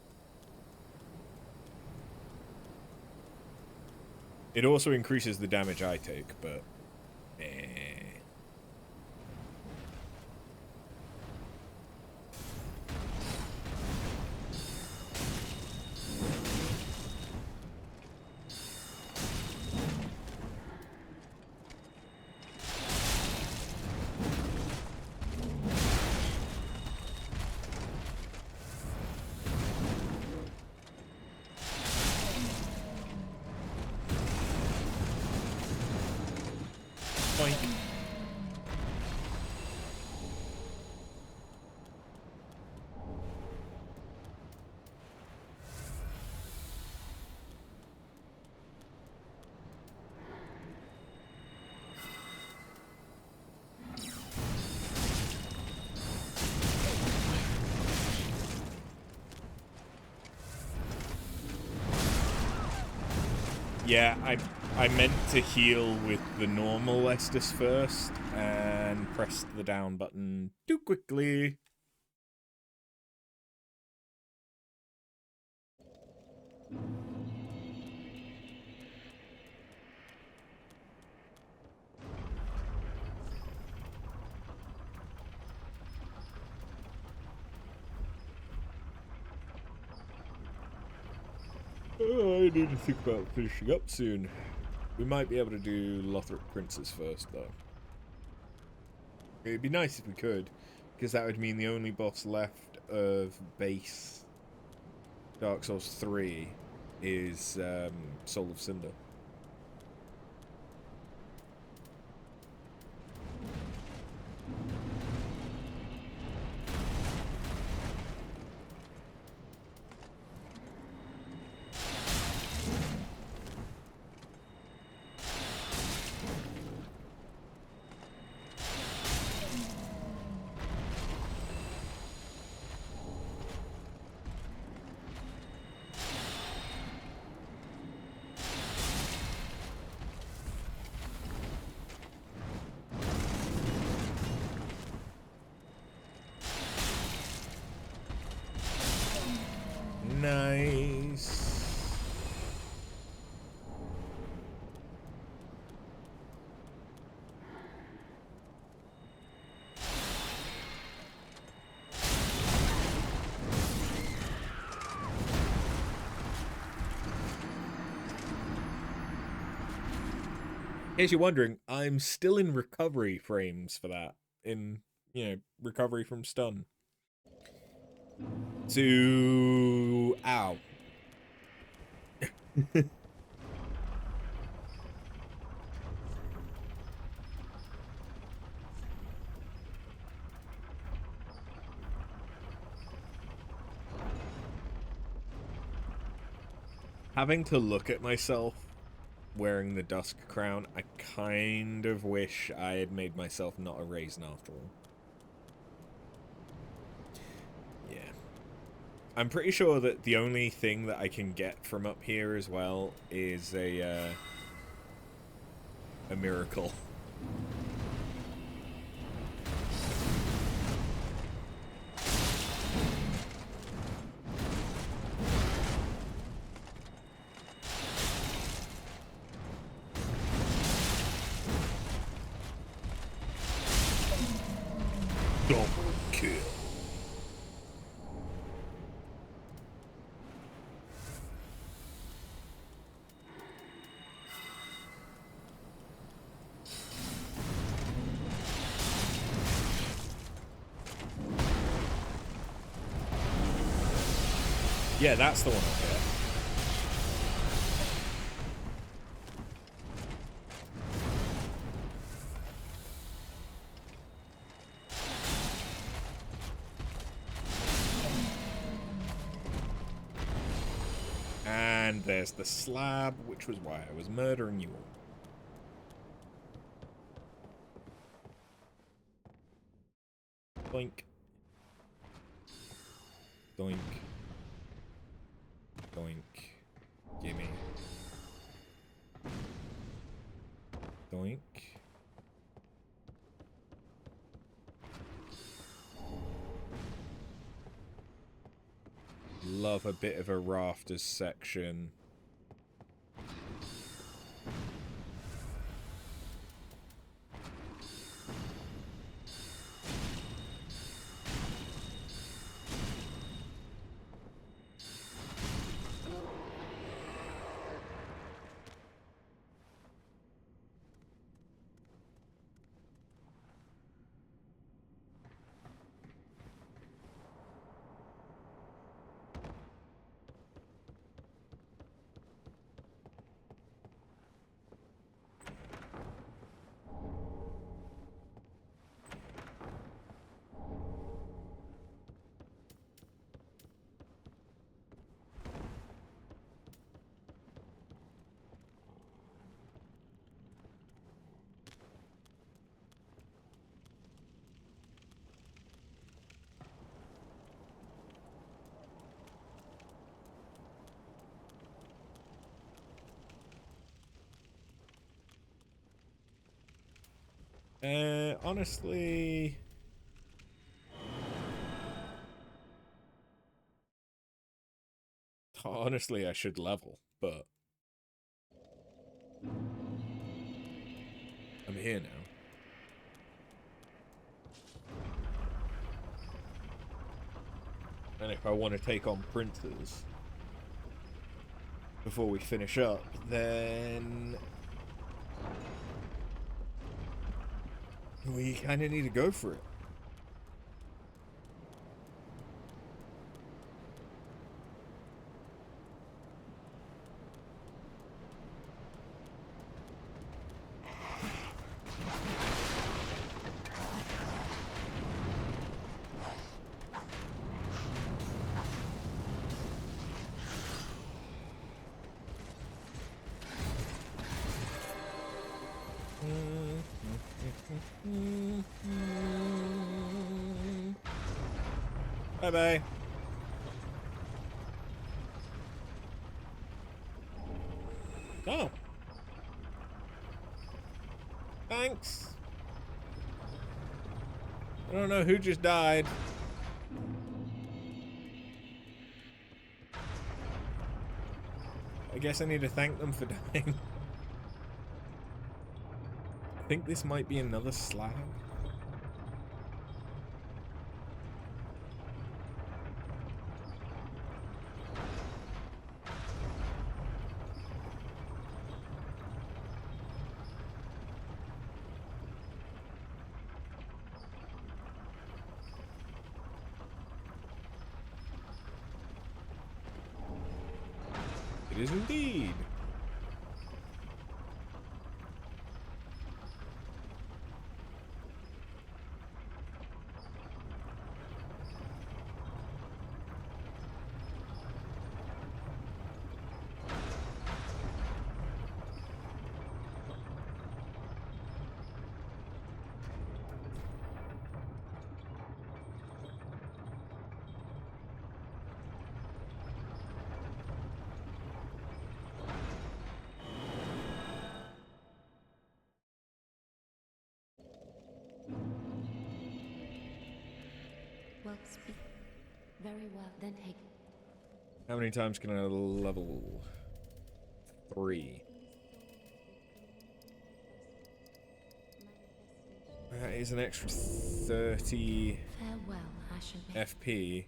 It also increases the damage I take, but Yeah, I meant to heal with the normal Estus first and pressed the down button too quickly. Oh, I need to think about finishing up soon. We might be able to do Lothric Princess first, though. It'd be nice if we could, because that would mean the only boss left of base Dark Souls 3 is Soul of Cinder. Nice. In case you're wondering, I'm still in recovery frames for that. In, recovery from stun. Ow. Having to look at myself wearing the Dusk Crown, I kind of wish I had made myself not a Raisin after all. Yeah. I'm pretty sure that the only thing that I can get from up here as well is a miracle. Double kill. Yeah, that's the one up there. And there's the slab, which was why I was murdering you all. Doink. Doink. Doink. Gimme. Doink. Love a bit of a rafters section. Honestly, I should level, but I'm here now. And if I want to take on princes before we finish up, then we kind of need to go for it. Bye-bye. Oh. Thanks. I don't know who just died. I guess I need to thank them for dying. I think this might be another slag. It is indeed. Well, speak. Very well, then take. How many times can I level? 3. That is an extra 30 Farewell, Ashen. FP.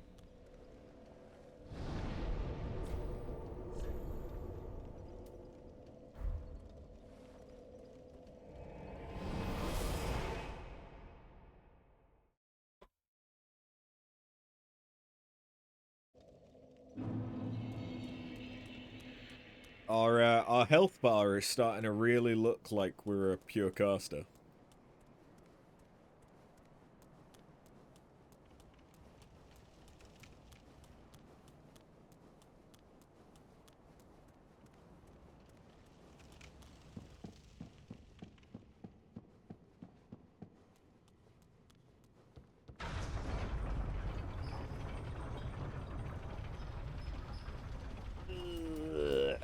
Our health bar is starting to really look like we're a pure caster.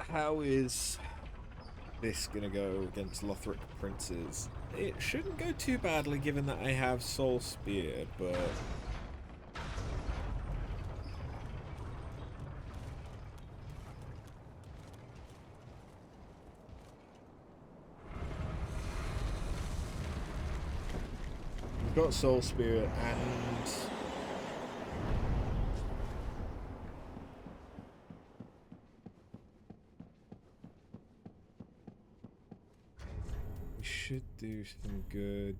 How is this gonna go against Lothric Princes? It shouldn't go too badly given that I have Soul Spear, but we've got Soul Spear and we should do some good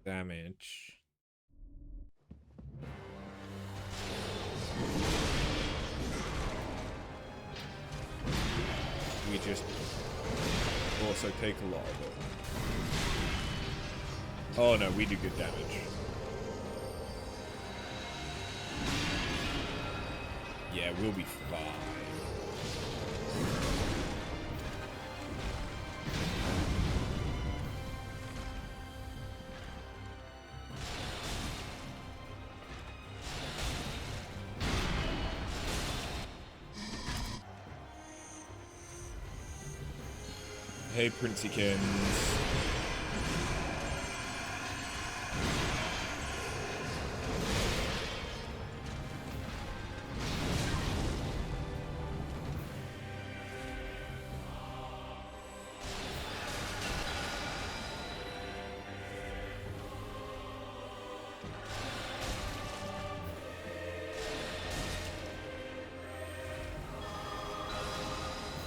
damage. We just also take a lot of it. Oh no, we do good damage. Yeah, we'll be fine. Hey, Princekins.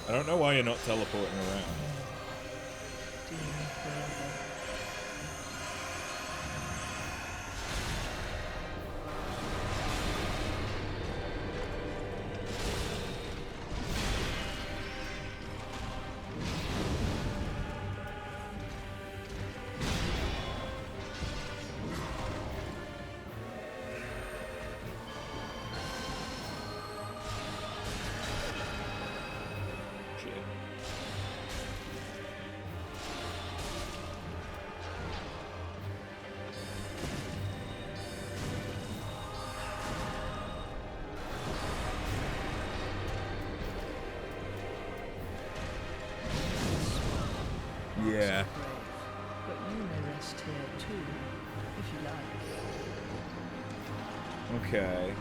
I don't know why you're not teleporting around. Yeah. But you may rest here too, if you like. Okay.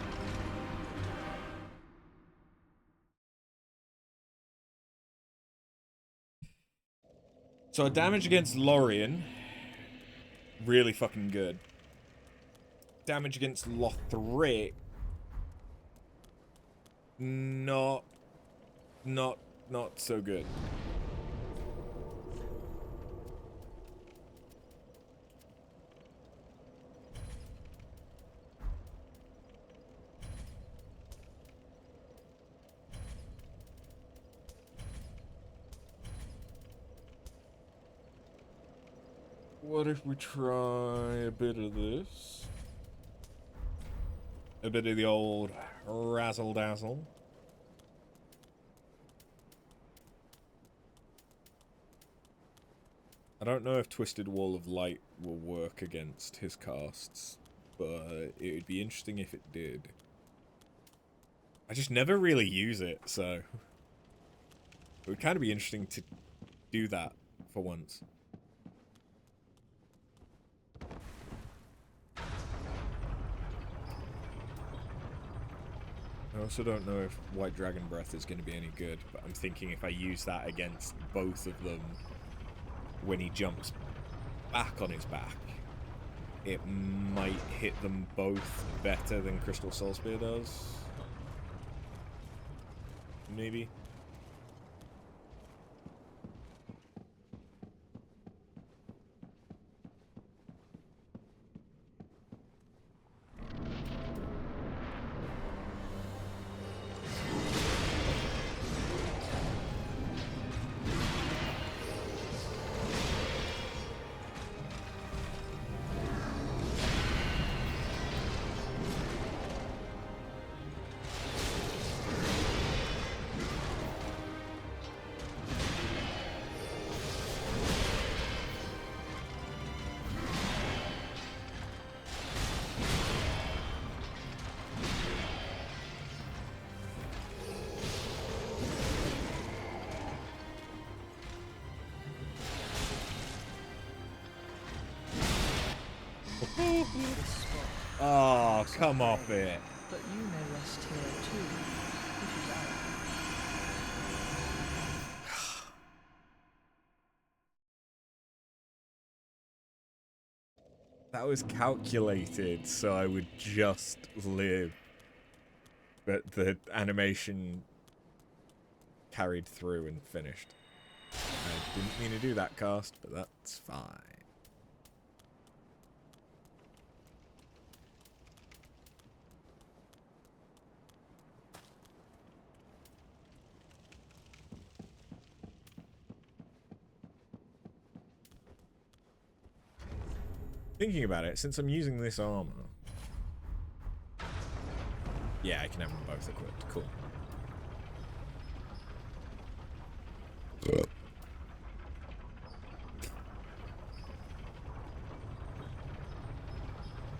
So our damage against Lorien, really fucking good. Damage against Lothric, not so good. What if we try a bit of this? A bit of the old razzle-dazzle. I don't know if Twisted Wall of Light will work against his casts, but it would be interesting if it did. I just never really use it, so it would kind of be interesting to do that for once. I also don't know if White Dragon Breath is going to be any good, but I'm thinking if I use that against both of them when he jumps back on his back, it might hit them both better than Crystal Soul Spear does. Maybe. Oh, come off it. But you may rest here too, if you like. That was calculated so I would just live. But the animation carried through and finished. I didn't mean to do that cast, but that's fine. Thinking about it, since I'm using this armor... Yeah, I can have them both equipped. Cool.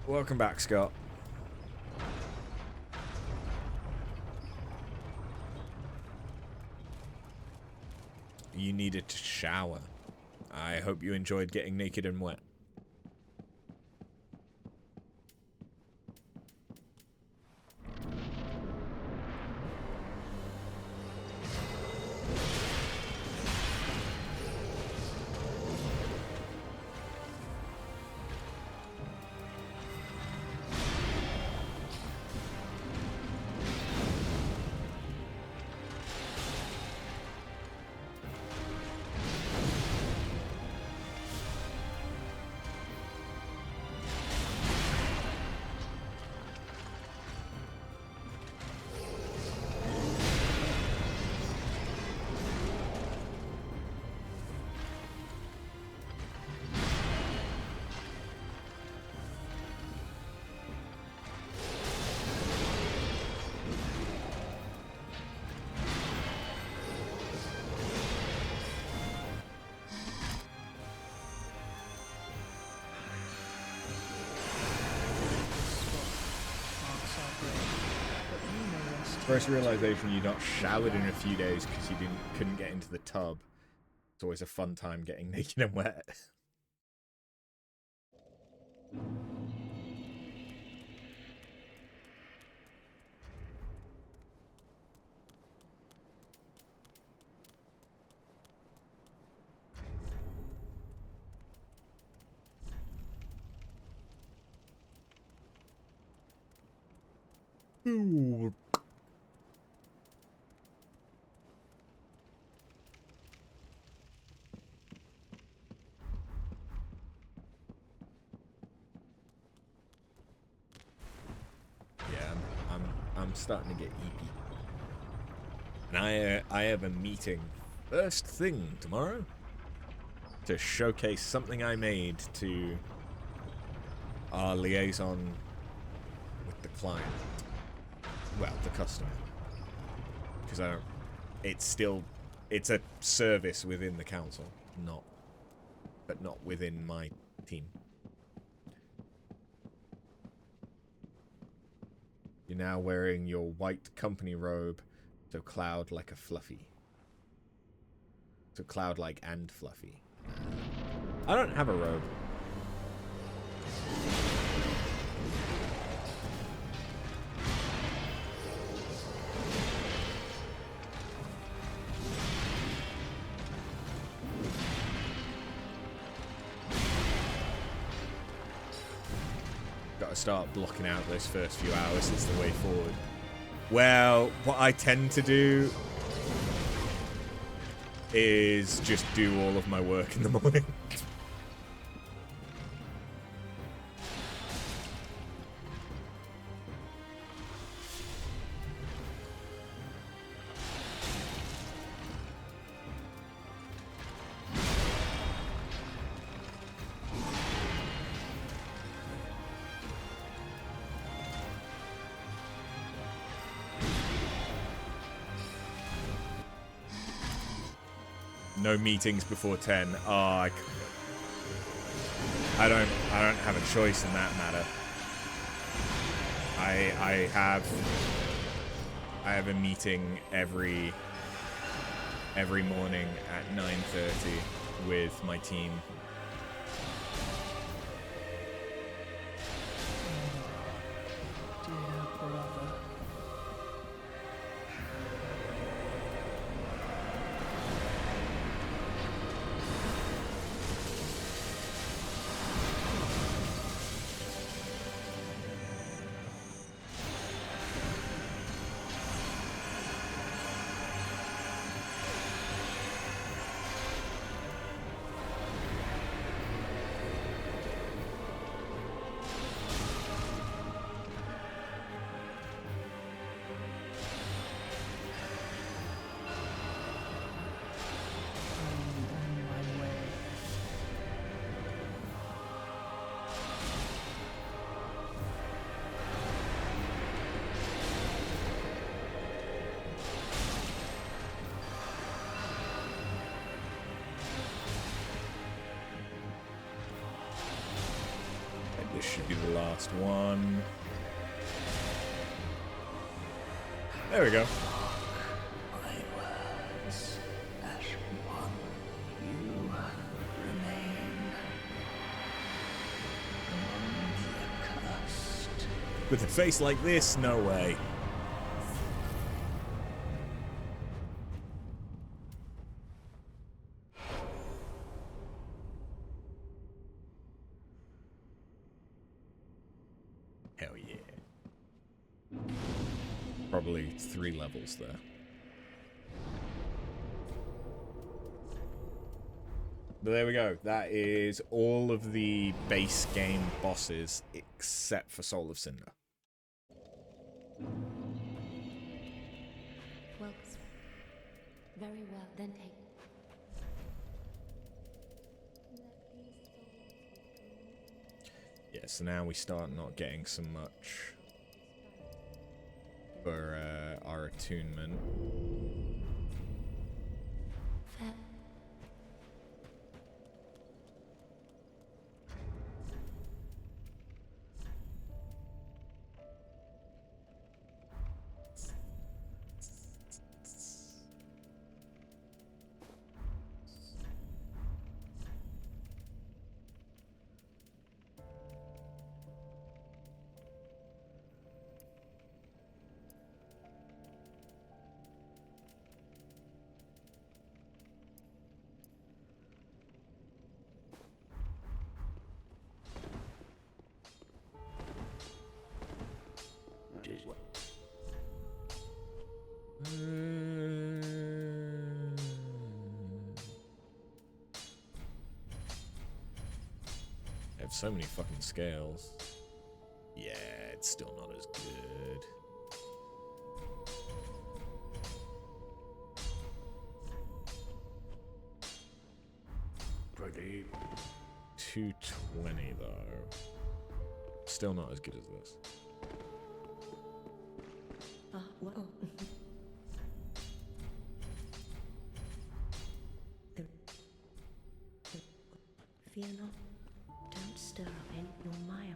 Welcome back, Scott. You needed to shower. I hope you enjoyed getting naked and wet. First realization you're not showered in a few days because you couldn't get into the tub. It's always a fun time getting naked and wet. Ooh. Yeah, I'm starting to get eepy. And I have a meeting first thing tomorrow to showcase something I made to our liaison with the client. Well, the customer. Because it's a service within the council, but not within my team. You're now wearing your white company robe, so cloud-like a fluffy. So cloud-like and fluffy. I don't have a robe. Got to start blocking out those first few hours. It's the way forward. Well, what I tend to do is just do all of my work in the morning. No meetings before 10. Oh, I don't have a choice in that matter. I have a meeting every morning at 9:30 with my team. Dear brother. This should be the last one. There we go. I was as one. With a face like this, no way. Hell yeah. Probably 3 levels there. But there we go. That is all of the base game bosses except for Soul of Cinder. Well, very well, then take. Yeah, so now we start not getting so much for our attunement. Fair. I have so many fucking scales. Yeah, it's still not as good. Pretty. 220 though. Still not as good as this. What? Oh. Fear not. Don't stir up any nor Maya.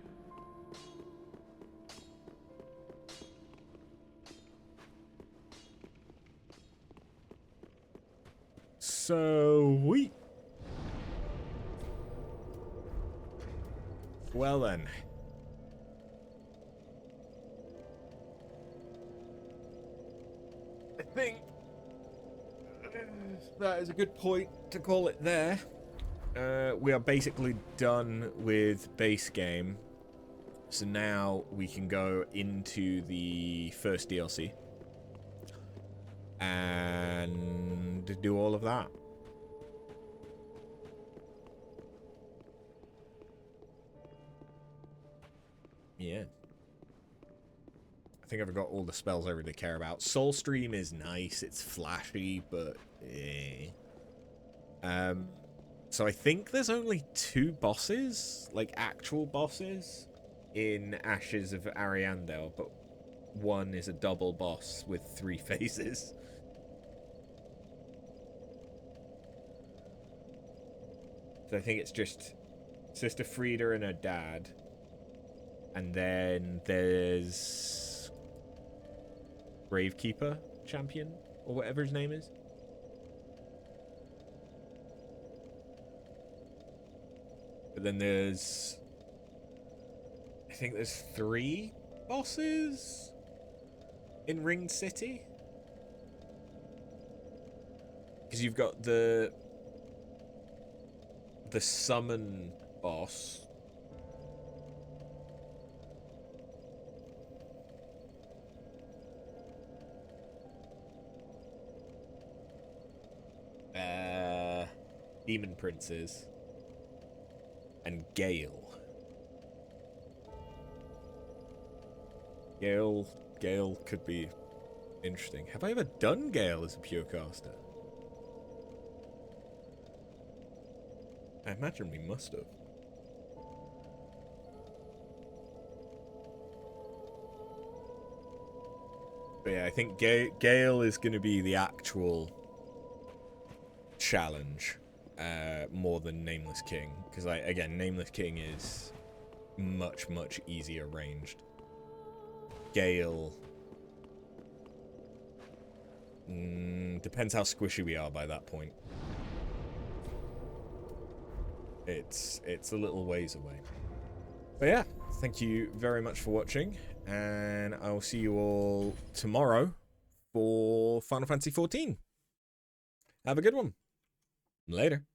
Sweet. Well then. I think that is a good point to call it there. We are basically done with base game. So now we can go into the first DLC. And do all of that. Yeah. I think I've got all the spells I really care about. Soulstream is nice. It's flashy, but eh. So I think there's only 2 bosses, like actual bosses, in Ashes of Ariandel, but one is a double boss with 3 phases. So I think it's just Sister Frieda and her dad. And then there's Gravekeeper Champion, or whatever his name is. But then there's... I think there's 3 bosses in Ringed City. Because you've got the summon boss. Demon Princes. And Gale. Gale could be interesting. Have I ever done Gale as a pure caster? I imagine we must have. But yeah, I think Gale is going to be the actual challenge, more than Nameless King. Because, again, Nameless King is much, much easier ranged. Gale... depends how squishy we are by that point. It's a little ways away. But yeah, thank you very much for watching, And I will see you all tomorrow for Final Fantasy XIV. Have a good one. Later.